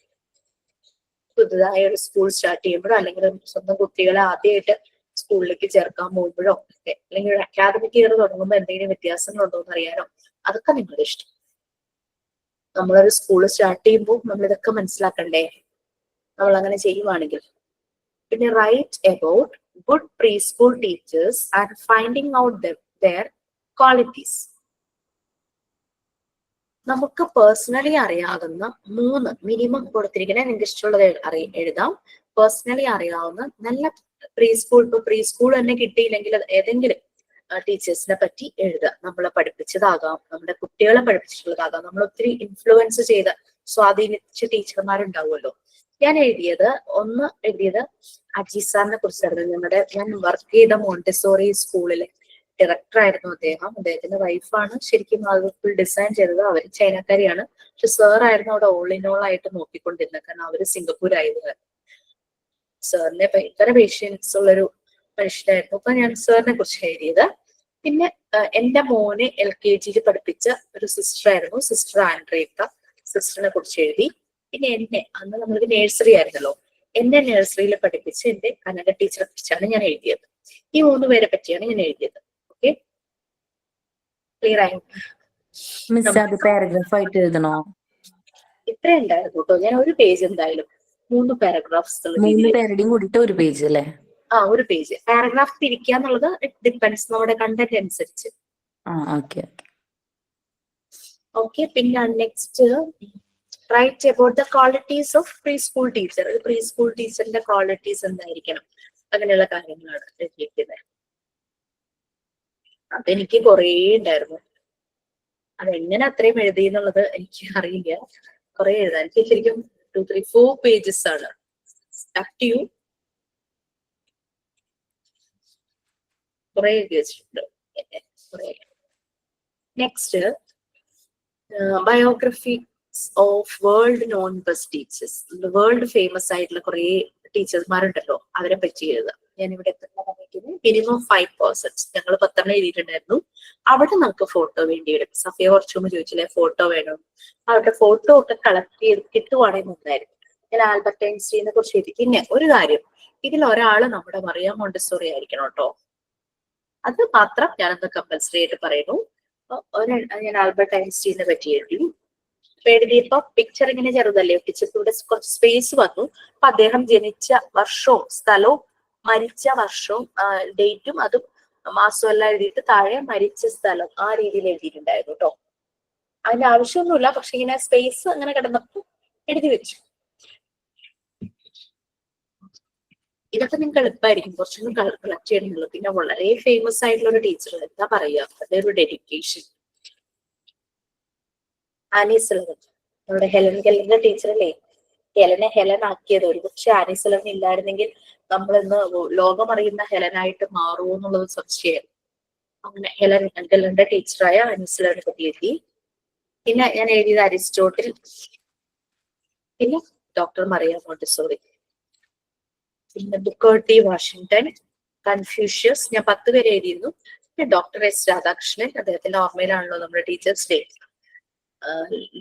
പുതുതായ ഒരു സ്കൂൾ സ്റ്റാർട്ട് ചെയ്യുമ്പോഴോ അല്ലെങ്കിൽ സ്വന്തം കുട്ടികളെ ആദ്യമായിട്ട് സ്കൂളിലേക്ക് ചേർക്കാൻ പോകുമ്പോഴോ ഒക്കെ, അല്ലെങ്കിൽ ഒരു അക്കാദമിക് ഇയർ തുടങ്ങുമ്പോൾ എന്തെങ്കിലും വ്യത്യാസങ്ങളുണ്ടോ എന്ന് അറിയാനോ, അതൊക്കെ നിങ്ങളുടെ ഇഷ്ടം. നമ്മളൊരു സ്കൂൾ സ്റ്റാർട്ട് ചെയ്യുമ്പോൾ നമ്മൾ ഇതൊക്കെ മനസ്സിലാക്കണ്ടേ? നമ്മൾ അങ്ങനെ ചെയ്യുവാണെങ്കിൽ. പിന്നെ write about good preschool teachers and finding out their qualities. നമുക്ക് പേഴ്സണലി അറിയാവുന്ന 3 മിനിമം കൊടുത്തിരിക്കണേ, നിങ്ങൾക്ക് ഇഷ്ടമുള്ളത് എഴുതാം. പേഴ്സണലി അറിയാവുന്ന നല്ല പ്രീ സ്കൂൾ തന്നെ കിട്ടിയില്ലെങ്കിൽ ഏതെങ്കിലും ടീച്ചേഴ്സിനെ പറ്റി എഴുതുക. നമ്മളെ പഠിപ്പിച്ചതാകാം, നമ്മുടെ കുട്ടികളെ പഠിപ്പിച്ചിട്ടുള്ളതാകാം, നമ്മൾ ഒത്തിരി ഇൻഫ്ലുവൻസ് ചെയ്ത സ്വാധീനിച്ച ടീച്ചർമാരുണ്ടാവുമല്ലോ. ഞാൻ എഴുതിയത് അജി സാറിനെ കുറിച്ചായിരുന്നു. ഞാൻ വർക്ക് ചെയ്ത മോണ്ടിസോറി സ്കൂളിലെ ഡയറക്ടർ ആയിരുന്നു അദ്ദേഹം. അദ്ദേഹത്തിന്റെ വൈഫാണ് ശരിക്കും അത് ഫുൾ ഡിസൈൻ ചെയ്തത്. അവർ ചൈനക്കാരിയാണ്. പക്ഷെ സാർ ആയിരുന്നു അവിടെ ഓൾ ഇൻ ഓൾ ആയിട്ട് നോക്കിക്കൊണ്ടിരുന്നത്. കാരണം അവര് സിംഗപ്പൂരായിരുന്നു. സാറിനെ ഭയങ്കര പേഷ്യൻസ് ഉള്ളൊരു മനുഷ്യനായിരുന്നു. അപ്പൊ ഞാൻ സാറിനെ കുറിച്ച് എഴുതിയത്. പിന്നെ എന്റെ മോനെ LKG പഠിപ്പിച്ച ഒരു സിസ്റ്റർ ആയിരുന്നു, സിസ്റ്റർ ആൻഡ്രിയക്ക. സിസ്റ്ററിനെ കുറിച്ച് എഴുതി. പിന്നെ എന്നെ, അന്ന് നമ്മൾക്ക് നേഴ്സറി ആയിരുന്നല്ലോ, എന്നെ നഴ്സറിയിൽ പഠിപ്പിച്ച എന്റെ കന്നഡ ടീച്ചറെ കുറിച്ചാണ് ഞാൻ എഴുതിയത്. ഈ 3 പേരെ പറ്റിയാണ് ഞാൻ എഴുതിയത്. ഓക്കെ, ക്ലിയർ ആയി? പാരഗ്രാഫ് ആയിട്ട് എഴുതണോ? ഇത്ര ഉണ്ടായിരുന്നു കേട്ടോ. ഞാൻ ഒരു പേജ് എന്തായാലും 3 പാരഗ്രാഫ്സ് കൂടിയിട്ട് ഒരു പേജ് അല്ലേ? ഒരു പേജ്. പാരഗ്രാഫ് തിരിക്കുക എന്നുള്ളത് ഡിപ്പെൻസ് നമ്മുടെ കണ്ടന്റ് അനുസരിച്ച്. ഓക്കെ, പിന്നെ next write about the qualities of preschool teacher. ഒരു പ്രീ സ്കൂൾ ടീച്ചറിന്റെ ക്വാളിറ്റീസ് എന്തായിരിക്കണം, അങ്ങനെയുള്ള കാര്യങ്ങളാണ് എഴുതിയിരിക്കുന്നത്. അതെനിക്ക് കുറേ ഉണ്ടായിരുന്നു. അതെങ്ങനെ അത്രയും എഴുതി എന്നുള്ളത് എനിക്ക് അറിയില്ല. കുറെ എഴുതാൻ എനിക്ക് ശരിക്കും 2, 3, 4 പേജസ് ആണ്. Up to you. കുറെ എഴുതി വെച്ചിട്ടുണ്ട്. Next biography of world known best teachers. World famous ആയിട്ടുള്ള കുറെ ടീച്ചേഴ്സ്മാരുണ്ടല്ലോ, അവരെ പറ്റി എഴുതുക. ഞാൻ ഇവിടെ മിനിമം 5%. ഞങ്ങൾ 10 എഴുതിയിട്ടുണ്ടായിരുന്നു. അവിടെ നമുക്ക് ഫോട്ടോ വേണ്ടി വരും. സഫിയ കുറച്ചു മുമ്പ് ചോദിച്ചില്ലേ ഫോട്ടോ വേണം, അവരുടെ ഫോട്ടോ ഒക്കെ കളക്ട് ചെയ്ത് കിട്ടുവാണെങ്കിൽ നന്നായിരുന്നു. ഞാൻ ആൽബർട്ട് ഐൻസ്റ്റീനെ കുറിച്ച് എഴുതി. പിന്നെ ഒരു കാര്യം, ഇതിൽ ഒരാള് നമ്മുടെ മറിയ മോണ്ടിസോറി ആയിരിക്കണം കേട്ടോ. അത് മാത്രം ഞാനന്ന് കമ്പൽസറി ആയിട്ട് പറയുന്നു. ഞാൻ ആൽബർട്ട് ഐൻസ്റ്റീനെ പറ്റി എഴുതി. എഴുതിയപ്പോ പിക്ചർ ഇങ്ങനെ ചെറുതല്ലേ, ഒട്ടിച്ചപ്പോ കുറച്ച് സ്പേസ് വന്നു. അപ്പൊ അദ്ദേഹം ജനിച്ച വർഷവും സ്ഥലവും മരിച്ച വർഷവും ഡേറ്റും അതും മാസവും എല്ലാം എഴുതിയിട്ട് താഴെ മരിച്ച സ്ഥലം ആ രീതിയിൽ എഴുതിയിട്ടുണ്ടായിരുന്നു കേട്ടോ. അതിന്റെ ആവശ്യമൊന്നുമില്ല, പക്ഷെ ഇങ്ങനെ സ്പേസ് അങ്ങനെ കിടന്നപ്പോ എഴുതി വെച്ചു. ഇതൊക്കെ നിങ്ങൾക്ക് എളുപ്പമായിരിക്കും, കുറച്ചൊന്നും കളക്ട് ചെയ്യണമെന്നുള്ളൂ. പിന്നെ വളരെ ഫേമസ് ആയിട്ടുള്ള ഒരു ടീച്ചർ, എന്താ പറയുക, അതിന്റെ ഒരു ഡെഡിക്കേഷൻ. ആനീസ് നമ്മുടെ ഹെലന്റെ ടീച്ചറല്ലേ, ഹെലൻ ആക്കിയത്. ഒരു പക്ഷെ ആനീസ് ഇല്ലായിരുന്നെങ്കിൽ നമ്മളിന്ന് ലോകമറിയുന്ന ഹെലനായിട്ട് മാറുമോ എന്നുള്ളത് സംശയം. അങ്ങനെ ഹെലന്റെ ടീച്ചറായ ആനീസ് പറ്റി എഴുതി. പിന്നെ ഞാൻ എഴുതിയത് അരിസ്റ്റോട്ടിൽ, പിന്നെ ഡോക്ടർ മറിയ മോണ്ടിസോറി, പിന്നെ ബുക്കർ ടി വാഷിംഗ്ടൺ, കൺഫ്യൂഷ്യസ്, ഞാൻ 10 പേര് എഴുതിയിരുന്നു. പിന്നെ ഡോക്ടർ എസ് രാധാകൃഷ്ണൻ, അദ്ദേഹത്തിന്റെ ഓർമ്മയിലാണല്ലോ നമ്മുടെ ടീച്ചേഴ്സ് ഡേ.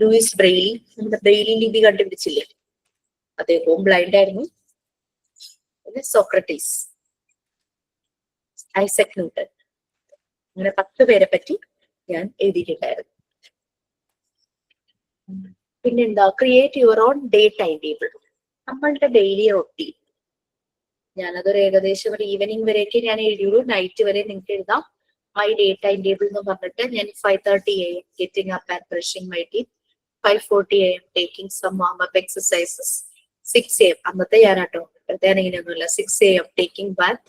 ലൂയിസ് ബ്രെയിലി, നമ്മുടെ ബ്രെയിലി ലിപി കണ്ടുപിടിച്ചില്ലേ, അദ്ദേഹവും ബ്ലൈൻഡ് ആയിരുന്നു. പിന്നെ സോക്രട്ടീസ്, ഐസക് ന്യൂട്ടൺ, അങ്ങനെ 10 പേരെ പറ്റി ഞാൻ എഴുതിയിട്ടുണ്ടായിരുന്നു. പിന്നെന്താ, create your own day time table, നമ്മളുടെ ഡെയിലി റൊട്ടീൻ. ഞാനതൊരു ഏകദേശം ഒരു ഈവനിങ് വരെയൊക്കെ ഞാൻ എഴുതിയുള്ളൂ. നൈറ്റ് വരെ നിങ്ങൾക്ക് എഴുതാം. മൈ ഡേ ടൈം ടേബിൾ എന്ന് പറഞ്ഞിട്ട് ഞാൻ 5:30 AM getting up and brushing my teeth, 5:40 AM taking some warm up exercises, 6 AM അന്നത്തെ ഞാനാട്ടോ, ഇപ്പോഴത്തെ ഇങ്ങനെയൊന്നുമില്ല, 6 AM taking bath,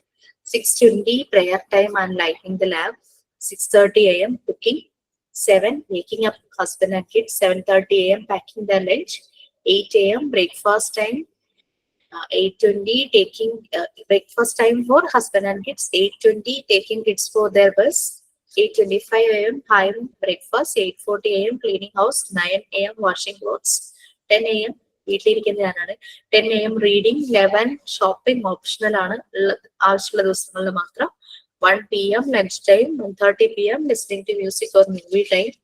6:20 prayer time and lighting the lamp, 6:30 AM cooking, 7 waking up husband and kids, 7:30 AM packing their lunch, 8 AM breakfast time, 8:20 taking breakfast time for husband and kids, 8:20 taking kids for their bus, 8:25 AM time breakfast, 8:40 AM cleaning house, 9 AM washing clothes, 10 AM വീട്ടിലിരിക്കുന്ന ഞാനാണ്, 10 AM reading, 11 shopping optional ആണ്, ആവശ്യമുള്ള ദിവസങ്ങളിൽ മാത്രം, 1 PM lunch time, 1:30 PM listening to music or movie time,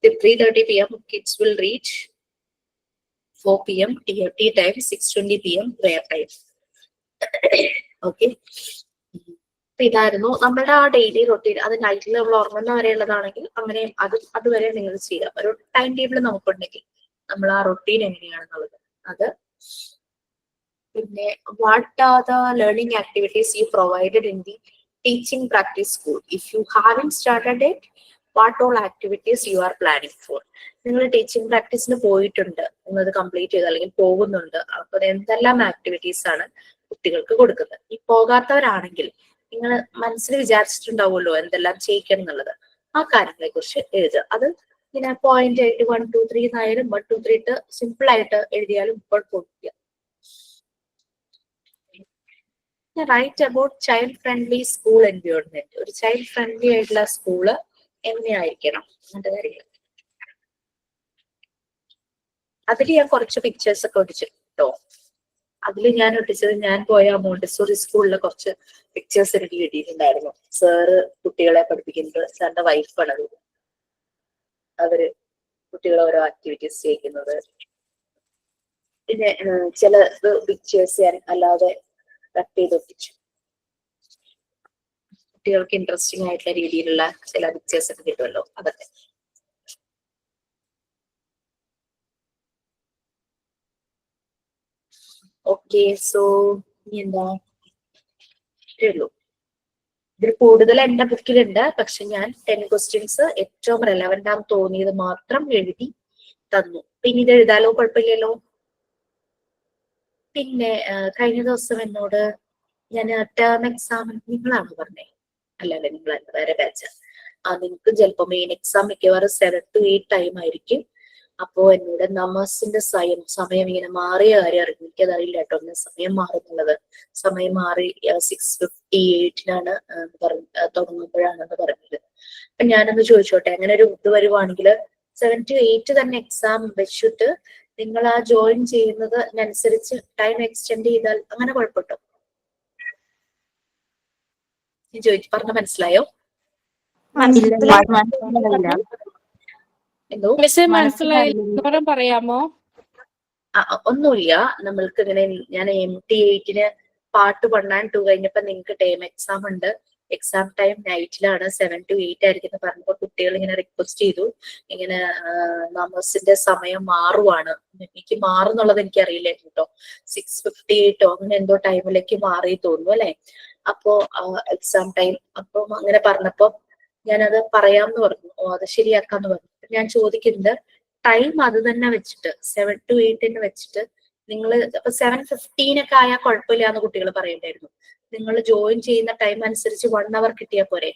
3:30 PM kids will read, 4 PM tea time, 6:20 PM prayer time. Okay, ഇതായിരുന്നു നമ്മുടെ ആ daily routine. അത് നൈറ്റിൽ നമ്മൾ ഉറങ്ങുന്ന വരെയുള്ളതാണെങ്കിൽ അങ്ങനെ അതുവരെ നിങ്ങൾ ചെയ്യാം. ഒരു ടൈം ടേബിൾ നമുക്കുണ്ടെങ്കിൽ നമ്മൾ ആ റൊട്ടീൻ എങ്ങനെയാണെന്നുള്ളത് അത്. പിന്നെ what are the learning activities you provided in the teaching practice school, if you haven't started it, what all activities you are planning four. നിങ്ങൾ ടീച്ചിങ് പ്രാക്ടീസിന് പോയിട്ടുണ്ട്, നിങ്ങൾ കംപ്ലീറ്റ് ചെയ്ത് അല്ലെങ്കിൽ പോകുന്നുണ്ട്, അപ്പൊ എന്തെല്ലാം ആക്ടിവിറ്റീസ് ആണ് കുട്ടികൾക്ക് കൊടുക്കുന്നത്. ഈ പോകാത്തവരാണെങ്കിൽ നിങ്ങൾ മനസ്സിൽ വിചാരിച്ചിട്ടുണ്ടാവുമല്ലോ എന്തെല്ലാം ചെയ്യിക്കണം എന്നുള്ളത്. ആ കാര്യങ്ങളെ കുറിച്ച് എഴുതുക. അത് ഇങ്ങനെ പോയിന്റ് ആയിട്ട് 1, 2, 3 എന്നായാലും 1, 2, 3 ഇട്ട് സിമ്പിൾ ആയിട്ട് എഴുതിയാലും കുഴപ്പമില്ല. Write about child friendly school environment. ഒരു ചൈൽഡ് ഫ്രണ്ട്ലി ആയിട്ടുള്ള സ്കൂള് എങ്ങനെയായിരിക്കണം അങ്ങനത്തെ കാര്യങ്ങൾ. അതിൽ ഞാൻ കുറച്ച് പിക്ചേഴ്സ് ഒക്കെ ഒട്ടിച്ചിട്ടോ. അതിൽ ഞാൻ ഒട്ടിച്ചത് ഞാൻ പോയ മോണ്ടിസോറി സ്കൂളിലെ കുറച്ച് പിക്ചേഴ്സ് എനിക്ക് കിട്ടിയിട്ടുണ്ടായിരുന്നു. സാറ് കുട്ടികളെ പഠിപ്പിക്കുന്നത്, സാറിന്റെ വൈഫാണത്. അവര് കുട്ടികളെ ഓരോ ആക്ടിവിറ്റീസ് ചെയ്യിക്കുന്നത്. പിന്നെ ചില പിക്ചേഴ്സ് ഞാൻ അല്ലാതെ കട്ട് ചെയ്ത് ഒട്ടിച്ചു. കുട്ടികൾക്ക് ഇൻട്രസ്റ്റിംഗ് ആയിട്ടുള്ള രീതിയിലുള്ള ചില പിക്ചേഴ്സ് ഒക്കെ കിട്ടുമല്ലോ, അതൊക്കെ. ഓക്കെ, സോ ഇനി എന്താ ഉള്ളൂ. ഇതിൽ കൂടുതൽ എന്റെ ബുക്കിലുണ്ട്, പക്ഷെ ഞാൻ 10 ക്വസ്റ്റ്യൻസ് ഏറ്റവും റെലവന്റ് ആണെന്ന് തോന്നിയത് മാത്രം എഴുതി തന്നു. പിന്നെ ഇത് എഴുതാലോ, കുഴപ്പമില്ലല്ലോ. പിന്നെ കഴിഞ്ഞ ദിവസം എന്നോട് ഞാൻ ടേം എക്സാം നിങ്ങളാണ് പറഞ്ഞേ, അല്ലല്ലേ നിങ്ങളല്ല, വേറെ ബാച്ച്. നിങ്ങൾക്ക് ചിലപ്പോ മെയിൻ എക്സാം മിക്കവാറും 7 to 8 ടൈം ആയിരിക്കും. അപ്പോ എന്നോട് നമസിന്റെ സമയം ഇങ്ങനെ മാറിയ കാര്യം അറിഞ്ഞു. എനിക്കത് അറിയില്ല കേട്ടോ, സമയം മാറുന്നുള്ളത്. സമയം മാറി 6:58 തുടങ്ങുമ്പോഴാണെന്ന് പറഞ്ഞത്. അപ്പൊ ഞാനൊന്ന് ചോദിച്ചോട്ടെ, അങ്ങനെ ഒരു ഇത് വരുവാണെങ്കിൽ 7 to 8 തന്നെ എക്സാം വെച്ചിട്ട് നിങ്ങൾ ആ ജോയിൻ ചെയ്യുന്നതിനനുസരിച്ച് ടൈം എക്സ്റ്റെൻഡ് ചെയ്താൽ അങ്ങനെ കുഴപ്പമിട്ടോ? പറഞ്ഞ മനസ്സിലായോ? എന്തോ മിസ്സേ മനസ്സിലായില്ല, പറയാമോ? ഒന്നുമില്ല. നമ്മൾക്ക് ഇങ്ങനെ ഞാൻ MT8 പാർട്ട് 1 and 2 കഴിഞ്ഞപ്പോ നിങ്ങൾക്ക് ടേം എക്സാം ഉണ്ട്, എക്സാം ടൈം നൈറ്റിലാണ്, 7 to 8 ആയിരിക്കും എന്ന് പറഞ്ഞപ്പോൾ കുട്ടികൾ ഇങ്ങനെ റിക്വസ്റ്റ് ചെയ്തു, ഇങ്ങനെ നമസിന്റെ സമയം മാറുവാണ്. എനിക്ക് മാറുന്നുള്ളത് എനിക്ക് അറിയില്ലായിരുന്നു കേട്ടോ. 6:58 അങ്ങനെ എന്തോ ടൈമിലേക്ക് മാറി തോന്നുന്നു അല്ലെ. അപ്പോ എക്സാം ടൈം അപ്പം അങ്ങനെ പറഞ്ഞപ്പോ ഞാനത് പറയാമെന്ന് പറഞ്ഞു. അത് ശരിയാക്കാന്ന് പറഞ്ഞു. ഞാൻ ചോദിക്കുന്നത് ടൈം അത് തന്നെ വെച്ചിട്ട് 7 to 8 വെച്ചിട്ട് നിങ്ങൾ 7:15 ഒക്കെ ആയാൽ കുഴപ്പമില്ല എന്ന് കുട്ടികൾ പറയണ്ടായിരുന്നു. നിങ്ങൾ ജോയിൻ ചെയ്യുന്ന ടൈം അനുസരിച്ച് 1 hour കിട്ടിയാൽ പോരെ?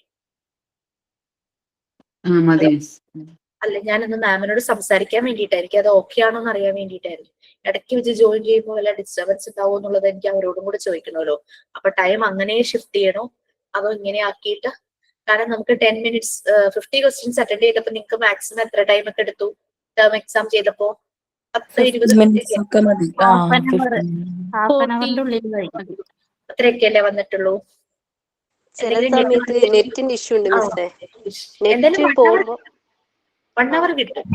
അല്ല, ഞാനൊന്ന് മാമിനോട് സംസാരിക്കാൻ വേണ്ടിയിട്ടായിരിക്കും, അത് ഓക്കെ ആണോ എന്ന് അറിയാൻ വേണ്ടിയിട്ടായിരുന്നു. ഇടയ്ക്ക് വെച്ച് ജോയിൻ ചെയ്യുമ്പോൾ വല്ല ഡിസ്റ്റർബൻസ് ഉണ്ടാവും എന്നുള്ളത് എനിക്ക് അവരോടും കൂടെ ചോദിക്കണമല്ലോ. അപ്പൊ ടൈം അങ്ങനെ ഷിഫ്റ്റ് ചെയ്യണോ അതോ ഇങ്ങനെ ആക്കിയിട്ട്? കാരണം നമുക്ക് 10 minutes 50 questions അറ്റൻഡ് ചെയ്തപ്പോ നിങ്ങൾക്ക് മാക്സിമം എത്ര ടൈം ഒക്കെ എടുത്തു ടേം എക്സാം ചെയ്തപ്പോ? 10-20 അത്രയൊക്കെയല്ലേ വന്നിട്ടുള്ളൂ? ചില സമയത്ത് നെറ്റിന്റെ ഇഷ്യൂ ഉണ്ട് മിസ്സേ. നെറ്റ് പോകുമ്പോ 1 hour കിട്ടും.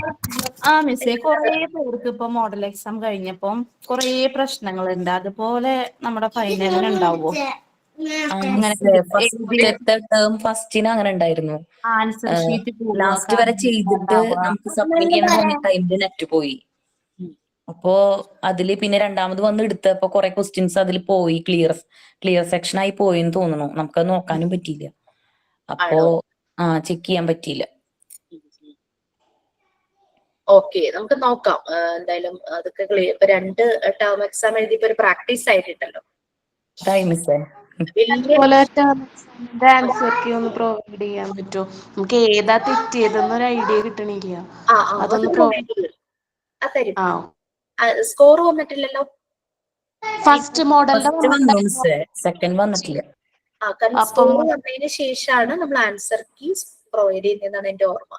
മിസ്സേ കുറെ പേർക്ക് ഇപ്പൊ മോഡൽ എക്സാം കഴിഞ്ഞപ്പം കുറെ പ്രശ്നങ്ങളുണ്ട്. അതുപോലെ നമ്മുടെ ഫൈനലിന് ഉണ്ടാവോ? ഫസ്റ്റിന് അങ്ങനെ ഉണ്ടായിരുന്നു. ആൻസർ ഷീറ്റ് ലാസ്റ്റ് വരെ ചെയ്തിട്ട് നമുക്ക് സബ്മിറ്റ് ചെയ്യുന്ന ടൈമില് നെറ്റ് പോയി. അപ്പോ അതില് പിന്നെ രണ്ടാമത് വന്ന് എടുത്തപ്പോ കുറെ ക്വസ്റ്റ്യൻസ് അതിൽ പോയി, ക്ലിയർ സെക്ഷൻ ആയി പോയിന്ന് തോന്നുന്നു. നമുക്കത് നോക്കാനും പറ്റിയില്ല. അപ്പോ ചെക്ക് ചെയ്യാൻ പറ്റിയില്ല. ഓക്കെ, നമുക്ക് നോക്കാം എന്തായാലും അതൊക്കെ ക്ലിയർ. ഇപ്പൊ 2 ടേം എക്സാം എഴുതിയപ്പോ ഒരു പ്രാക്ടീസ് ആയിട്ടുണ്ടല്ലോ. ആൻസർ കീ ഒന്ന് പ്രൊവൈഡ് ചെയ്യാൻ പറ്റുമോ? നമുക്ക് ഏതാ തെറ്റിയതെന്ന് ഒരു ഐഡിയ കിട്ടണില്ല. അതൊന്ന് സ്കോർ വന്നിട്ടില്ലല്ലോ. ഫസ്റ്റ് മോഡലിന്റെ സെക്കൻഡ് വന്നിട്ടില്ല. സ്കോർ വന്നതിന് ശേഷമാണ് നമ്മൾ ആൻസർ കീസ് പ്രൊവൈഡ് ചെയ്യുന്നതെന്നാണ് എന്റെ ഓർമ്മ.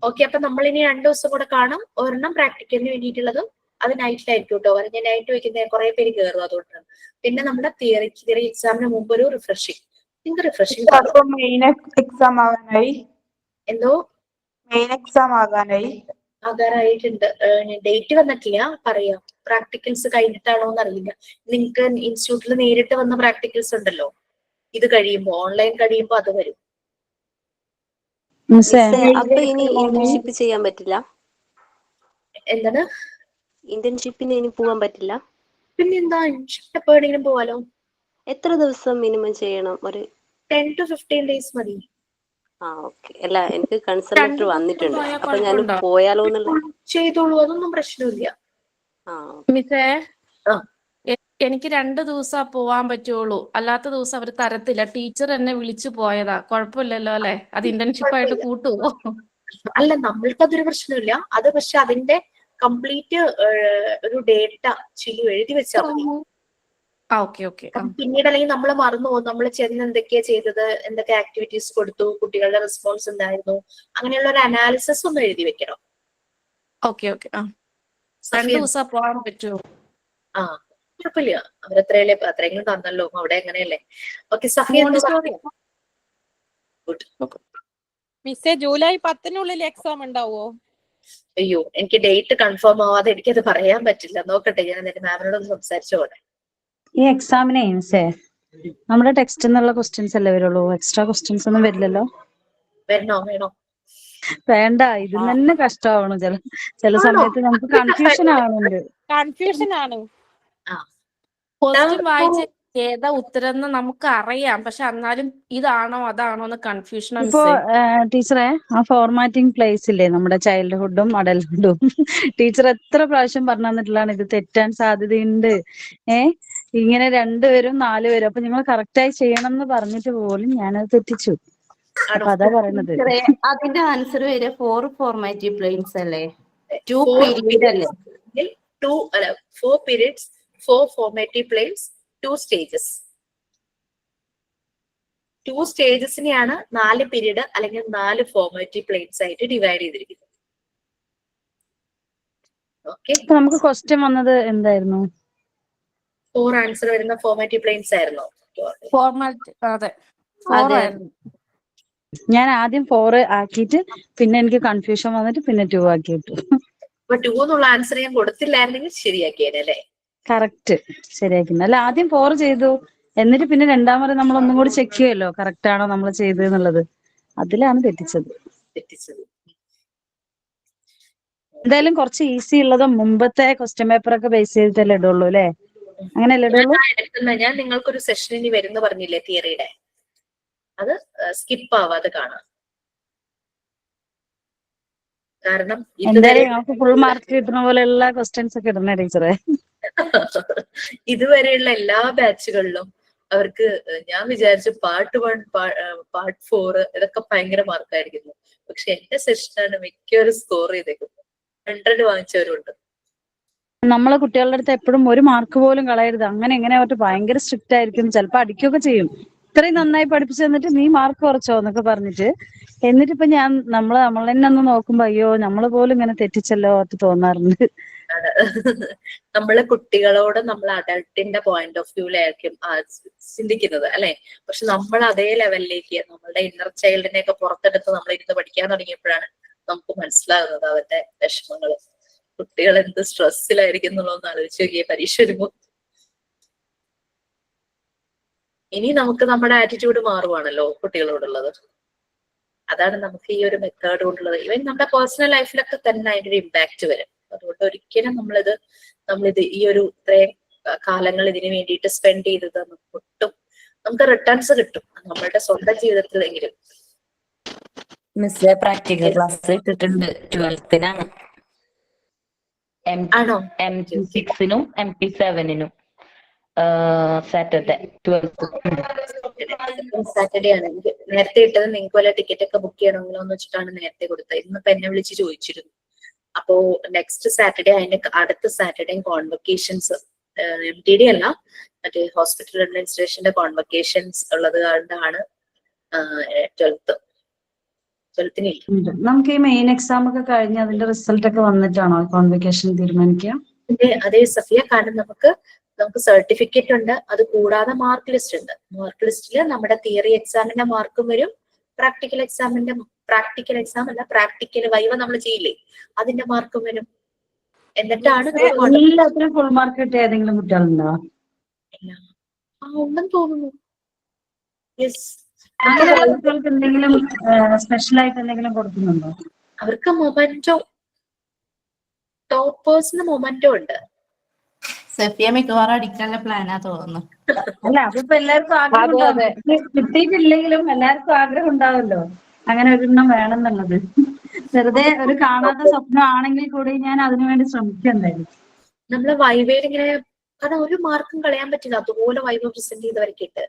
ഓക്കെ, അപ്പൊ നമ്മൾ ഇനി 2 ദിവസം കൂടെ കാണും. ഒരെണ്ണം പ്രാക്ടിക്കലിന് വേണ്ടിയിട്ടുള്ളതും അത് നൈറ്റിലായിരിക്കും കേട്ടോ. ഞാൻ നൈറ്റ് വെക്കുന്ന കുറെ പേര് കയറും, അതുകൊണ്ടാണ്. പിന്നെ നമ്മുടെ തിയറി എക്സാമിന് മുമ്പ് ഒരു റിഫ്രഷിംഗ്. Main exam ആവാനായി. എന്തോ മെയിൻ എക്സാം ആകാറായിട്ടുണ്ട്. ഡേറ്റ് വന്നിട്ടില്ല, പറയാം. പ്രാക്ടിക്കൽസ് കഴിഞ്ഞിട്ടാണോ എന്ന് അറിയില്ല. നിങ്ങൾക്ക് ഇൻസ്റ്റിറ്റ്യൂട്ടിൽ നേരിട്ട് വന്ന പ്രാക്ടിക്കൽസ് ഉണ്ടല്ലോ, ഇത് കഴിയുമ്പോ ഓൺലൈൻ കഴിയുമ്പോ അത് വരും. അപ്പൊ ഇനി ഇന്റേൺഷിപ്പ് ചെയ്യാൻ പറ്റില്ല? എന്താണ്? ഇന്റേൺഷിപ്പിന് ഇനി പോവാൻ പറ്റില്ല? പിന്നെന്താ, ഇന്റേൺഷിപ്പ് എപ്പോ വേണമെങ്കിലും പോവാലോ. എത്ര ദിവസം മിനിമം ചെയ്യണം? ഒരു 10 to 15 days മതി. ഓക്കെ. അല്ല, എനിക്ക് കൺസേൺ ലെറ്റർ വന്നിട്ടുണ്ട്. അപ്പൊ ഞാൻ പോയാലോ എന്നുള്ള. ചെയ്തോളൂ, അതൊന്നും പ്രശ്നമില്ല. മിസ്സേ, എനിക്ക് 2 ദിവസം പോവാൻ പറ്റുള്ളൂ, അല്ലാത്ത ദിവസം അവർ തരത്തില്ല. ടീച്ചർ എന്നെ വിളിച്ചു പോയതാ. കുഴപ്പമില്ലല്ലോ അല്ലെ? അത് ഇന്റേൺഷിപ്പ് ആയിട്ട് കൂട്ടുവോ? അല്ല, നമ്മൾക്ക് അതൊരു പ്രശ്നമില്ല. അത് പക്ഷെ അതിന്റെ കംപ്ലീറ്റ് ഒരു ഡേറ്റ എഴുതി വെച്ചാൽ മതി. പിന്നീട് അല്ലെങ്കിൽ നമ്മൾ മറന്നു പോകും. നമ്മൾ ചെന്ന് എന്തൊക്കെയാ ചെയ്തത്, എന്തൊക്കെ ആക്ടിവിറ്റീസ് കൊടുത്തു, കുട്ടികളുടെ റെസ്പോൺസ് എന്തായിരുന്നു, അങ്ങനെയുള്ള ഒരു അനാലിസിസ് ഒന്ന് എഴുതി വെക്കണം. പോകാൻ പറ്റുമോ? കുഴപ്പമില്ല, അത്രയെങ്കിലും തന്നല്ലോ. അവിടെ എങ്ങനെയല്ലേ? ഓക്കെ, സഫിയ. മിസ്സേ, ജൂലൈ 10 എക്സാം ഉണ്ടാവോ? അയ്യോ, എനിക്ക് ഡേറ്റ് കൺഫേം ആവാതെ എനിക്കത് പറയാൻ പറ്റില്ല. നോക്കട്ടെ, ഞാൻ എന്നിട്ട് മാമിനോടൊന്ന് സംസാരിച്ചോട്ടെ. ഈ എക്സാമിനെ നമ്മുടെ ടെക്സ്റ്റ് എന്നുള്ള ക്വസ്റ്റ്യൻസ് അല്ലേ വരുള്ളൂ? എക്സ്ട്രാ ക്വസ്റ്റ്യൻസ് ഒന്നും വരില്ലല്ലോ? വേണോ? വേണ്ട, ഇത് തന്നെ കഷ്ടമാവണു. ചില സമയത്ത് നമുക്ക് കൺഫ്യൂഷൻ ആവുന്നുണ്ട്. ക്വസ്റ്റ്യൻ വായിച്ച് ഏതാ ഉത്തരം എന്ന് നമുക്ക് അറിയാം, പക്ഷെ എന്നാലും ഇതാണോ അതാണോ എന്ന് കൺഫ്യൂഷൻ. ഇപ്പോ ടീച്ചറെ, ആ ഫോർമാറ്റിംഗ് പ്ലേസ് ഇല്ലേ, നമ്മുടെ ചൈൽഡ്ഹുഡും അഡൽട്ട്ഹുഡും, ടീച്ചർ എത്ര പ്രാവശ്യം പറഞ്ഞു തന്നിട്ടുള്ളതാണ് ഇത് തെറ്റാൻ സാധ്യതയുണ്ട്. ഇങ്ങനെ 2 പേരും 4 പേരും. അപ്പൊ നിങ്ങൾ കറക്റ്റായി ചെയ്യണം എന്ന് പറഞ്ഞിട്ട് പോലും ഞാനത് തെറ്റിച്ചു. അപ്പൊ അതാ പറയുന്നത്. അതിന്റെ ആൻസർ വരെ 4 ഫോർമാറ്റീവ് പ്ലെയിൻസ് അല്ലേ? 2 പീരീഡ് അല്ലേ? 4 periods, 4 formative planes, 2 stages. 2 സ്റ്റേജസിനെയാണ് 4 period അല്ലെങ്കിൽ 4 ഫോർമാറ്റീവ് പ്ലെയിൻസ് ആയിട്ട് ഡിവൈഡ് ചെയ്തിരിക്കുന്നത്. നമുക്ക് ക്വസ്റ്റ്യൻ വന്നത് എന്തായിരുന്നു? 4 ആൻസർ വരുന്ന ഫോർമാറ്റീവ് പ്ലെയിൻസ് ആയിരുന്നോ? ഫോർമാറ്റ് അതെ 4 ആയിരുന്നു. ഞാൻ ആദ്യം 4 ആക്കിയിട്ട് പിന്നെ എനിക്ക് കൺഫ്യൂഷൻ വന്നിട്ട് പിന്നെ 2 ആക്കിയിട്ടു. അപ്പൊ 2 എന്നുള്ള ആൻസർ ഞാൻ കൊടുത്തില്ലായിരുന്നെങ്കിൽ ശരിയാക്കിയേനെ അല്ലേ? കറക്റ്റ് ശരിയാക്കുന്നു. അല്ല ആദ്യം 4 ചെയ്തു, എന്നിട്ട് പിന്നെ രണ്ടാമത് നമ്മൾ ഒന്നും കൂടി ചെക്ക് ചെയ്യുമല്ലോ കറക്റ്റ് ആണോ നമ്മൾ ചെയ്തെന്നുള്ളത്. അതിലാണ് തെറ്റിച്ചത്. എന്തായാലും കുറച്ച് ഈസി ഉള്ളത് മുമ്പത്തെ ക്വസ്റ്റ്യൻ പേപ്പർ ഒക്കെ ബേസ് ചെയ്തിട്ടല്ലേ ഇടുള്ളൂ അല്ലേ? അങ്ങനെയല്ലേ ഇടുള്ളൂ? ഞാൻ നിങ്ങൾക്കൊരു സെഷൻ ഇനി വരുന്നു പറഞ്ഞില്ലേ തിയറിയുടെ, അത് സ്കിപ്പ് ആവാതെ കാണാം. കാരണം എന്തായാലും നമുക്ക് ഫുൾ മാർക്ക് കിട്ടുന്ന പോലെയുള്ള ക്വസ്റ്റ്യൻസ് ഒക്കെ ഇടണേ ടീച്ചറെ. ഇതുവരെയുള്ള എല്ലാ ബാച്ചുകളിലും അവർക്ക് ഞാൻ വിചാരിച്ചു പാർട്ട് 1 പാർട്ട് 4 ഇതൊക്കെ ഭയങ്കര മാർക്കായിരിക്കുന്നു. പക്ഷെ എന്റെ സെഷനാണ് മിക്കവരും സ്കോർ ചെയ്തേക്കുന്നത്. 100 വാങ്ങിച്ചവരുണ്ട്. നമ്മളെ കുട്ടികളുടെ അടുത്ത് എപ്പോഴും ഒരു മാർക്ക് പോലും കളയരുത്, അങ്ങനെ എങ്ങനെ അവർക്ക് ഭയങ്കര സ്ട്രിക്റ്റ് ആയിരിക്കും, ചിലപ്പോൾ അടിക്കുകയൊക്കെ ചെയ്യും. ഇത്രയും നന്നായി പഠിപ്പിച്ചു തന്നിട്ട് നീ മാർക്ക് കുറച്ചോ എന്നൊക്കെ പറഞ്ഞിട്ട്. എന്നിട്ടിപ്പോ ഞാൻ നമ്മൾ തന്നെ ഒന്ന് നോക്കുമ്പോ അയ്യോ നമ്മള് പോലും ഇങ്ങനെ തെറ്റിച്ചല്ലോ എന്ന് തോന്നാറുണ്ട്. നമ്മള് കുട്ടികളോട് നമ്മൾ അഡൾട്ടിന്റെ പോയിന്റ് ഓഫ് വ്യൂലായിരിക്കും ചിന്തിക്കുന്നത് അല്ലെ? പക്ഷെ നമ്മൾ അതേ ലെവലിലേക്ക് നമ്മളുടെ ഇന്നർ ചൈൽഡിനെ ഒക്കെ പുറത്തെടുത്ത് നമ്മൾ ഇരുന്ന് പഠിക്കാൻ തുടങ്ങിയപ്പോഴാണ് നമുക്ക് മനസ്സിലാകുന്നത് അവരുടെ വിഷമങ്ങൾ. കുട്ടികൾ എന്ത് സ്ട്രെസ്സിലായിരിക്കും എന്നുള്ളതൊന്ന് ആലോചിച്ച് നോക്കിയേ പരീക്ഷ വരുമ്പോ. ഇനി നമുക്ക് നമ്മുടെ ആറ്റിറ്റ്യൂഡ് മാറുവാണല്ലോ കുട്ടികളോടുള്ളത്. അതാണ് നമുക്ക് ഈ ഒരു മെത്തേഡ് കൊണ്ടുള്ളത്. ഈവൻ നമ്മുടെ പേഴ്സണൽ ലൈഫിലൊക്കെ തന്നെ അതിന്റെ ഒരു ഇമ്പാക്ട് വരും. അതുകൊണ്ട് ഒരിക്കലും നമ്മളിത് ഈ ഒരു ഇത്രയും കാലങ്ങൾ ഇതിനു വേണ്ടിയിട്ട് സ്പെൻഡ് ചെയ്തത് ഒട്ടും നമുക്ക് റിട്ടേൺസ് കിട്ടും നമ്മളുടെ സ്വന്തം ജീവിതത്തിലെങ്കിലും. മിസ് പ്രാക്ടിക്കൽ ക്ലാസ് ഇട്ടിട്ടുണ്ട് 12th-നാണ്. MP6-നും MP7-നും സാറ്റർഡേ 12th. സാറ്റർഡേ ആണ് എനിക്ക് നേരത്തെ ഇട്ടത്. നിങ്ങൾക്ക് വല്ല ടിക്കറ്റ് ഒക്കെ ബുക്ക് ചെയ്യണമെങ്കിലോ എന്ന് വെച്ചിട്ടാണ് നേരത്തെ കൊടുത്തത്. ഇന്നിപ്പോ എന്നെ വിളിച്ച് ചോദിച്ചിരുന്നു. അപ്പോ നെക്സ്റ്റ് സാറ്റർഡേ അതിന്റെ അടുത്ത സാറ്റർഡേ കോൺവൊക്കേഷൻസ് MTD അല്ല മറ്റേ ഹോസ്പിറ്റൽ അഡ്മിനിസ്ട്രേഷന്റെ കോൺവൊക്കേഷൻസ് ഉള്ളത് കൊണ്ടാണ് 12th-ന് ഇല്ല. നമുക്ക് ഈ മെയിൻ എക്സാം ഒക്കെ കഴിഞ്ഞ് അതിന്റെ റിസൾട്ട് ഒക്കെ വന്നിട്ടാണോ കോൺവൊക്കേഷൻ തീരുമാനിക്കുക? അതേ സഫിയ, കാരണം നമുക്ക് സർട്ടിഫിക്കറ്റ് ഉണ്ട്, അത് കൂടാതെ മാർക്ക് ലിസ്റ്റ് ഉണ്ട്. മാർക്ക് ലിസ്റ്റില് നമ്മുടെ തിയറി എക്സാമിന്റെ മാർക്കും വരും, പ്രാക്ടിക്കൽ എക്സാം അല്ല പ്രാക്ടിക്കൽ വൈവ നമ്മൾ ചെയ്യില്ലേ അതിന്റെ മാർക്കും വരും. എന്നിട്ടാണ് എല്ലാത്തിനും ഫുൾ മാർക്ക് കിട്ടിയ ഏതെങ്കിലും കുട്ടികളുണ്ടോ? ഉണ്ടെന്ന് തോന്നുന്നു. അങ്ങനെയുള്ള കുട്ടികൾക്ക് എന്തെങ്കിലും സ്പെഷ്യൽ ആയിട്ട് എന്തെങ്കിലും കൊടുക്കുന്നുണ്ടോ? അവർക്ക് മൊമെന്റോ, ടോപ്പേഴ്സിന് മൊമെന്റോ ഉണ്ട്. സഫിയ മിക്കവാറും അടിക്കാനുള്ള പ്ലാനാ തോന്നുന്നു. അല്ല അതിപ്പോ എല്ലാവർക്കും ആഗ്രഹം ഉണ്ടാവും. കിട്ടിയിട്ടില്ലെങ്കിലും എല്ലാവർക്കും ആഗ്രഹം ഉണ്ടാവല്ലോ അങ്ങനെ ഒരെണ്ണം വേണമെന്നുള്ളത്. വെറുതെ ഒരു കാണാത്ത സ്വപ്നം ആണെങ്കിൽ കൂടി ഞാൻ അതിനുവേണ്ടി ശ്രമിക്കുന്നുണ്ടായിരുന്നു. നമ്മളെ വൈവയിൽ ഇങ്ങനെ കാരണം ഒരു മാർക്കും കളയാൻ പറ്റില്ല, അതുപോലെ വൈവ പ്രസന്റ് ചെയ്തവരൊക്കെ ഇട്ട്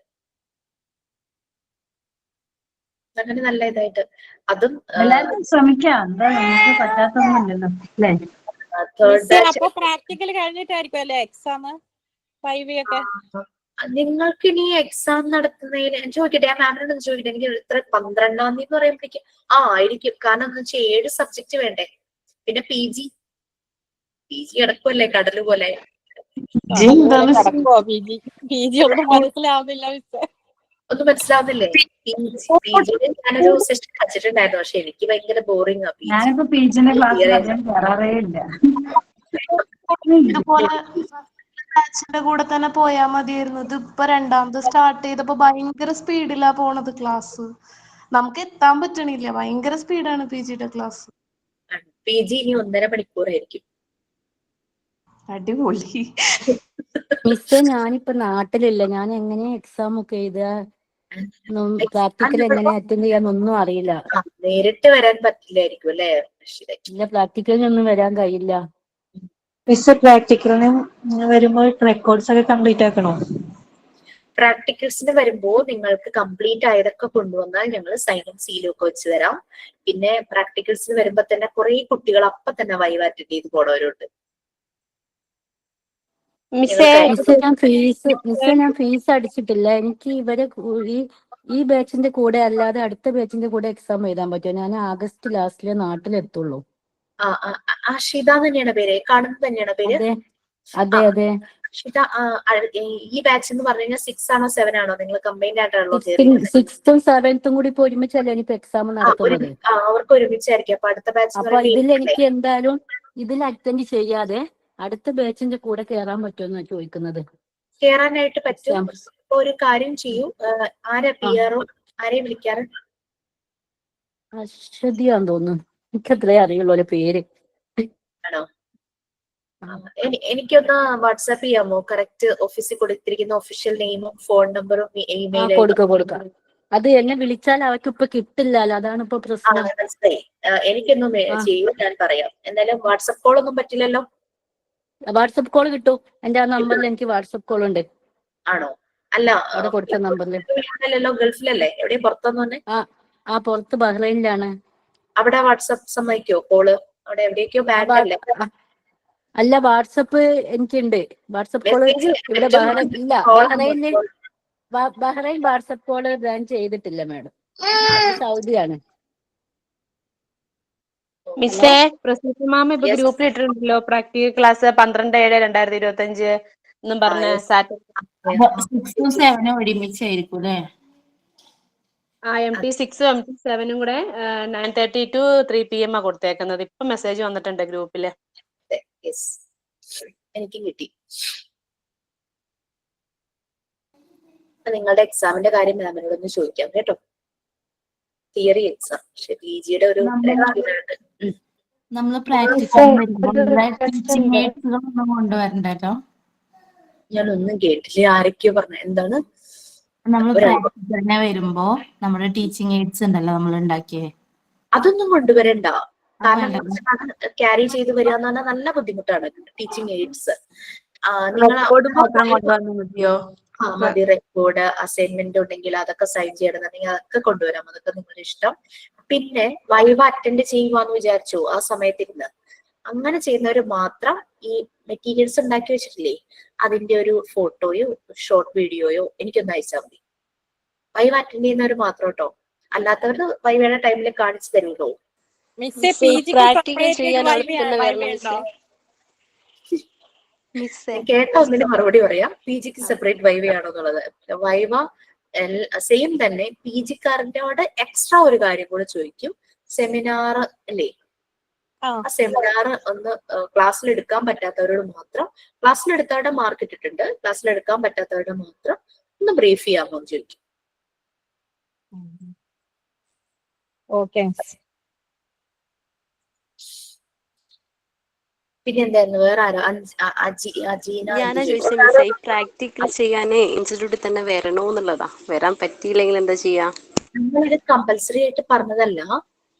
അങ്ങനെ നല്ല ഇതായിട്ട് അതും എല്ലാവർക്കും ശ്രമിക്കാം. എന്താ നമുക്ക് പറ്റാത്തൊന്നുമില്ലല്ലോ അല്ലേ? അപ്പൊ പ്രാക്ടിക്കൽ കഴിഞ്ഞിട്ടായിരിക്കും അല്ലേ എക്സാം വൈവയൊക്കെ? നിങ്ങൾക്ക് ഇനി എക്സാം നടത്തുന്നതിന് ഞാൻ ചോദിക്കട്ടെ, ഞാൻ മാമിനോട് ചോദിക്കട്ടെ. എനിക്ക് ഇത്ര 12-ാം തീയതി എന്ന് പറയുമ്പോഴേക്കും ആയിരിക്കും. കാരണം എന്താ വെച്ചാൽ 7 സബ്ജക്ട് വേണ്ടേ. പിന്നെ PG കിടക്കുമല്ലേ കടല് പോലെ. ഒന്നും മനസ്സിലാവുന്നില്ലേ? ഞാനൊരു സെഷൻ കളിച്ചിട്ടുണ്ടായിരുന്നു, പക്ഷെ എനിക്ക് ഭയങ്കര ബോറിംഗ് ആ. ഞാനിപ്പോ PGന്റെ ക്ലാസ്സിൽ അധികം കയറാറേ ഇല്ല. ബാച്ചിന്റെ കൂടെ തന്നെ പോയാ മതിയായിരുന്നു. ഇത് ഇപ്പൊ 2ാമത് സ്റ്റാർട്ട് ചെയ്തപ്പോ ഭയങ്കര സ്പീഡിലാ പോണത് ക്ലാസ്. നമുക്ക് എത്താൻ പറ്റണില്ല, ഭയങ്കര സ്പീഡാണ് PGയുടെ ക്ലാസ്. PG ഇനി 1.5 മണിക്കൂറായിരിക്കും. അടിപൊളി. മിസ്സേ ഞാനിപ്പോ നാട്ടിലില്ല, ഞാൻ എങ്ങനെ എക്സാം ഒക്കെ എഴുതുക, പ്രാക്ടിക്കൽ എങ്ങനെ അറ്റൻഡ് ചെയ്യാന്നൊന്നും അറിയില്ല. നേരിട്ട് വരാൻ പറ്റില്ലായിരിക്കും അല്ലേ? ഇല്ല, പ്രാക്ടിക്കലിനൊന്നും വരാൻ കഴിയില്ല. മിസ് പ്രാക്ടിക്കലിന് വരുമ്പോൾ റെക്കോർഡ്സ് ഒക്കെ കംപ്ലീറ്റ് ആക്കണോ? പ്രാക്ടിക്കൽസിന് വരുമ്പോ നിങ്ങൾക്ക് കംപ്ലീറ്റ് ആയതൊക്കെ കൊണ്ടുവന്നാൽ ഞങ്ങൾ സൈനും സീലും ഒക്കെ വെച്ച് തരാം. പിന്നെ പ്രാക്ടിക്കൽസിന് വരുമ്പോ തന്നെ കുറെ കുട്ടികൾ അപ്പൊ തന്നെ വൈവ അറ്റൻഡ് ചെയ്ത് പോണവരുണ്ട്. ഞാൻ ഫീസ് അടിച്ചിട്ടില്ല. എനിക്ക് ഇവരെ ഈ ബാച്ചിന്റെ കൂടെ അല്ലാതെ അടുത്ത ബാച്ചിന്റെ കൂടെ എക്സാം എഴുതാൻ പറ്റുമോ? ഞാൻ ആഗസ്റ്റ് ലാസ്റ്റിലെ നാട്ടിലെത്തുള്ളൂ. ആഷിത തന്നെയാണ് പേര്, കാണുന്നത് തന്നെയാണ് പേര്. അതെ അതെ. ഷിത, ഈ ബാച്ച് എന്ന് പറഞ്ഞു കഴിഞ്ഞാൽ 6 ആണോ 7 ആണോ? നിങ്ങൾ കമ്പൈൻഡ് ആയിട്ടാണല്ലോ സിക്സ്തും സെവൻത്തും കൂടി ഇപ്പൊ ഒരുമിച്ചല്ലേ ഇനിയിപ്പോ എക്സാം നടത്തുന്നത്. അവർക്ക് ഒരുമിച്ചായിരിക്കും. അപ്പൊ അടുത്ത അപ്പൊ ബാച്ച് ഇതിൽ എനിക്ക് എന്തായാലും ഇതിൽ അറ്റൻഡ് ചെയ്യാതെ അടുത്ത ബാച്ചിന്റെ കൂടെ കയറാൻ പറ്റുമെന്നാ ചോദിക്കുന്നത്. കേറാനായിട്ട് പറ്റും. ഇപ്പൊ ഒരു കാര്യം ചെയ്യൂ, ആരാ പിയറോ ആരെയും വിളിക്കാറ്? അശ്വതിയാന്ന് തോന്നുന്നു, എനിക്കത്രേ അറിയുള്ളൂ പേര്. ആണോ? എനിക്കൊന്ന് വാട്സാപ്പ് ചെയ്യാമോ? കറക്റ്റ് ഓഫീസിൽ കൊടുത്തിരിക്കുന്ന ഒഫീഷ്യൽ നെയിമും ഫോൺ നമ്പറും ഇമെയിൽ കൊടുക്കാം. അത് എന്നെ വിളിച്ചാൽ അവർക്ക് ഇപ്പൊ കിട്ടില്ലല്ലോ, അതാണ് ഇപ്പൊ പ്രശ്നം. മനസ്സിലായി. എനിക്കൊന്നും ചെയ്യൂ, ഞാൻ പറയാം. എന്തായാലും വാട്സപ്പ് കോൾ ഒന്നും പറ്റില്ലല്ലോ? വാട്സപ്പ് കോൾ കിട്ടും. എന്റെ ആ നമ്പറിൽ എനിക്ക് വാട്സപ്പ് കോൾ ഉണ്ട്. ആണോ? അല്ല, അവിടെ കൊടുത്ത നമ്പറിൽ. ഗൾഫിലല്ലേ? എവിടെയും പുറത്തൊന്നും തന്നെ? പുറത്ത് ബഹ്റൈനിലാണ്. അവിടെ വാട്സപ്പ് സമ്മതിക്കോ കോള്? അവിടെ എവിടേക്കോ ബാൻ അല്ലേ? അല്ല, വാട്സപ്പ് എനിക്കുണ്ട്. വാട്സപ്പ് കോള് ഇവിടെ ബഹ്റൈൻ വാട്സപ്പ് കോള് ബാൻ ചെയ്തിട്ടില്ല മാഡം. സൗദിയാണ്. മിസ്സേ, പ്രസീത മാം ഇപ്പൊ ഗ്രൂപ്പിൽ ഇട്ടിട്ടുണ്ടല്ലോ പ്രാക്ടിക്കൽ ക്ലാസ് 12/7/2025 എന്നും പറഞ്ഞ സാറ്റർഡേ 6 7 ഒരുമിച്ചായിരിക്കും അല്ലേ? MT 6 MT 7 കൂടെ 9:30 to 3 PM കൊടുത്തേക്കുന്നത്. ഇപ്പൊ മെസ്സേജ് വന്നിട്ടുണ്ട് ഗ്രൂപ്പില്. എനിക്കും കിട്ടി. നിങ്ങളുടെ എക്സാമിന്റെ കാര്യം മാമിനോടൊന്ന് ചോദിക്കാം കേട്ടോ. തിയറി എക്സാം, പക്ഷെ PGയുടെ ഒരു നമ്മള് പ്രാക്ടിക്കൽ കൊണ്ടുവരണ്ടല്ലോ. ഞാനൊന്നും കേട്ടില്ല. ആരൊക്കെയോ പറഞ്ഞു. എന്താണ്? നമ്മൾ പ്രാക്ടിക്കലിനെ വരുമ്പോ നമ്മുടെ ടീച്ചിങ് എയ്ഡ്സ് ഉണ്ടല്ലോ നമ്മൾ ഉണ്ടാക്കിയേ, അതൊന്നും കൊണ്ടുവരണ്ട. കാരണം ക്യാരി ചെയ്ത് വരിക എന്ന് പറഞ്ഞാൽ നല്ല ബുദ്ധിമുട്ടാണ്. ടീച്ചിങ് എയ്ഡ്സ് മതി. റെക്കോർഡ്, അസൈൻമെന്റ് ഉണ്ടെങ്കിൽ അതൊക്കെ സൈൻ ചെയ്യണമെന്നുണ്ടെങ്കിൽ അതൊക്കെ കൊണ്ടുവരാം. അതൊക്കെ നിങ്ങളുടെ ഇഷ്ടം. പിന്നെ വൈവ അറ്റൻഡ് ചെയ്യുവാന്ന് വിചാരിച്ചു ആ സമയത്തിരുന്ന്. അങ്ങനെ ചെയ്യുന്നവര് മാത്രം ഈ മെറ്റീരിയൽസ് ഉണ്ടാക്കി വെച്ചിട്ടില്ലേ, അതിന്റെ ഒരു ഫോട്ടോയോ ഷോർട്ട് വീഡിയോയോ എനിക്കൊന്ന് അയച്ചാൽ മതി. വൈവ അറ്റൻഡ് ചെയ്യുന്നവര് മാത്രം കേട്ടോ. അല്ലാത്തവര് വൈവയുടെ ടൈമിൽ കാണിച്ചു തരുമല്ലോ. കേട്ട ഒന്നിന് മറുപടി പറയാം. PGക്ക് സെപ്പറേറ്റ് വൈവയാണോ എന്നുള്ളത്. വൈവ സെയിം തന്നെ. PGക്കാരനോട് എക്സ്ട്രാ ഒരു കാര്യം കൂടെ ചോദിക്കും. സെമിനാർ അല്ലേ, ആ സെമിനാർ ഒന്ന് ക്ലാസ്സിൽ എടുക്കാൻ പറ്റാത്തവരോട് മാത്രം, ക്ലാസ്സിലെടുത്തവരുടെ മാർക്ക് ഇട്ടിട്ടുണ്ട്, ക്ലാസ്സിലെടുക്കാൻ പറ്റാത്തവരുടെ മാത്രം ഒന്ന് ബ്രീഫ് ചെയ്യാമോ എന്ന് ചോദിക്കും. പിന്നെ എന്തായിരുന്നു വേറെ ആരോ? ഞാനാ ചോദിച്ചത് മിസ്സേ, ഈ പ്രാക്ടിക്കൽ ചെയ്യാനേ ഇൻസ്റ്റിറ്റ്യൂട്ടിൽ തന്നെ വരണോ എന്നുള്ളതാ. വരാൻ പറ്റിയില്ലെങ്കിൽ എന്താ ചെയ്യാ? നമ്മളിത് കമ്പൽസറി ആയിട്ട് പറഞ്ഞതല്ല.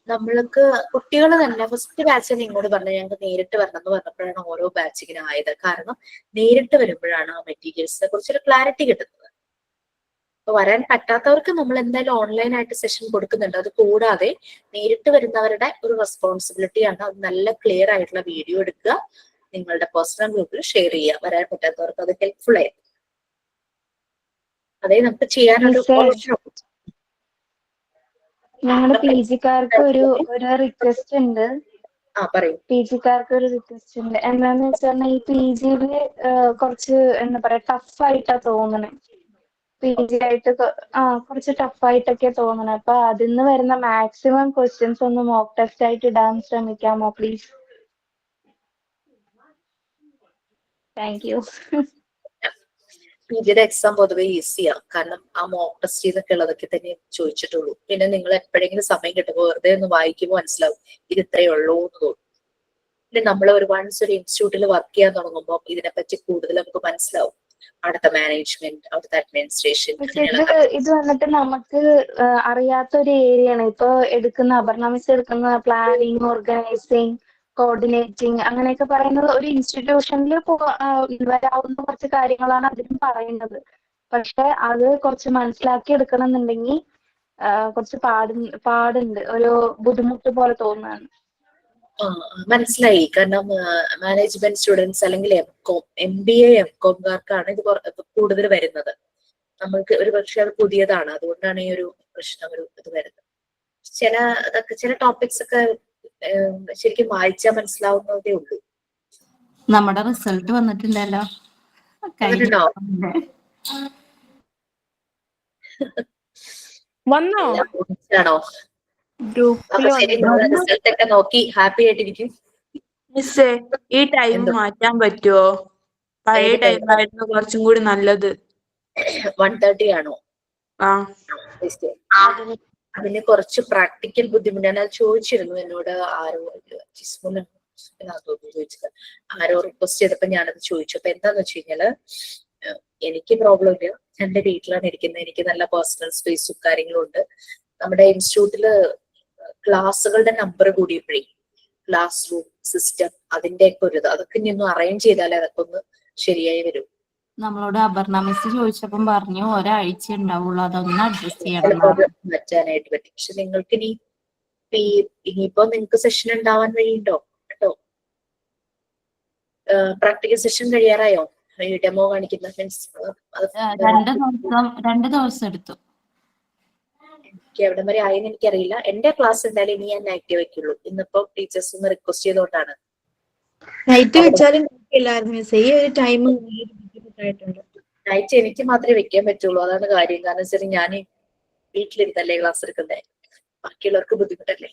നമ്മൾക്ക് കുട്ടികൾ തന്നെ ഫസ്റ്റ് ബാച്ച് നിങ്ങളോട് പറഞ്ഞു ഞങ്ങൾക്ക് നേരിട്ട് വരണം എന്ന് പറഞ്ഞപ്പോഴാണ് ഓരോ ബാച്ച് ഇങ്ങനെ ആയത്. കാരണം നേരിട്ട് വരുമ്പോഴാണ് ആ മെറ്റീരിയൽസിനെ കുറിച്ചൊരു ക്ലാരിറ്റി കിട്ടുന്നത്. അപ്പൊ വരാൻ പറ്റാത്തവർക്ക് നമ്മൾ എന്തായാലും ഓൺലൈൻ ആയിട്ട് സെഷൻ കൊടുക്കുന്നുണ്ട്. അത് കൂടാതെ നേരിട്ട് വരുന്നവരുടെ ഒരു റെസ്പോൺസിബിലിറ്റിയാണ് അത് നല്ല ക്ലിയർ ആയിട്ടുള്ള വീഡിയോ എടുക്കുക, നിങ്ങളുടെ പേഴ്സണൽ ഗ്രൂപ്പിൽ ഷെയർ ചെയ്യുക. വരാൻ പറ്റാത്തവർക്ക് അത് ഹെൽപ്ഫുൾ ആയിരിക്കും. അതേ നമുക്ക് ചെയ്യാനൊരു ഞങ്ങളുടെ PGക്കാർക്ക് ഒരു റിക്വസ്റ്റ് ഉണ്ട്. PGക്കാർക്ക് ഒരു റിക്വസ്റ്റ് ഉണ്ട്. എന്താന്ന് വെച്ചാൽ ഈ PGയില് കുറച്ച് എന്താ പറയാ ടഫായിട്ടാ തോന്നണേ. PG ആയിട്ട് കുറച്ച് ടഫായിട്ടൊക്കെ തോന്നണേ. അപ്പൊ അതിന്ന് വരുന്ന മാക്സിമം ക്വസ്റ്റ്യൻസ് ഒന്ന് മോക്ക് ടെസ്റ്റ് ആയിട്ട് ഇടാൻ ശ്രമിക്കാമോ പ്ലീസ്? Thank you. PGയുടെ എക്സാം പൊതുവെ ഈസിയാണ്. കാരണം ആ മോക്ക് ടെസ്റ്റ് ചെയ്തൊക്കെ ഉള്ളതൊക്കെ തന്നെ ചോദിച്ചിട്ടുള്ളൂ. പിന്നെ നിങ്ങൾ എപ്പോഴെങ്കിലും സമയം കിട്ടുമ്പോൾ വെറുതെ ഒന്ന് വായിക്കുമ്പോൾ മനസ്സിലാവും ഇത് ഇത്രയേ ഉള്ളൂ എന്ന് തോന്നും. പിന്നെ നമ്മൾ ഒരു ഇൻസ്റ്റിറ്റ്യൂട്ടിൽ വർക്ക് ചെയ്യാൻ തുടങ്ങുമ്പോൾ ഇതിനെപ്പറ്റി കൂടുതൽ നമുക്ക് മനസ്സിലാവും. അവിടുത്തെ മാനേജ്മെന്റ്, അവിടുത്തെ അഡ്മിനിസ്ട്രേഷൻ. ഇത് വന്നിട്ട് നമുക്ക് അറിയാത്ത ഒരു ഏരിയയാണ്. ഇപ്പൊ അപർണ മിസ് എടുക്കുന്ന പ്ലാനിങ്, ഓർഗനൈസിങ്, കോർഡിനേറ്റിംഗ് അങ്ങനെയൊക്കെ പറയുന്നത് ഒരു ഇൻസ്റ്റിറ്റ്യൂഷനിൽ വരാവുന്ന കുറച്ച് കാര്യങ്ങളാണ് അതിലും പറയുന്നത്. പക്ഷെ അത് കുറച്ച് മനസ്സിലാക്കി എടുക്കണം എന്നുണ്ടെങ്കിൽ കുറച്ച് പാടുണ്ട്, ഒരു ബുദ്ധിമുട്ട് പോലെ തോന്നുകയാണ്. മനസ്സിലായി. കാരണം മാനേജ്മെന്റ് സ്റ്റുഡൻസ് അല്ലെങ്കിൽ MBA MCOMകാർക്കാണ് ഇത് കൂടുതൽ വരുന്നത്. നമ്മൾക്ക് ഒരു പക്ഷെ അത് പുതിയതാണ്, അതുകൊണ്ടാണ് ഈ ഒരു പ്രശ്നം ഇത് വരുന്നത്. ചില ടോപ്പിക്സ് ഒക്കെ ശരിക്കും വായിച്ചാൽ മനസ്സിലാവുന്നതേ ഉള്ളൂ. നമ്മുടെ റിസൾട്ട് വന്നിട്ടുണ്ടല്ലോ. വന്നിട്ടുണ്ടോ? വന്നോ? ആണോ? അപ്പൊ ശരി, നിങ്ങൾ റിസൾട്ട് ഒക്കെ നോക്കി ഹാപ്പി ആയിട്ടിരിക്കും. മിസ്സേ ഈ ടൈം മാറ്റാൻ പറ്റുമോ? പഴയ ഏത് time? ടൈമായിരുന്നു കുറച്ചും കൂടി നല്ലത്. 1:30 ആണോ? ആ അതിന് കുറച്ച് പ്രാക്ടിക്കൽ ബുദ്ധിമുട്ട്. ഞാൻ അത് ചോദിച്ചിരുന്നു എന്നോട്, ആരോ ചോദിച്ചത്, ആരോ റിക്വസ്റ്റ് ചെയ്തപ്പോ ഞാനത് ചോദിച്ചു. അപ്പൊ എന്താന്ന് വെച്ച് കഴിഞ്ഞാല്, എനിക്ക് പ്രോബ്ലം ഇല്ല, എന്റെ വീട്ടിലാണ് ഇരിക്കുന്നത്, എനിക്ക് നല്ല പേഴ്സണൽ സ്പേസും കാര്യങ്ങളും ഉണ്ട്. നമ്മുടെ ഇൻസ്റ്റിറ്റ്യൂട്ടില് ക്ലാസ്സുകളുടെ നമ്പർ കൂടിയപ്പോഴേ ക്ലാസ് റൂം സിസ്റ്റം അതിന്റെയൊക്കെ ഒരു അതൊക്കെ ഇനി ഒന്ന് അറേഞ്ച് ചെയ്താലേ അതൊക്കെ ഒന്ന് ശരിയായി വരും. നമ്മളോട് അപർണ മിസ് ചോദിച്ചപ്പം പറഞ്ഞു ഒരാഴ്ച ഉണ്ടാവുള്ളൂ, അതൊന്ന് അഡ്ജസ്റ്റ് ചെയ്യണം. ചിലപ്പോൾ അത് മാറ്റാനായിട്ട് പറ്റും. പക്ഷെ നിങ്ങൾക്ക് ഇനിയിപ്പോ നിങ്ങൾക്ക് സെഷൻ ഉണ്ടാവാൻ വഴിയുണ്ടോ കേട്ടോ? പ്രാക്ടിക്കൽ സെഷൻ കഴിയാറായോ? ഈ ഡെമോ കാണിക്കുന്ന മീൻസ് 2 ദിവസം എടുത്തു. എനിക്ക് എവിടം വരെ ആയെന്ന് എനിക്കറിയില്ല. എന്റെ ക്ലാസ് എന്തായാലും ഇനി ഞാൻ നൈറ്റ് വെക്കുള്ളൂ. ഇന്നിപ്പോ ടീച്ചേഴ്സ് ഒന്ന് റിക്വസ്റ്റ് ചെയ്തോണ്ടാണ്. നൈറ്റ് വെച്ചാലും കുഴപ്പമില്ലായിരുന്നു മിസ്സേ, ഈ ഒരു ടൈം ബുദ്ധിമുട്ടായിട്ടുണ്ട്. നൈറ്റ് എനിക്ക് മാത്രമേ വെക്കാൻ പറ്റുള്ളൂ, അതാണ് കാര്യം. കാരണം വെച്ചാൽ ഞാൻ വീട്ടിലിരുന്നല്ലേ ക്ലാസ് എടുക്കുന്നത്, ബാക്കിയുള്ളവർക്ക് ബുദ്ധിമുട്ടല്ലേ.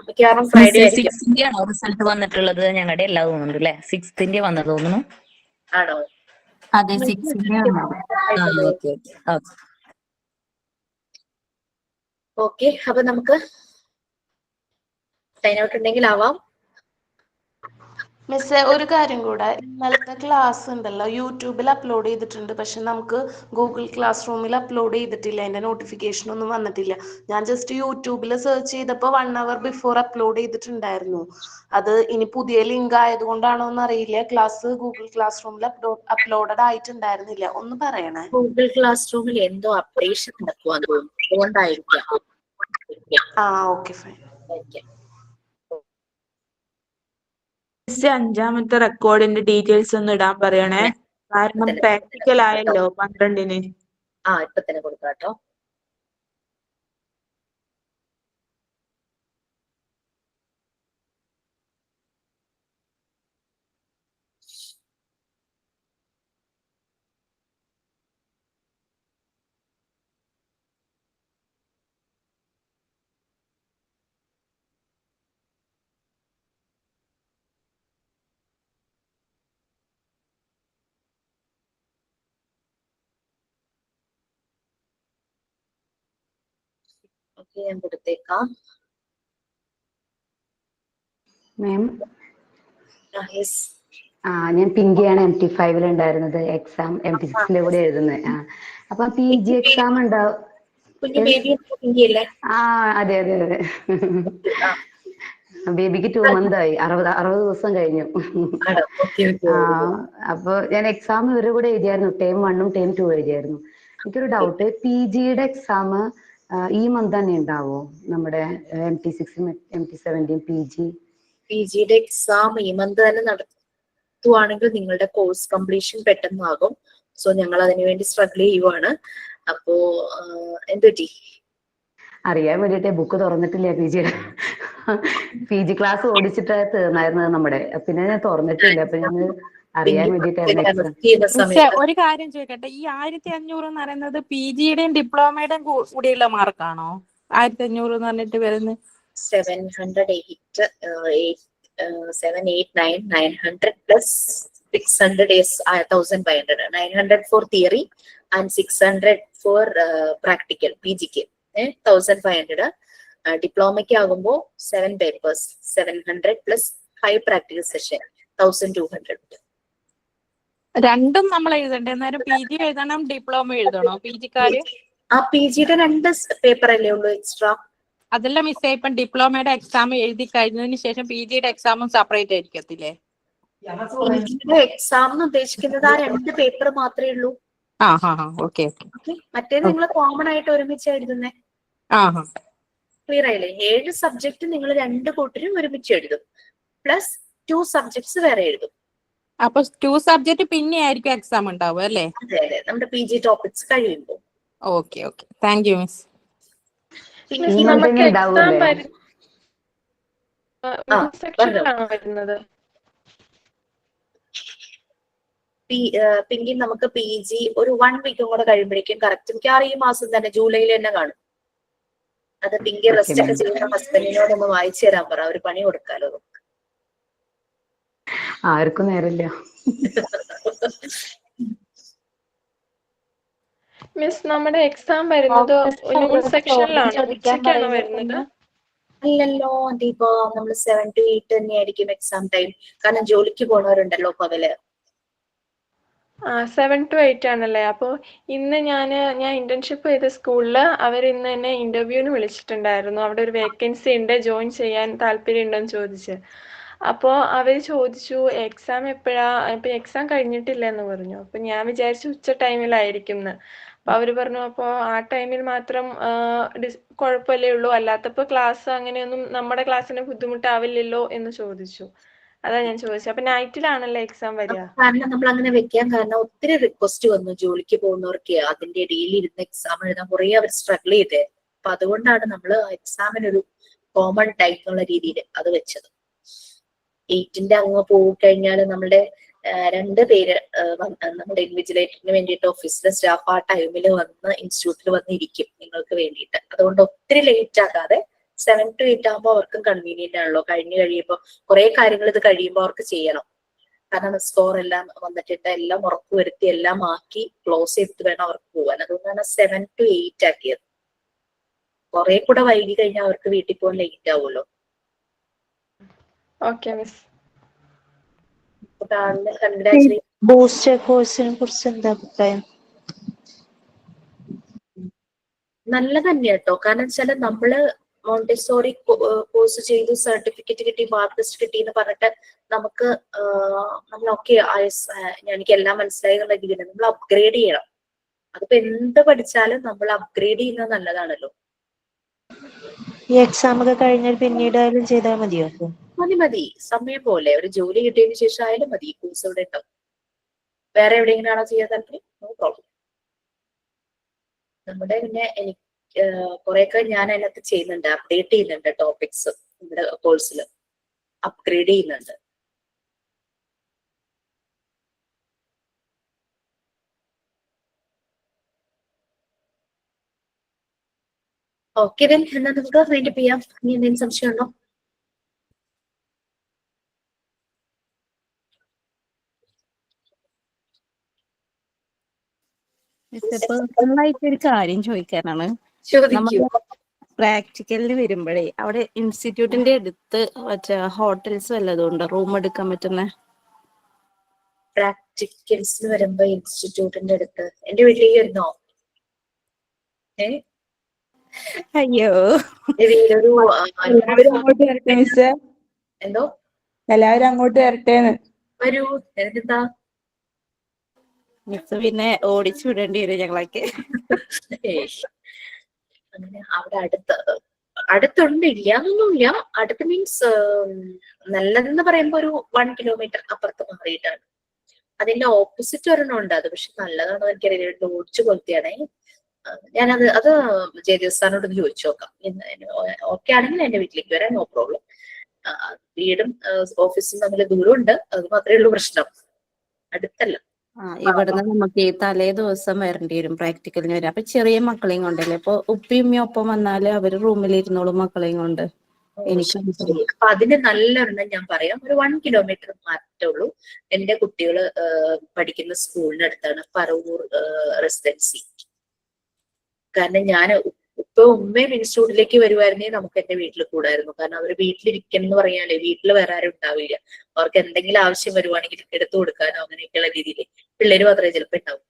മിക്കവാറും ഫ്രൈഡേ ആയിരിക്കും. 6th ആണോ റിസൾട്ട് വന്നിട്ടുള്ളത്? ഞങ്ങളുടെ എല്ലാ തോന്നുന്നുണ്ട് അല്ലെ? 6th വന്നത് തോന്നുന്നു. ആണോ? അതെ, 6th ഓക്കെ, അപ്പൊ നമുക്ക് സൈൻ ഔട്ട് ഉണ്ടെങ്കിൽ ആവാം. മിസ്സേ ഒരു കാര്യം കൂടെ, ഇന്നലത്തെ ക്ലാസ് ഉണ്ടല്ലോ യൂട്യൂബിൽ അപ്ലോഡ് ചെയ്തിട്ടുണ്ട്, പക്ഷെ നമുക്ക് ഗൂഗിൾ ക്ലാസ് റൂമിൽ അപ്ലോഡ് ചെയ്തിട്ടില്ല. അതിന്റെ നോട്ടിഫിക്കേഷൻ ഒന്നും വന്നിട്ടില്ല. ഞാൻ ജസ്റ്റ് യൂട്യൂബിൽ സെർച്ച് ചെയ്തപ്പോൾ 1 hour ബിഫോർ അപ്ലോഡ് ചെയ്തിട്ടുണ്ടായിരുന്നു. അത് ഇനി പുതിയ ലിങ്ക് ആയതുകൊണ്ടാണോ എന്ന് അറിയില്ല, ക്ലാസ് ഗൂഗിൾ ക്ലാസ് റൂമിൽ അപ്ലോഡഡ് ആയിട്ടുണ്ടായിരുന്നില്ല. ഒന്ന് പറയണേ. ഗൂഗിൾ ക്ലാസ് റൂമിൽ എന്തോ അപ്ഡേഷൻ നടക്കുവാന്ന് തോന്നുന്നു, അതുകൊണ്ടായിരിക്കാം. Okay fine. മിസ്സേ 5ാമത്തെ റെക്കോർഡിന്റെ ഡീറ്റെയിൽസ് ഒന്ന് ഇടാൻ പറയണേ, കാരണം പ്രാക്ടിക്കൽ ആയല്ലോ 12-ന്. ഇപ്പൊ തന്നെ കൊടുക്കാം കേട്ടോ. ഓക്കെ, ഞാൻ കൊടുത്തേക്കാം. Ma'am yes. ഞാൻ പിങ്കിയാണ് MT5 ഉണ്ടായിരുന്നത്. എക്സാം MT6 കൂടെ എഴുതുന്നത്. അപ്പൊ PG എക്സാം ഉണ്ടാവും. അതെ അതെ അതെ. ബേബിക്ക് 2 month ആയി, 60 ദിവസം കഴിഞ്ഞു. അപ്പൊ ഞാൻ എക്സാം ഇവരുടെ കൂടെ എഴുതിയായിരുന്നു. Term 1ഉം term 2 എഴുതിയായിരുന്നു. എനിക്കൊരു ഡൗട്ട്, PGയുടെ എക്സാം ഈ മന്ത് തന്നെ ഉണ്ടാവോ? നമ്മുടെ MT6 MT7 PGയുടെ എക്സാം ഈ മന്ത് തന്നെ നടത്തുവാണെങ്കിൽ നിങ്ങളുടെ കോഴ്സ് കംപ്ലീഷൻ പെട്ടെന്നാകും. സോ ഞങ്ങൾ അതിനുവേണ്ടി സ്ട്രഗിൾ ചെയ്യുവാണ്. അപ്പോ എന്തുപറ്റി? അറിയാൻ വേണ്ടിട്ടേ ബുക്ക് തുറന്നിട്ടില്ല. PG ക്ലാസ് ഓടിച്ചിട്ട് തീർന്നായിരുന്നത് നമ്മുടെ. പിന്നെ ഞാൻ തുറന്നിട്ടില്ല. അപ്പൊ ഞാൻ അറിയാൻ വേണ്ടിട്ടായിരുന്നു. ഒരു കാര്യം ചോദിക്കട്ടെ, ഈ 1500 എന്ന് പറയുന്നത് PGയുടെയും ഡിപ്ലോമയുടെയും കൂടിയുള്ള മാർക്കാണോ? 1500 എന്ന് പറഞ്ഞിട്ട് വരുന്നത് 708, 7, 8, 9, 900 plus 600 is 1500. 900 for theory and 600 for practical. PGക്ക് 1500. ഡിപ്ലോമയ്ക്ക് ആകുമ്പോൾ 7 papers, 700 plus 5 practical session, 1200. രണ്ടും നമ്മൾ എഴുതണ്ടേ? അന്നേരം PG എഴുതണം, ഡിപ്ലോമ എഴുതണോ PGക്കാര്? PGയുടെ 2 പേപ്പർ അല്ലേ ഉള്ളൂ എക്സ്ട്രാ. അതല്ല മിസ്സേ, ഇപ്പം ഡിപ്ലോമയുടെ എക്സാം എഴുതി കഴിഞ്ഞതിന് ശേഷം PGയുടെ എക്സാമും സെപ്പറേറ്റ് ആയിരിക്കത്തില്ലേ? എക്സാം എന്ന് ഉദ്ദേശിക്കുന്നത് ആ 2 പേപ്പർ മാത്രമേ ഉള്ളൂ. ഓക്കെ. മറ്റേത് നിങ്ങൾ കോമൺ ആയിട്ട് ഒരുമിച്ച് എഴുതുന്നേ. ക്ലിയർ ആയില്ലേ? 7 സബ്ജക്ട് നിങ്ങൾ 2 കൂട്ടരും ഒരുമിച്ച് എഴുതും, പ്ലസ് 2 സബ്ജക്ട്സ് വേറെ എഴുതും. അപ്പൊ 2 സബ്ജക്ട് പിന്നെ ആയിരിക്കും എക്സാം ഉണ്ടാവുക അല്ലേ? അതെ അതെ, നമ്മുടെ PG ടോപ്പിക്സ് കഴിയുമ്പോൾ. Okay, thank you miss. നമുക്ക് എക്സാം വരുന്നത് പിങ്കി നമുക്ക് PG ഒരു 1 വീക്കും കൂടെ കഴിയുമ്പോഴേക്കും കറക്റ്റ് മിക്കവാറും ഈ മാസം തന്നെ ജൂലൈയിൽ തന്നെ കാണും. അത് പിങ്കി റെസ്റ്റ് ഒക്കെ ചെയ്യുന്ന ഹസ്ബൻഡിനോടൊന്ന് വായിച്ചു തരാൻ പറ, ഒരു പണി കൊടുക്കാലോ. ആർക്കും നേരമില്ല. മിസ് നമ്മുടെ എക്സാം വരുന്നത് നൂൺ സെക്ഷനിലാണോ, ഉച്ചയ്ക്കാണോ വരുന്നത്? അല്ലല്ലോ ദീപ, നമ്മൾ 7 to 8 തന്നെയായിരിക്കും എക്സാം ടൈം. കാരണം ജോലിക്ക് പോണവരുണ്ടല്ലോ പകല്. 7 to 8 ആണല്ലേ. അപ്പോൾ ഇന്ന് ഞാൻ ഇന്റേൺഷിപ്പ് ചെയ്ത സ്കൂളിൽ അവർ ഇന്ന് എന്നെ ഇന്റർവ്യൂവിന് വിളിച്ചിട്ടുണ്ടായിരുന്നു. അവിടെ ഒരു വേക്കൻസി ഉണ്ട്, ജോയിൻ ചെയ്യാൻ താല്പര്യം ഉണ്ടോന്ന് ചോദിച്ച്. അപ്പോൾ അവർ ചോദിച്ചു എക്സാം എപ്പോഴാ, ഇപ്പം എക്സാം കഴിഞ്ഞിട്ടില്ല എന്ന് പറഞ്ഞു. അപ്പം ഞാൻ വിചാരിച്ചു ഉച്ച ടൈമിലായിരിക്കും എന്ന്. അപ്പോൾ അവർ പറഞ്ഞു അപ്പോൾ ആ ടൈമിൽ മാത്രം കുഴപ്പമല്ലേ ഉള്ളൂ, അല്ലാത്തപ്പോൾ ക്ലാസ് അങ്ങനെയൊന്നും നമ്മുടെ ക്ലാസ്സിന് ബുദ്ധിമുട്ടാവില്ലല്ലോ എന്ന് ചോദിച്ചു. അതാ ഞാൻ ചോദിച്ചത്. അപ്പൊ നൈറ്റിലാണല്ലേ എക്സാം വരിക? കാരണം നമ്മൾ അങ്ങനെ വെക്കാൻ കാരണം ഒത്തിരി റിക്വസ്റ്റ് വന്നു ജോലിക്ക് പോകുന്നവർക്ക് അതിന്റെ ഇടയിൽ ഇരുന്ന് എക്സാം എഴുതാൻ കുറെ അവർ സ്ട്രഗിൾ ചെയ്തേ. അപ്പൊ അതുകൊണ്ടാണ് നമ്മൾ എക്സാമിനൊരു കോമൺ ടൈം എന്നുള്ള രീതിയിൽ അത് വെച്ചത്. 8ന്റെ അങ്ങ് പോയി കഴിഞ്ഞാൽ നമ്മുടെ 2 പേര് നമ്മുടെ ഇൻവിജിലേറ്ററിന് വേണ്ടിയിട്ട് ഓഫീസിലെ സ്റ്റാഫ് ആ ടൈമിൽ വന്ന് ഇൻസ്റ്റിറ്റ്യൂട്ടിൽ വന്ന് ഇരിക്കും നിങ്ങൾക്ക് വേണ്ടിയിട്ട്. അതുകൊണ്ട് ഒത്തിരി ലേറ്റ് ആകാതെ 7 to 8 ആകുമ്പോൾ അവർക്കും കൺവീനിയന്റ് ആണല്ലോ. കഴിഞ്ഞ് കഴിയുമ്പോൾ കുറെ കാര്യങ്ങൾ ഇത് കഴിയുമ്പോൾ അവർക്ക് ചെയ്യണം. കാരണം സ്കോർ എല്ലാം വന്നിട്ടുണ്ട്, എല്ലാം ഉറപ്പ് വരുത്തി എല്ലാം ആക്കി ക്ലോസ് ചെയ്തിട്ട് വേണം അവർക്ക് പോകാൻ. അതുകൊണ്ടാണ് 7 to 8 ആക്കിയത്. കുറെ കൂടെ വൈകി കഴിഞ്ഞാൽ അവർക്ക് വീട്ടിൽ പോകാൻ ലേറ്റ് ആവുമല്ലോ. Okay miss. ബൂസ്റ്റർ കോഴ്സിനെ കുറിച്ച് എന്താ അഭിപ്രായം? നല്ല തന്നെ കേട്ടോ. കാരണം വെച്ചാൽ നമ്മള് മോണ്ടിസോറി കോഴ്സ് ചെയ്തു, സർട്ടിഫിക്കറ്റ് കിട്ടി, മാർക്ക് ലിസ്റ്റ് കിട്ടി എന്ന് പറഞ്ഞിട്ട് നമുക്ക് നമ്മളൊക്കെ എനിക്ക് എല്ലാം മനസ്സിലായി എന്നുള്ള രീതിയിൽ നമ്മൾ അപ്ഗ്രേഡ് ചെയ്യണം. അതിപ്പോ എന്ത് പഠിച്ചാലും നമ്മൾ അപ്ഗ്രേഡ് ചെയ്യുന്നത് നല്ലതാണല്ലോ. ഈ എക്സാം ഒക്കെ കഴിഞ്ഞാൽ പിന്നീട് ആയാലും ചെയ്താൽ മതിയോ? മതി, സമയം പോലെ ഒരു ജോലി കിട്ടിയതിനു ശേഷം ആയാലും മതി. കോഴ്സ് ഇവിടെ ഉണ്ടാവും. വേറെ എവിടെയെങ്കിലും ആണോ ചെയ്യാൻ താല്പര്യം? No problem. നമ്മുടെ പിന്നെ എനിക്ക് കുറെയൊക്കെ ഞാൻ അതിനകത്ത് ചെയ്യുന്നുണ്ട്, അപ്ഡേറ്റ് ചെയ്യുന്നുണ്ട് ടോപ്പിക്സ്. നമ്മുടെ കോഴ്സിൽ അപ്ഗ്രേഡ് ചെയ്യുന്നുണ്ട്. ഓക്കെ, എന്നാ നമുക്ക് വേണ്ടി ചെയ്യാം. ഇനി എന്തെങ്കിലും സംശയം ഉണ്ടോ? പേഴ്സണലായിട്ട് ഒരു കാര്യം ചോദിക്കാനാണ്. നമ്മൾ പ്രാക്ടിക്കലിന് വരുമ്പോഴേ അവിടെ ഇൻസ്റ്റിറ്റ്യൂട്ടിന്റെ അടുത്ത് മറ്റേ ഹോട്ടൽസ് വല്ലതും ഉണ്ടോ റൂം എടുക്കാൻ പറ്റുന്ന? പ്രാക്ടിക്കൽസിന് വരുമ്പോ ഇൻസ്റ്റിറ്റ്യൂട്ടിന്റെ അടുത്ത് എന്റെ വീട്ടിലേക്ക് വരുന്നോ? അയ്യോ, എല്ലാവരും അങ്ങോട്ട് വരട്ടെ മിസ്. എന്തോ എല്ലാവരും അങ്ങോട്ട് വരട്ടേന്ന്. വരൂ, എന്താ മിസ് പിന്നെ ഓടിച്ചു വിടേണ്ടി വരും ഞങ്ങളൊക്കെ. അങ്ങനെ അവിടെ അടുത്തുണ്ട്, ഇല്ലാന്നൊന്നുമില്ല. അടുത്ത് മീൻസ് നല്ലതെന്ന് പറയുമ്പോ ഒരു 1 kilometer അപ്പുറത്ത് മാറിയിട്ടാണ്. അതിന്റെ ഓപ്പോസിറ്റ് ഒരെണ്ണം ഉണ്ട്. അത് പക്ഷെ നല്ലതാണോ എനിക്കറിയില്ല, ഓടിച്ചു കൊളുത്തിയാണേ. അത് ജയദേവസ്ഥാനോട് ചോദിച്ചു നോക്കാം. ഓക്കെ ആണെങ്കിൽ എന്റെ വീട്ടിലേക്ക് വരാൻ നോ പ്രോബ്ലം. വീടും ഓഫീസും തമ്മിൽ ദൂരമുണ്ട്, അത് മാത്രമേ ഉള്ളൂ പ്രശ്നം. അടുത്തല്ല. ഇവിടുന്ന് നമുക്ക് തലേ ദിവസം വരേണ്ടി വരും പ്രാക്ടിക്കലിന് വരാം. അപ്പൊ ചെറിയ മക്കളെയും കൊണ്ടല്ലേ, അപ്പൊ ഉപ്പയും ഉമ്മയും ഒപ്പം വന്നാല് അവര് റൂമിലിരുന്നോളും മക്കളെയും കൊണ്ട്. അപ്പൊ അതിന് നല്ലൊരെണ്ണം ഞാൻ പറയാം. ഒരു 1 kilometer മാറ്റമുള്ളൂ. എന്റെ കുട്ടികള് പഠിക്കുന്ന സ്കൂളിനടുത്താണ് പറവൂർ റെസിഡൻസി. കാരണം ഞാൻ ഇപ്പൊ ഉമ്മയും ഇൻസ്റ്റിറ്റ്യൂട്ടിലേക്ക് വരുവായിരുന്നെങ്കിൽ നമുക്ക് എന്റെ വീട്ടിൽ കൂടായിരുന്നു. കാരണം അവര് വീട്ടിലിരിക്കണം എന്ന് പറയാനേ, വീട്ടിൽ വേറെ ആരും ഉണ്ടാവില്ല. അവർക്ക് എന്തെങ്കിലും ആവശ്യം വരുവാണെങ്കിൽ എടുത്തു കൊടുക്കാനോ അങ്ങനെയൊക്കെയുള്ള രീതിയിൽ പിള്ളേര് മാത്രമേ ചിലപ്പോൾ ഉണ്ടാവും.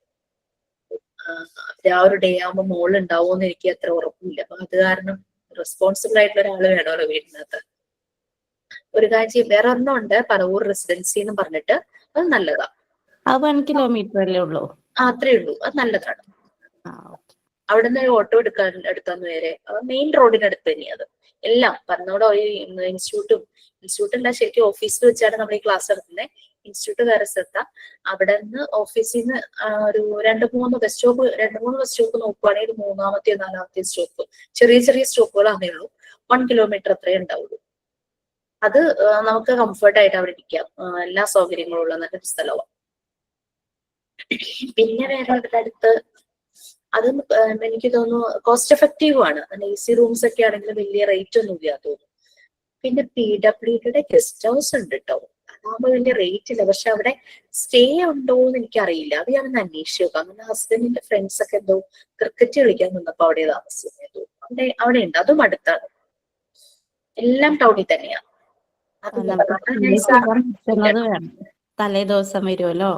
ആ ഒരു ഡേ ആകുമ്പോൾ മോൾ ഉണ്ടാവുമെന്ന് എനിക്ക് അത്ര ഉറപ്പില്ല. അപ്പൊ അത് കാരണം റെസ്പോൺസിബിൾ ആയിട്ടുള്ള ഒരാൾ വേണമല്ലോ വീടിനകത്ത്. ഒരു കാര്യം വേറെ ഒരെണ്ണം ഉണ്ട്, പറവൂർ റെസിഡൻസി എന്ന് പറഞ്ഞിട്ട്. അത് നല്ലതാ. 1 kilometer അല്ലേ ഉള്ളൂ? അത്രേ ഉള്ളൂ. അത് നല്ലതാണ്. അവിടുന്ന് ഓട്ടോ എടുക്കാൻ നേരെ മെയിൻ റോഡിനടുത്ത് തന്നെയാണ് അത്. എല്ലാം പറഞ്ഞോടെ ഇൻസ്റ്റിറ്റ്യൂട്ടല്ല, ശരിക്കും ഓഫീസിൽ വെച്ചാണ് നമ്മൾ ഈ ക്ലാസ് നടത്തുന്നത്. ഇൻസ്റ്റിറ്റ്യൂട്ട് വേറെ സ്ഥലത്താ. അവിടെ നിന്ന് ഓഫീസിൽ നിന്ന് ഒരു 2-3 ബസ് സ്റ്റോപ്പ് നോക്കുവാണെങ്കിൽ 3-ാമത്തെയോ 4-ാമത്തെയോ സ്റ്റോപ്പ്. ചെറിയ ചെറിയ സ്റ്റോപ്പുകളാണേ ഉള്ളൂ. 1 kilometer അത്രേ ഉണ്ടാവുള്ളൂ. അത് നമുക്ക് കംഫർട്ട് ആയിട്ട് അവിടെ ഇരിക്കാം. എല്ലാ സൗകര്യങ്ങളും ഉള്ള നല്ലൊരു സ്ഥലമാണ്. പിന്നെ വേറെ ഇവിടെ അടുത്ത് അതും എനിക്ക് തോന്നുന്നു കോസ്റ്റ് എഫക്റ്റീവ് ആണ്. AC റൂംസ് ഒക്കെ ആണെങ്കിൽ വലിയ റേറ്റ് ഒന്നും ഇല്ല തോന്നുന്നു. പിന്നെ PWDയുടെ ഗസ്റ്റ് ഹൗസ് ഉണ്ട് കേട്ടോ. അതാകുമ്പോൾ വലിയ റേറ്റ് ഇല്ല, പക്ഷെ അവിടെ സ്റ്റേ ഉണ്ടോ എന്ന് എനിക്കറിയില്ല. അത് ഞാനൊന്ന് അന്വേഷിച്ചു നോക്കാം. അങ്ങനെ ഹസ്ബൻഡിന്റെ ഫ്രണ്ട്സ് ഒക്കെ എന്തോ ക്രിക്കറ്റ് കളിക്കാൻ നിന്നപ്പോ അവിടെ താമസിച്ചു. അവിടെ ഉണ്ട്, അതും അടുത്താണ്. എല്ലാം ടൗണിൽ തന്നെയാണ്. തലേ ദിവസം വരുമല്ലോ.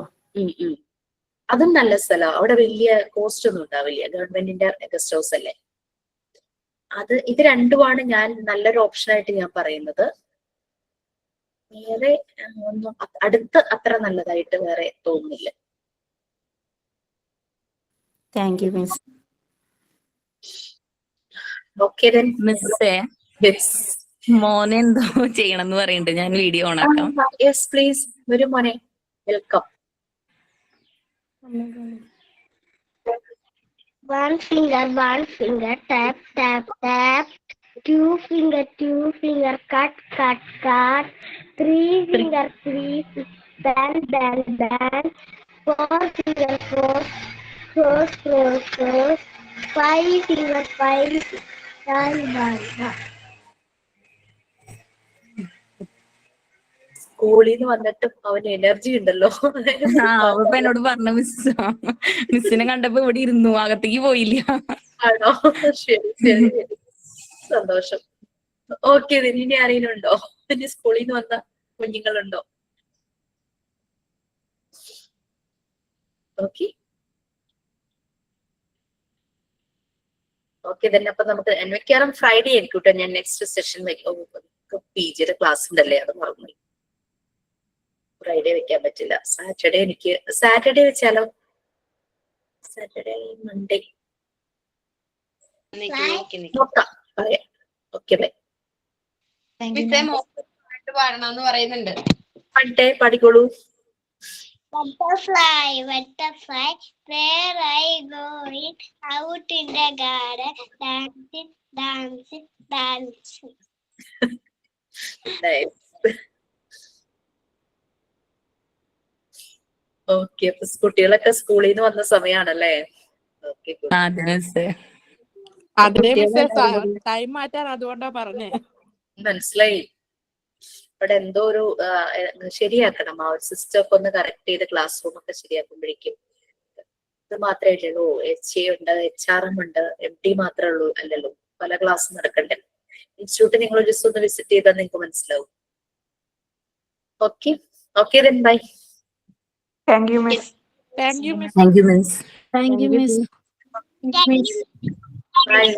അതും നല്ല സ്ഥലമാണ്. അവിടെ വലിയ കോസ്റ്റ് ഒന്നും ഉണ്ടാവില്ല. ഗവൺമെന്റിന്റെ ഗസ്റ്റ് ഹൗസ് അല്ലേ. ഇത് രണ്ടുമാണ് ഞാൻ നല്ലൊരു ഓപ്ഷനായിട്ട് ഞാൻ പറയുന്നത്. വേറെ ഒന്നും അടുത്ത് അത്ര നല്ലതായിട്ട് വേറെ തോന്നുന്നില്ല. Thank you miss. ഓക്കെ മിസ്സേ, മോനെ എന്തോ ചെയ്യണം എന്ന് പറയുന്നുണ്ട്. ഞാൻ വീഡിയോ ഓൺ ആക്കാം. യെസ് പ്ലീസ്, വരൂ മോനെ, welcome. One finger, tap, tap, tap. Two finger, cut, cut, cut. Three finger, bend, bend, bend. Four finger, cross, cross. Five finger, turn, turn. സ്കൂളിൽ നിന്ന് വന്നിട്ടും അവന് എനർജി ഉണ്ടല്ലോ. അവ എന്നോട് പറഞ്ഞ മിസ്സിനെ കണ്ടപ്പോ ഇവിടെ ഇരുന്നു, അകത്തേക്ക് പോയില്ല. ആണോ? ശരി ശരി, സന്തോഷം. ഓക്കെ, ഇനി ആരെങ്കിലും ഉണ്ടോ? ഇനി സ്കൂളിൽ നിന്ന് വന്ന കുഞ്ഞുങ്ങളുണ്ടോ? ഓക്കെ തന്നെ. അപ്പൊ നമുക്ക് മിക്കവാറും ഫ്രൈഡേ ആയിരിക്കും കേട്ടോ ഞാൻ നെക്സ്റ്റ് സെഷൻ വെക്കും. PGയുടെ ക്ലാസ് ഉണ്ടല്ലേ, അത് മറന്നു. ഫ്രൈഡേ വെക്കാൻ പറ്റില്ല. സാറ്റർഡേ വെച്ചാലോ? സാറ്റർഡേ, മൺഡേ നോക്കാം, പറയാം. Okay bye. മൺഡേ പാടിക്കോളൂ. Butterfly, where I go out in the garden, dancing. Okay, അപ്പൊ കുട്ടികളൊക്കെ സ്കൂളിൽ നിന്ന് വന്ന സമയാണല്ലേ? ടൈം മാറ്റാൻ അതുകൊണ്ടാ പറഞ്ഞേ. മനസ്സിലായി. ഇവിടെ എന്തോ ഒരു ശരിയാക്കണം. ആ ഒരു സിസ്റ്റം ഒക്കെ ഒന്ന് കറക്റ്റ് ചെയ്ത് ക്ലാസ് റൂം ഒക്കെ ശരിയാക്കുമ്പോഴേക്കും. ഇത് മാത്രമേ ഉള്ളൂ. HA ഉണ്ട്, HRM ഉണ്ട്, MD മാത്രമേ ഉള്ളൂ അല്ലല്ലോ. പല ക്ലാസ് നടക്കണ്ടേ. ഇൻസ്റ്റിറ്റ്യൂട്ട് നിങ്ങൾ ജസ്റ്റ് ഒന്ന് വിസിറ്റ് ചെയ്താൽ നിങ്ങൾക്ക് മനസ്സിലാവും. Okay then bye. Thank you miss. Thank you miss. Bye.